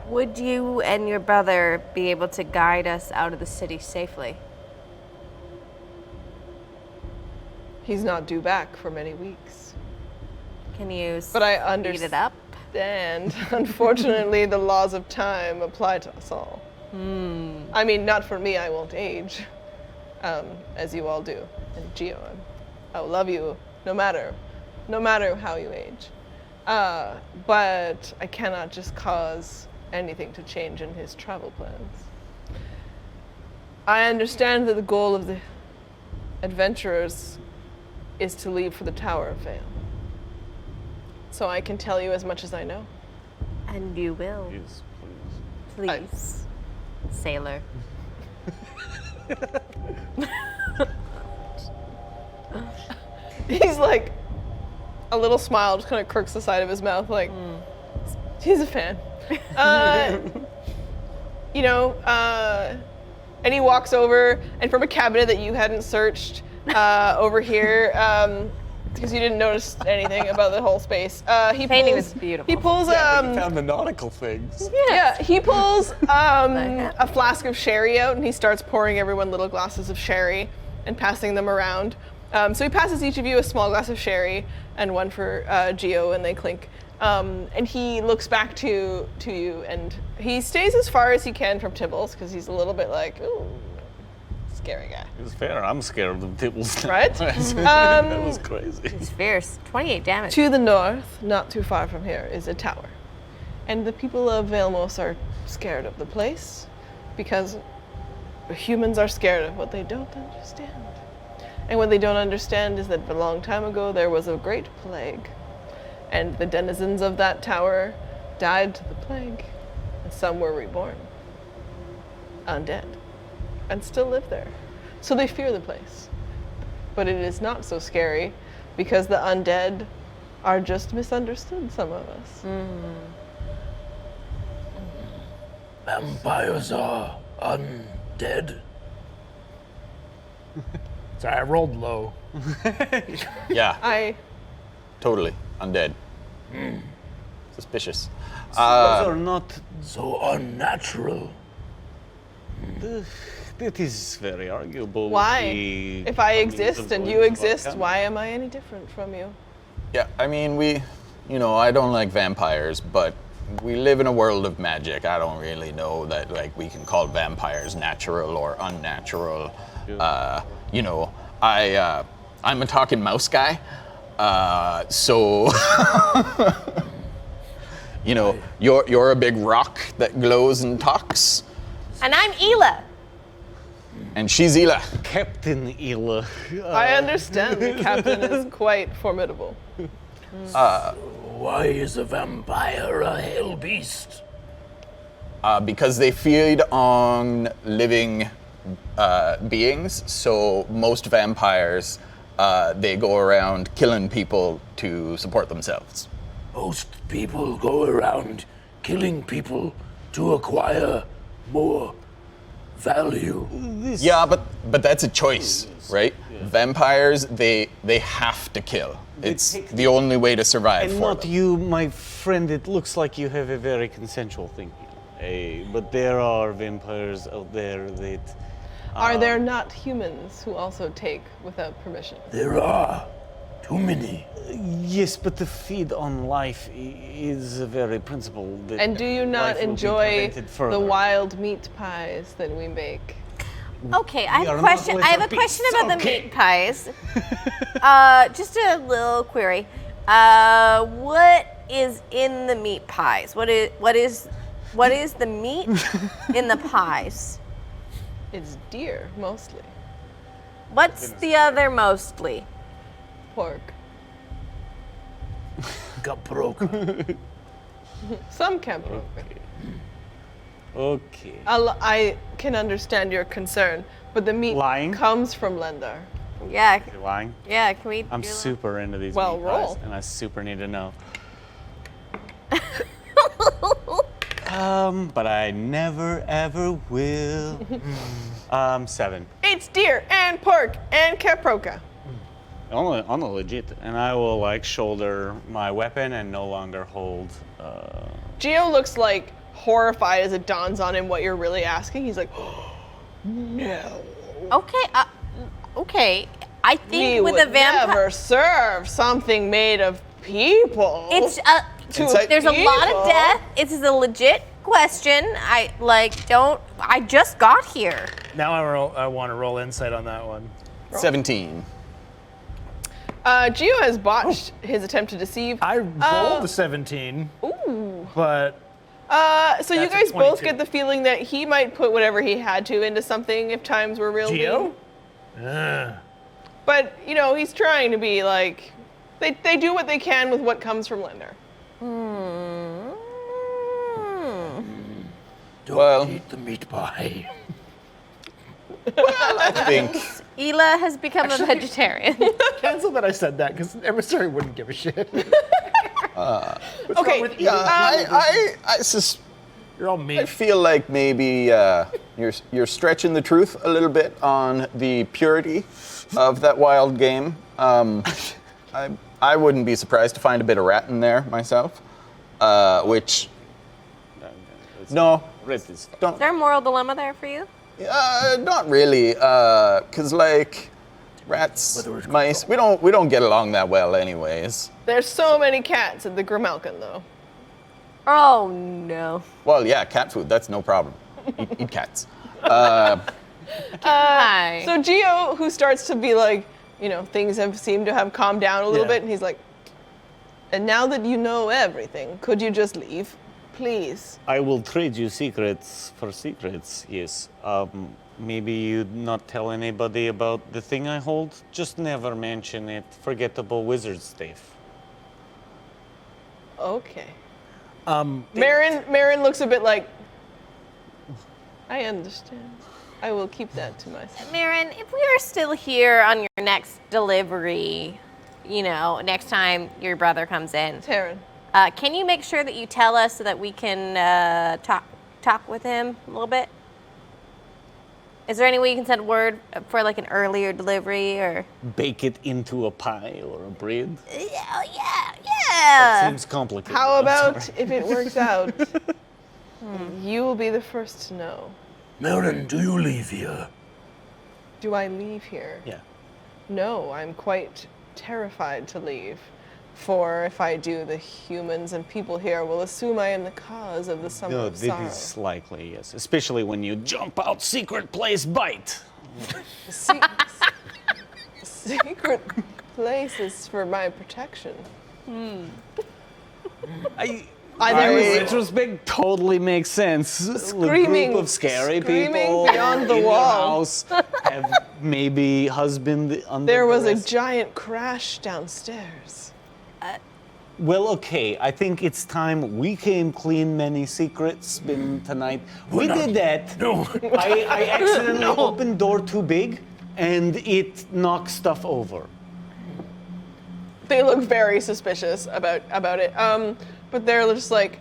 Would you and your brother be able to guide us out of the city safely? He's not due back for many weeks. Can you But I speed it up? understand. Unfortunately, the laws of time apply to us all. I mean, not for me, I won't age, as you all do. And Geo, I will love you no matter how you age. But I cannot just cause anything to change in his travel plans. I understand that the goal of the adventurers is to leave for the Tower of Vail. So I can tell you as much as I know. And you will. Yes, please. Please. Sailor. He's like, a little smile just kind of crooks the side of his mouth, like, he's a fan. And he walks over, and from a cabinet that you hadn't searched over here, because you didn't notice anything about the whole space, he Painting pulls, was beautiful. He pulls, You found the nautical things. he pulls a flask of sherry out, and he starts pouring everyone little glasses of sherry and passing them around. So he passes each of you a small glass of sherry and one for Geo, and they clink. And he looks back to you, and he stays as far as he can from Tibbles, because he's a little bit like, ooh, scary guy. It's fair. I'm scared of the Tibbles. Right? That was crazy. It's fierce. 28 damage. To the north, not too far from here, is a tower. And the people of Vailmos are scared of the place, because humans are scared of what they don't understand. And what they don't understand is that a long time ago there was a great plague, and the denizens of that tower died to the plague, and some were reborn, undead, and still live there. So they fear the place. But it is not so scary, because the undead are just misunderstood, some of us. Vampires are undead. Sorry, I rolled low. Yeah, totally. Undead. Suspicious. Those are not. So unnatural. That is very arguable. Why? The If I means of exist and going you to exist, volcano. why am I any different from you? Yeah, I mean, I don't like vampires, but we live in a world of magic. I don't really know that, like, we can call vampires natural or unnatural. I'm a talking mouse guy, so you're a big rock that glows and talks, And I'm Ela. and she's Ela. Captain Ela. I understand the captain is quite formidable. Why is a vampire a hell beast? Because they feed on living beings, so most vampires, they go around killing people to support themselves. Most people go around killing people to acquire more value. Yeah, but that's a choice, right? Vampires, they have to kill. It's the only way to survive And for not them. you, my friend. It looks like you have a very consensual thing here. But there are vampires out there that. Are there not humans who also take without permission? There are too many. Yes, but the feed on life is a very principle that. And do you not life will be enjoy prevented the further. wild meat pies that we make? Okay, I have are a not question. I have a little question beasts, about okay. the meat pies. Just a little query. What is in the meat pies? What is the meat in the pies? It's deer, mostly. What's the other mostly? Pork. Caproca. Some can pork. Okay. I can understand your concern, but the meat Lying? comes from Lendar. Yeah, You're lying. yeah. Can we? I'm do a super into these Well, meat roll. pies, and I super need to know. But I never ever will. 7. It's deer and pork and caproca. On the legit, and I will like shoulder my weapon and no longer hold. Geo looks like horrified as it dawns on him what you're really asking. He's like, no. Okay. Okay. I think We with would a vampire, never serve something made of people. it's Insight. there's a lot People. of death. It's a legit question. I just got here. Now I want to roll insight on that one. 17. Geo has botched his attempt to deceive. I rolled a 17. Ooh. But So you That's a guys both 22. get the feeling that he might put whatever he had to into something if times were real Geo? mean. But, you know, he's trying to be like, they do what they can with what comes from Linder. Don't eat the meat pie. I think Ela has become a vegetarian. Cancel that I said that, because Emissary wouldn't give a shit. Okay. You're all I meat. feel like maybe you're stretching the truth a little bit on the purity of that wild game. I wouldn't be surprised to find a bit of rat in there myself, which no, Red is don't. Is there a moral dilemma there for you? Not really, because like rats, mice, we don't get along that well, anyways. There's so many cats at the Grimalkin, though. Oh no. Well, yeah, cat food, that's no problem. Eat cats. Hi. So Geo, who starts to be like, you know, things have seemed to have calmed down a little Yeah. bit, and he's like, and now that you know everything, could you just leave? Please. I will trade you secrets for secrets, yes. Maybe you not tell anybody about the thing I hold. Just never mention it. Forgettable wizard stuff. Okay. Marin looks a bit like, I understand. I will keep that to myself. Marin, if we are still here on your next delivery, you know, next time your brother comes in, Taryn. can you make sure that you tell us so that we can talk with him a little bit? Is there any way you can send word for like an earlier delivery or? Bake it into a pie or a bread. Yeah. Seems complicated. How I'm about sorry. if it works out, you will be the first to know. Marin, do you leave here? Do I leave here? Yeah. No, I'm quite terrified to leave. For if I do, the humans and people here will assume I am the cause of the summer No, of this sorrow. is likely, yes. Especially when you jump out secret place bite. Secret places for my protection. I there in was- retrospect, totally makes sense. Screaming- A group of scary screaming people beyond the in wall. your house have maybe husband under There was a duress. giant crash downstairs. Well, okay. I think it's time we came clean many secrets been tonight. We did that. No. I accidentally opened door too big, and it knocked stuff over. They look very suspicious about it. But they're just like,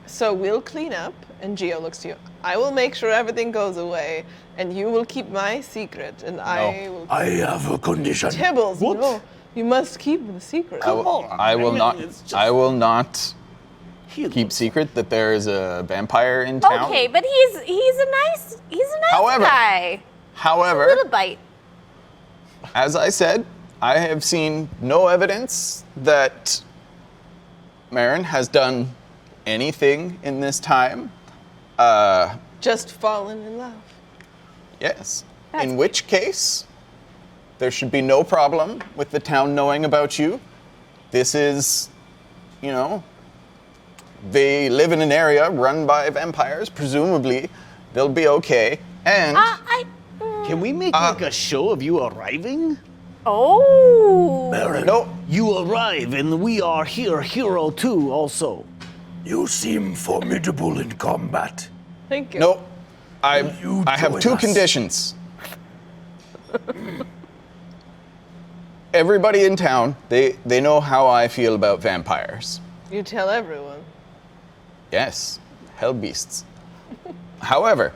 so we'll clean up. And Geo looks to you. I will make sure everything goes away, and you will keep my secret, and I will. I have a condition. Tibbles, What? no, you must keep the secret. I will not. It's just- I will not keep secret that there is a vampire in town. Okay, but he's a nice However- guy. A However, little bite. as I said, I have seen no evidence that Marin has done anything in this time. Just fallen in love. Yes. In which case, there should be no problem with the town knowing about you. This is, you know, they live in an area run by vampires. Presumably, they'll be okay. And Can we make like a show of you arriving? Oh. Marin, no, You arrive, and we are here, hero too, also. you seem formidable in combat. Thank you. no. I you have join two us? conditions. Everybody in town, they know how I feel about vampires. You tell everyone. Yes, hell beasts. However,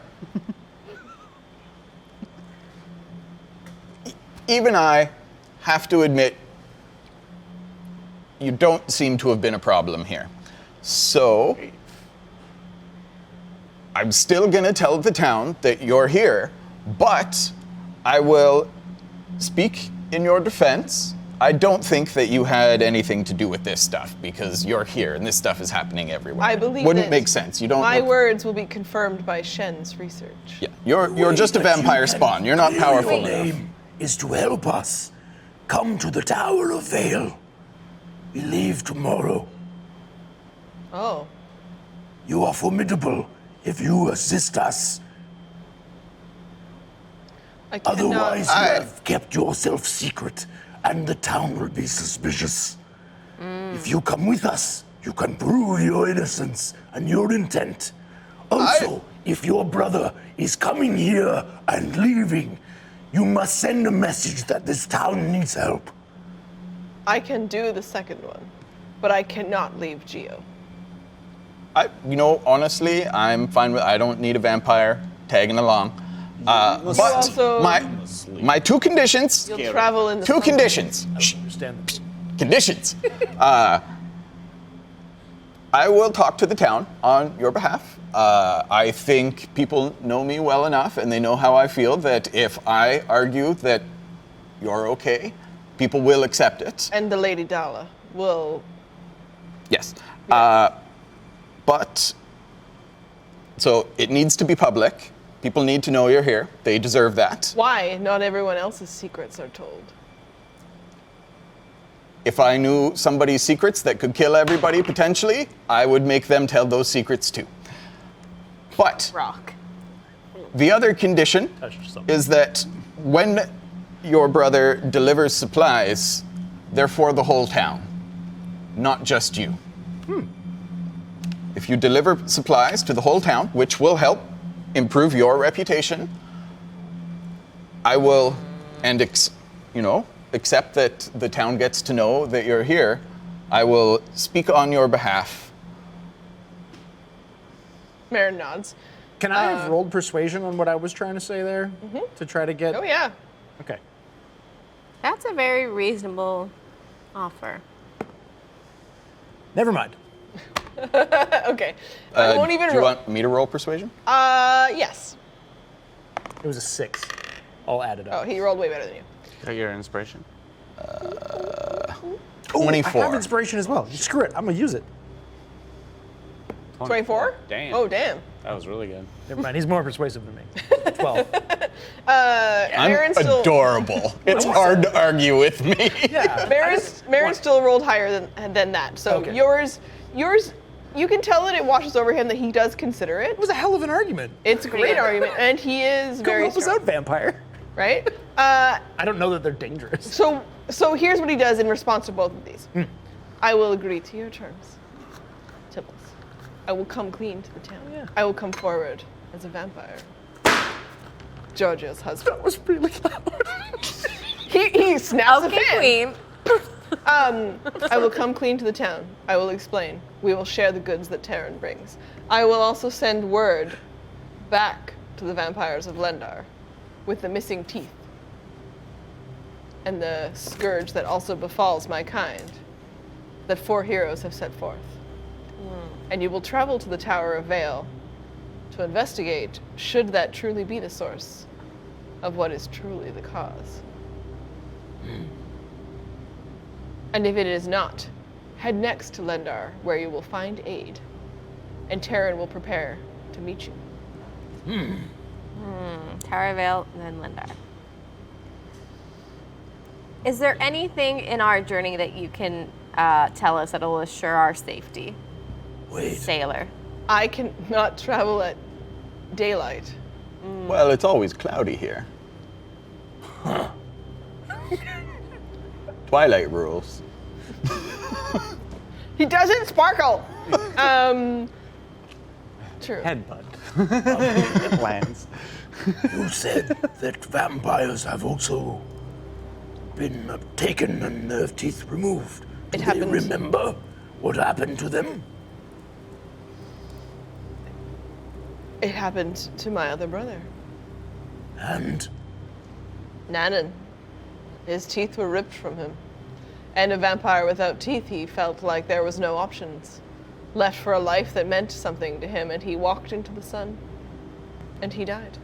even I have to admit, you don't seem to have been a problem here. So, I'm still gonna tell the town that you're here, but I will speak in your defense. I don't think that you had anything to do with this stuff because you're here and this stuff is happening everywhere. I believe Wouldn't that make sense. You don't. My look- words will be confirmed by Shen's research. Yeah, you're just a Way that vampire you can spawn. You're not clear powerful your enough. name is to help us come to the Tower of Vail. We leave tomorrow. Oh. You are formidable if you assist us. I cannot. Otherwise, you have kept yourself secret, and the town will be suspicious. If you come with us, you can prove your innocence and your intent. Also, if your brother is coming here and leaving, you must send a message that this town needs help. I can do the second one, but I cannot leave Geo. Honestly, I'm fine with. I don't need a vampire tagging along. But also- my two conditions. You'll travel in the Two sunlight. conditions. I don't understand this. Conditions. I will talk to the town on your behalf. I think people know me well enough, and they know how I feel, that if I argue that you're okay, people will accept it. And the Lady Dala will. Yes. But, so it needs to be public. People need to know you're here. They deserve that. Why? Not everyone else's secrets are told. If I knew somebody's secrets that could kill everybody potentially, I would make them tell those secrets too. But Rock. the other condition is that when your brother delivers supplies, they're for the whole town, not just you. If you deliver supplies to the whole town, which will help improve your reputation, I will, and accept that the town gets to know that you're here, I will speak on your behalf. Marin nods. Can I have rolled persuasion on what I was trying to say there? To try to get. Oh, yeah. Okay. That's a very reasonable offer. Never mind. Okay. I won't even Do you roll. want me to roll persuasion? Yes. It was a 6. All added Oh, up. he rolled way better than you. Got your inspiration? 24. I have inspiration as well. Screw it. I'm gonna use it. 24? Damn. Oh, damn. That was really good. Never mind. He's more persuasive than me. 12. I'm Marin still, adorable. It's hard to argue with me. Yeah. Marin still rolled higher than that. So Okay. yours, you can tell that it washes over him that he does consider it. It was a hell of an argument. It's a great argument, and he is Go very help us strong, out, vampire. right? I don't know that they're dangerous. So here's what he does in response to both of these. I will agree to your terms, Tibbles. I will come clean to the town. Yeah. I will come forward as a vampire. Giorgio's husband. That was really loud. He snaps a Okay, fan. Queen. I will come clean to the town. I will explain. We will share the goods that Terran brings. I will also send word back to the vampires of Lendar with the missing teeth and the scourge that also befalls my kind that 4 heroes have set forth. And you will travel to the Tower of Vail to investigate should that truly be the source of what is truly the cause. And if it is not, head next to Lendar, where you will find aid, and Terran will prepare to meet you. Tower of Vail, then Lindar. Is there anything in our journey that you can tell us that will assure our safety? Wait. Sailor. I cannot travel at daylight. Well, it's always cloudy here. Twilight rules. He doesn't sparkle! True. Headbutt. It lands. You said that vampires have also been taken and their teeth removed. Do It they happened- remember what happened to them? It happened to my other brother, And Nanan. His teeth were ripped from him. And a vampire without teeth, he felt like there was no options left for a life that meant something to him, and he walked into the sun, and he died.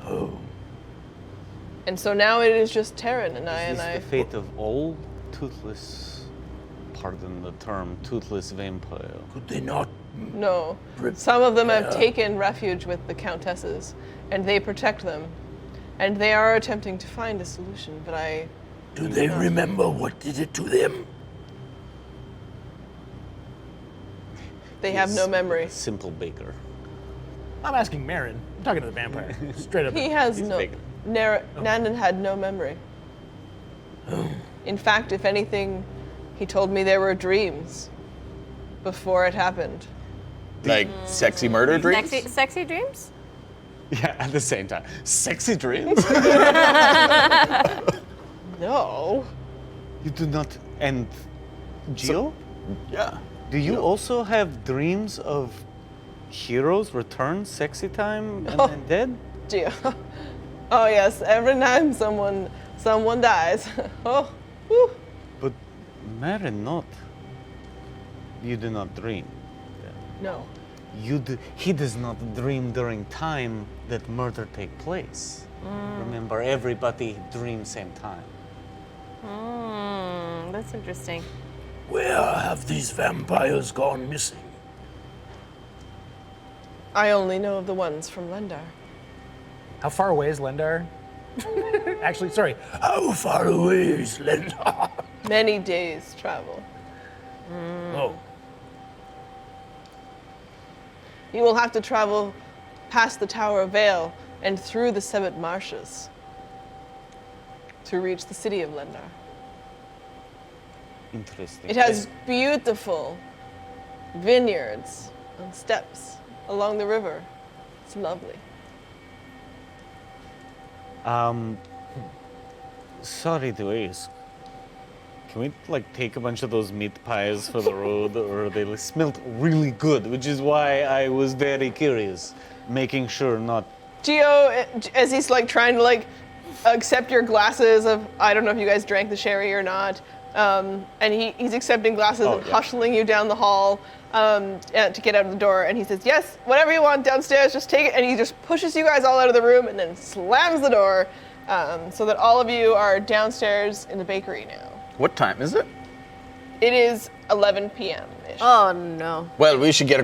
oh, And so now it is just Terran and I, Is and this I. the fate of all toothless, pardon the term, toothless vampire? could they not? No. Rip- Some of them have Yeah. taken refuge with the countesses, and they protect them. And they are attempting to find a solution, but I Do they remember what did it to them? They have no memory. Simple baker. I'm asking Marin. I'm talking to the vampire. Straight up. He has no. big. Nandon had no memory. In fact, if anything, he told me there were dreams before it happened. Like sexy murder dreams? Sexy dreams? Yeah, at the same time. Sexy dreams? No. You do not. And Gio? Yeah. Do you also have dreams of heroes return, sexy time, and then dead? Gio. Oh yes, every time someone dies. Oh, whew. But Marin, not. You do not dream. No. He does not dream during time that murder take place. Remember, everybody dreams same time. That's interesting. Where have these vampires gone missing? I only know of the ones from Lendar. How far away is Lendar? Actually, sorry. How far away is Lendar? Many days travel. Oh, You will have to travel past the Tower of Vail and through the Sebit marshes to reach the city of Lendar. Interesting. It has beautiful vineyards and steps along the river. It's lovely. Sorry to ask. Can we take a bunch of those meat pies for the road, or they smelled really good, which is why I was very curious, making sure not. Gio, as he's trying to accept your glasses of, I don't know if you guys drank the sherry or not, and he's accepting glasses and hustling you down the hall to get out of the door, and he says, yes, whatever you want downstairs, just take it, and he just pushes you guys all out of the room and then slams the door so that all of you are downstairs in the bakery now. What time is it? It is 11 p.m.-ish. Oh no. Well, we should get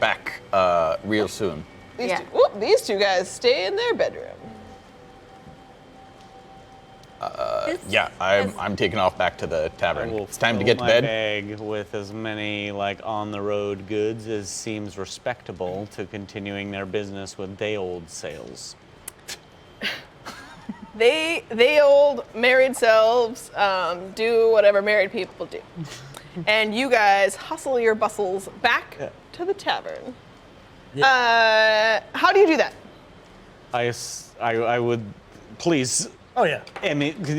back real soon. These two guys stay in their bedroom. Yeah, I'm taking off back to the tavern. will It's time to fill get to my bed. bag with as many on the road goods as seems respectable to continuing their business with day-old sales. They old married selves do whatever married people do. And you guys hustle your bustles back to the tavern. How do you do that? I would please Oh yeah.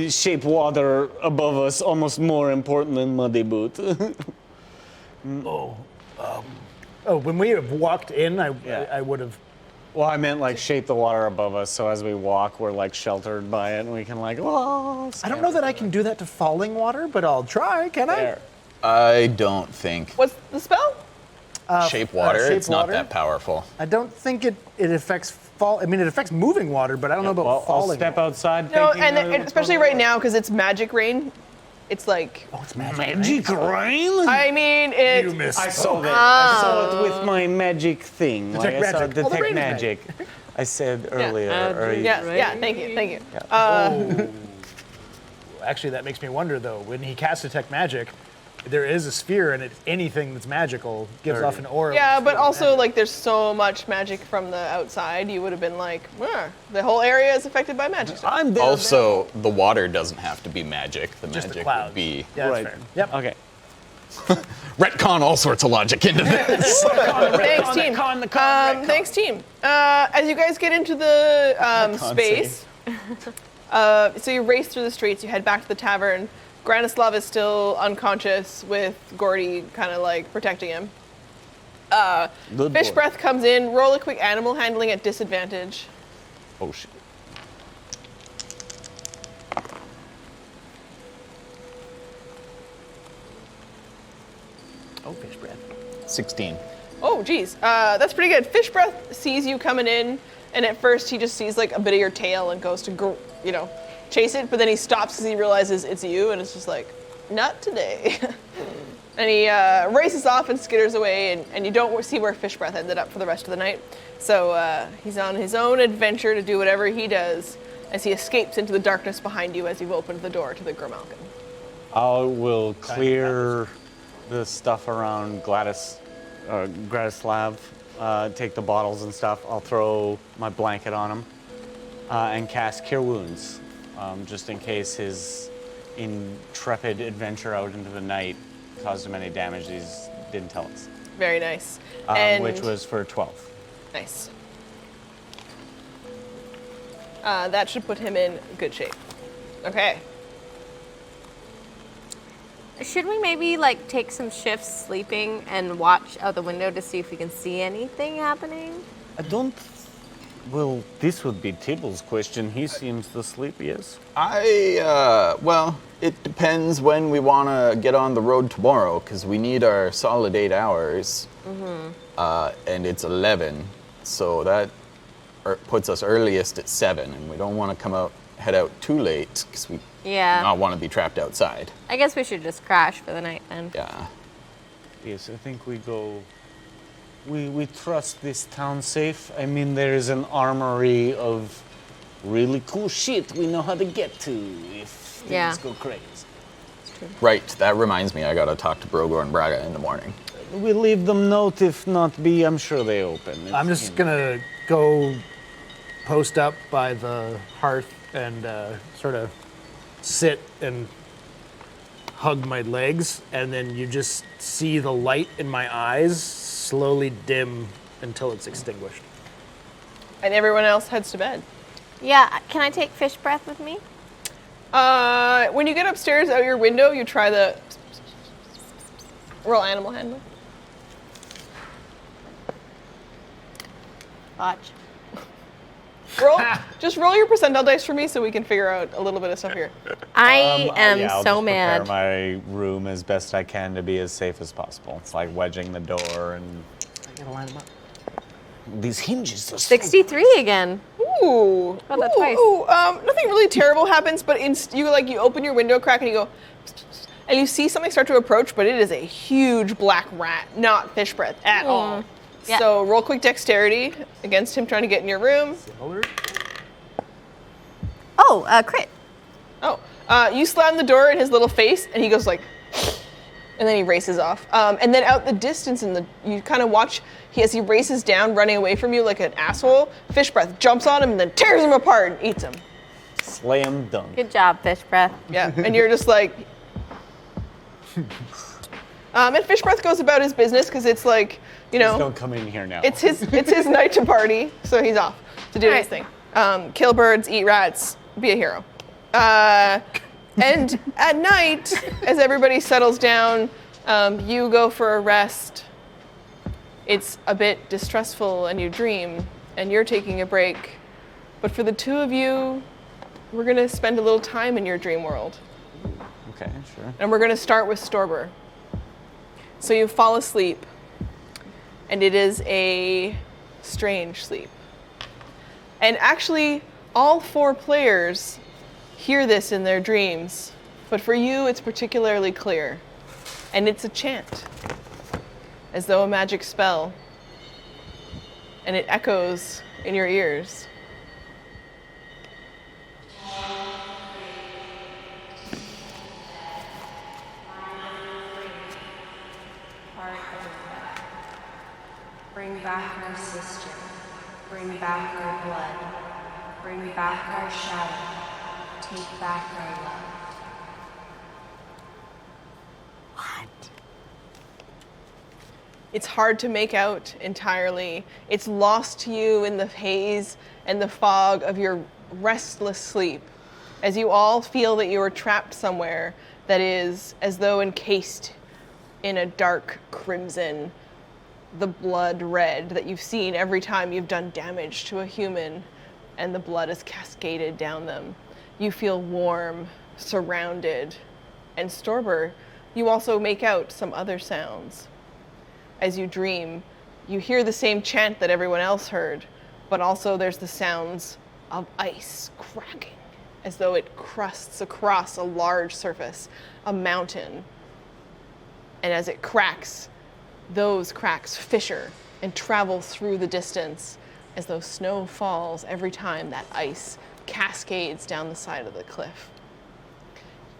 shape water above us, almost more important than muddy boot. Oh, when we have walked in, I would have. Well, I meant shape the water above us, so as we walk, we're sheltered by it, and we can oh. I don't know that I can do that to falling water, but I'll try. Can There. I don't think What's the spell? shape water. shape It's not water? that powerful. I don't think it affects fall. I mean, it affects moving water, but I don't know about Well, I'll falling. step water. outside. No, thinking and that it's especially gonna right now because it's magic rain. It's Oh, it's magic. Magic rain? I mean, it. You missed. I saw that. I saw it with my magic thing. Detect I saw magic. Oh, the detect rain is magic. I said earlier. Yeah, thank you. Actually, that makes me wonder though. When he casts detect magic, there is a sphere, and anything that's magical gives off an aura. Yeah, of but sphere also magic. there's so much magic from the outside. You would have been the whole area is affected by magic. stuff. I'm there. Also, the water doesn't have to be magic. The just the magic clouds. would be Yeah, that's Right. fair. Yep. Okay. retcon all sorts of logic into this. Thanks, team. Thanks, team. As you guys get into the space, so you race through the streets. You head back to the tavern. Granislav is still unconscious with Gordy kind of protecting him. Good Fish boy. breath comes in. Roll a quick animal handling at disadvantage. Oh shit. Oh, fish breath. 16. Oh, geez. That's pretty good. Fish breath sees you coming in, and at first he just sees a bit of your tail and goes to, chase it, but then he stops because he realizes it's you, and it's just not today. And he races off and skitters away, and you don't see where Fish Breath ended up for the rest of the night. So he's on his own adventure to do whatever he does. as he escapes into the darkness behind you as you've opened the door to the Grimalkin. I will clear the stuff around Gradislav, take the bottles and stuff. I'll throw my blanket on him and cast Cure Wounds, just in case his intrepid adventure out into the night caused him any damage he didn't tell us. Very nice. Which was for 12. Nice. That should put him in good shape. Okay. Should we maybe like take some shifts sleeping and watch out the window to see if we can see anything happening? I don't. Well, this would be Tibble's question. He seems the sleepiest. Well, it depends when we want to get on the road tomorrow, because we need our solid 8 hours. And it's 11, so that puts us earliest at 7, and we don't want to head out too late, because we not want to be trapped outside. I guess we should just crash for the night then. Yeah. Yes, I think we go. We trust this town safe. I mean, there is an armory of really cool shit we know how to get to if things go crazy. Right, that reminds me, I gotta talk to Brogor and Braga in the morning. We leave them note. If not be, I'm sure they open. I'm just gonna go post up by the hearth and sort of sit and hug my legs, and then you just see the light in my eyes slowly dim until it's extinguished. And everyone else heads to bed. Yeah, can I take fish breath with me? When you get upstairs out your window, you try the roll animal handling. Watch. Just roll your percentile dice for me so we can figure out a little bit of stuff here. I am I'll so just mad. prepare my room as best I can to be as safe as possible. It's like wedging the door and. I gotta line them up. These hinges are 63 again. Ooh. Oh, that's twice. Nothing really terrible happens, but you open your window crack and you go, and you see something start to approach, but it is a huge black rat, not fish breath at all. Yeah. So roll quick dexterity against him trying to get in your room. Similar? Oh, crit. Oh, you slam the door in his little face, and he goes like, and then he races off. And then out the distance, you kind of watch as he races down, running away from you like an asshole. Fish breath jumps on him and then tears him apart and eats him. Slam dunk. Good job, fish breath. Yeah, and you're just like. And fish breath goes about his business because it's like, Please don't come in here now. it's his night to party, so he's off to do his thing. Kill birds, eat rats, be a hero. And at night, as everybody settles down, you go for a rest. It's a bit distressful, and you dream, and you're taking a break. But for the two of you, we're gonna spend a little time in your dream world. Okay, sure. And we're gonna start with Storber. So you fall asleep, and it is a strange sleep. And actually, all 4 players hear this in their dreams, but for you, it's particularly clear. And it's a chant, as though a magic spell, and it echoes in your ears. Bring back our sister. Bring back our blood. Bring back our shadow. Take back our love. It's hard to make out entirely. It's lost to you in the haze and the fog of your restless sleep, as you all feel that you are trapped somewhere that is as though encased in a dark crimson, the blood red that you've seen every time you've done damage to a human, and the blood is cascaded down them. You feel warm, surrounded, and Storber, you also make out some other sounds. As you dream, you hear the same chant that everyone else heard, but also there's the sounds of ice cracking, as though it crusts across a large surface, a mountain. And as it cracks, those cracks fissure and travel through the distance, as though snow falls every time that ice cascades down the side of the cliff.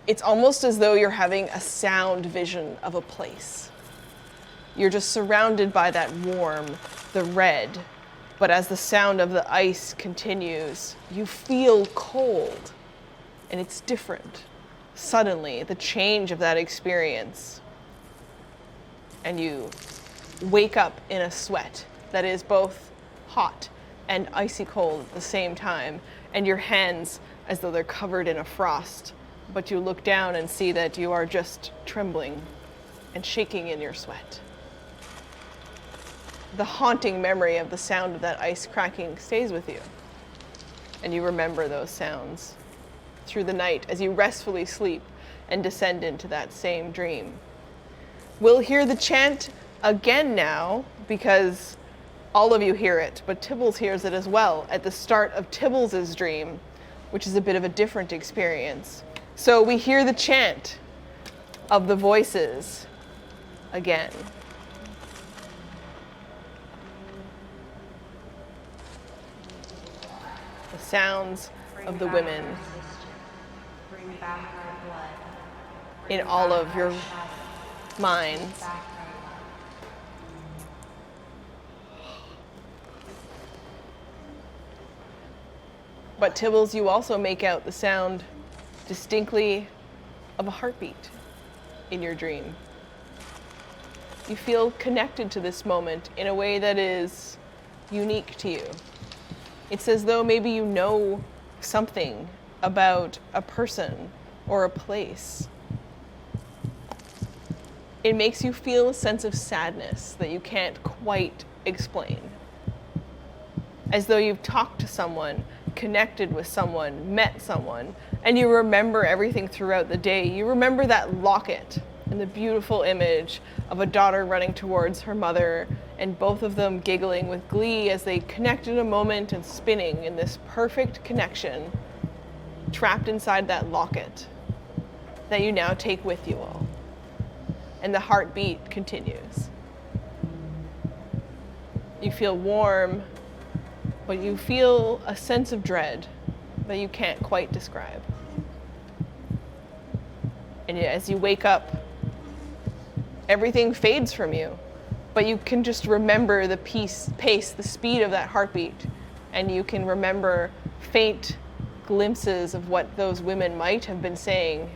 It's almost as though you're having a sound vision of a place. You're just surrounded by that warm, the red, but as the sound of the ice continues, you feel cold, and it's different. Suddenly, the change of that experience, and you wake up in a sweat that is both hot and icy cold at the same time, and your hands as though they're covered in a frost, but you look down and see that you are just trembling and shaking in your sweat. The haunting memory of the sound of that ice cracking stays with you, and you remember those sounds through the night as you restfully sleep and descend into that same dream. We'll hear the chant again now, because all of you hear it, but Tibbles hears it as well at the start of Tibbles' dream, which is a bit of a different experience. So we hear the chant of the voices again. The sounds of the women Bring back our blood. in all of your minds. But Tibbles, you also make out the sound distinctly of a heartbeat in your dream. You feel connected to this moment in a way that is unique to you. It's as though maybe you know something about a person or a place. It makes you feel a sense of sadness that you can't quite explain. As though you've talked to someone, connected with someone, met someone, and you remember everything throughout the day. You remember that locket and the beautiful image of a daughter running towards her mother, and both of them giggling with glee as they connect in a moment and spinning in this perfect connection, trapped inside that locket that you now take with you all. And the heartbeat continues. You feel warm, but you feel a sense of dread that you can't quite describe. And as you wake up, everything fades from you, but you can just remember the pace, the speed of that heartbeat, and you can remember faint glimpses of what those women might have been saying.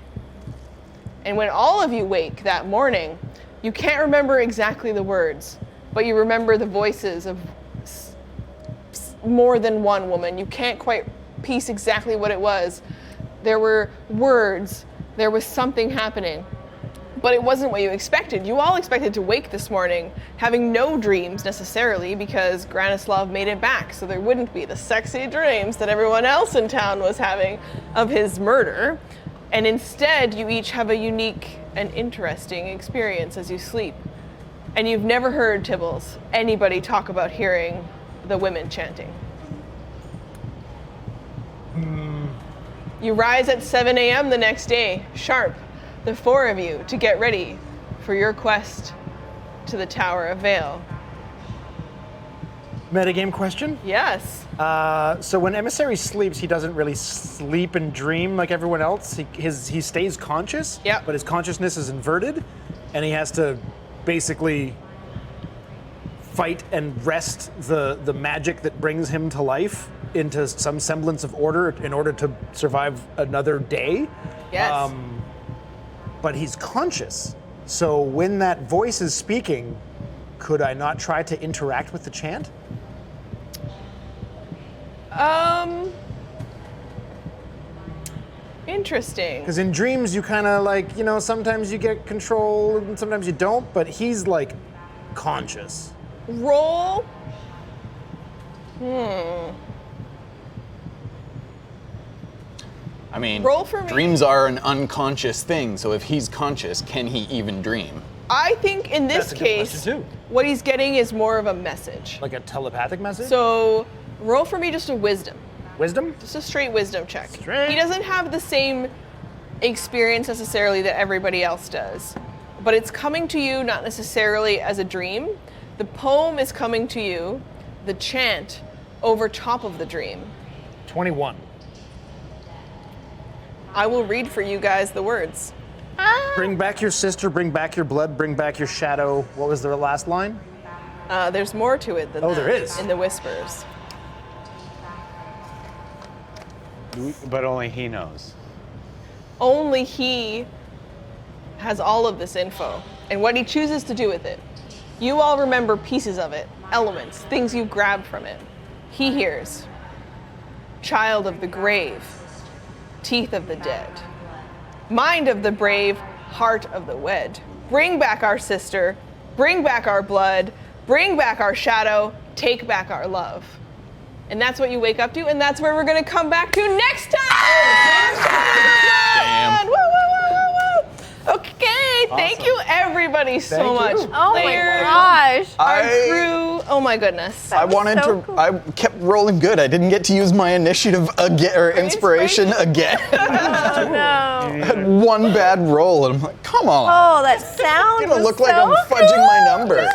And when all of you wake that morning, you can't remember exactly the words, but you remember the voices of more than one woman. You can't quite piece exactly what it was. There were words, there was something happening, but it wasn't what you expected. You all expected to wake this morning having no dreams necessarily, because Granislav made it back, so there wouldn't be the sexy dreams that everyone else in town was having of his murder. And instead, you each have a unique and interesting experience as you sleep. And you've never heard, Tibbles, anybody talk about hearing the women chanting. You rise at 7 a.m. the next day, sharp, the four of you, to get ready for your quest to the Tower of Vail. Metagame question? Yes. So when Emissary sleeps, he doesn't really sleep and dream like everyone else. He stays conscious, Yep. but his consciousness is inverted, and he has to basically fight and wrest the magic that brings him to life into some semblance of order in order to survive another day. Yes. But he's conscious. So when that voice is speaking, could I not try to interact with the chant? Interesting. Because in dreams, you kind of like, sometimes you get control and sometimes you don't, but he's like conscious. Roll. I mean, Roll for me. dreams are an unconscious thing, so if he's conscious, can he even dream? I think in this That's a good case, question, too. what he's getting is more of a message. Like a telepathic message? So roll for me just a wisdom. Wisdom? Just a straight wisdom check. Straight. He doesn't have the same experience necessarily that everybody else does, but it's coming to you not necessarily as a dream. The poem is coming to you, the chant, over top of the dream. 21. I will read for you guys the words. Bring back your sister, bring back your blood, bring back your shadow. What was the last line? There's more to it than Oh, that there is. in the whispers. But only he knows. Only he has all of this info and what he chooses to do with it. You all remember pieces of it, elements, things you grabbed from it. He hears, child of the grave, teeth of the dead, mind of the brave, heart of the wed. Bring back our sister, bring back our blood, bring back our shadow, take back our love. And that's what you wake up to, and that's where we're gonna come back to next time! Damn. Woo, woo, woo, woo, woo. Okay, thank you everybody so Thank much. you. Oh Players, my gosh. our crew, oh my goodness. I wanted so to. cool. I kept rolling good. I didn't get to use my initiative again or inspiration again. Oh no. I had one bad roll, and I'm like, come on. Oh, that sound It's gonna was look like so I'm fudging my numbers.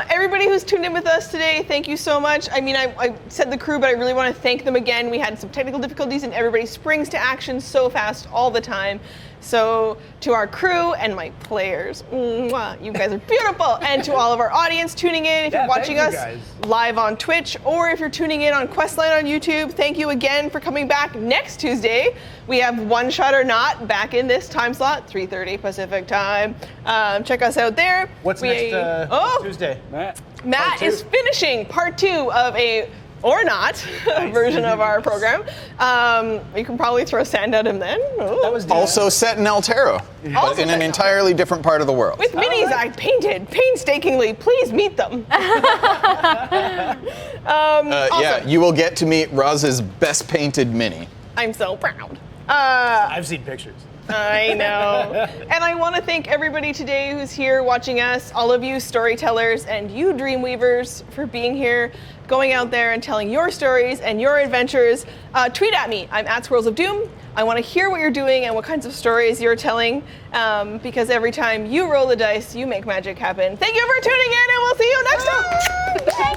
Everybody who's tuned in with us today, thank you so much. I mean, I said the crew, but I really want to thank them again. We had some technical difficulties and everybody springs to action so fast all the time. So to our crew and my players, mwah, you guys are beautiful. And to all of our audience tuning in, if Yeah, you're watching thank us you guys. live on Twitch, or if you're tuning in on Questline on YouTube, thank you again for coming back next Tuesday. We have One Shot or Not back in this time slot, 3:30 Pacific time. Check us out there. What's next Tuesday? Matt Part is two. finishing part 2 of a or not version of our program. You can probably throw sand at him then. Ooh. That was Also set in Altero, but Also in set an in entirely different part of the world. With minis I painted painstakingly. Please meet them. Yeah, awesome. you will get to meet Roz's best painted mini. I'm so proud. I've seen pictures. I know. And I want to thank everybody today who's here watching us, all of you storytellers and you Dreamweavers for being here, going out there and telling your stories and your adventures. Tweet at me. I'm at Swirls of Doom. I want to hear what you're doing and what kinds of stories you're telling, because every time you roll the dice, you make magic happen. Thank you for tuning in, and we'll see you next time.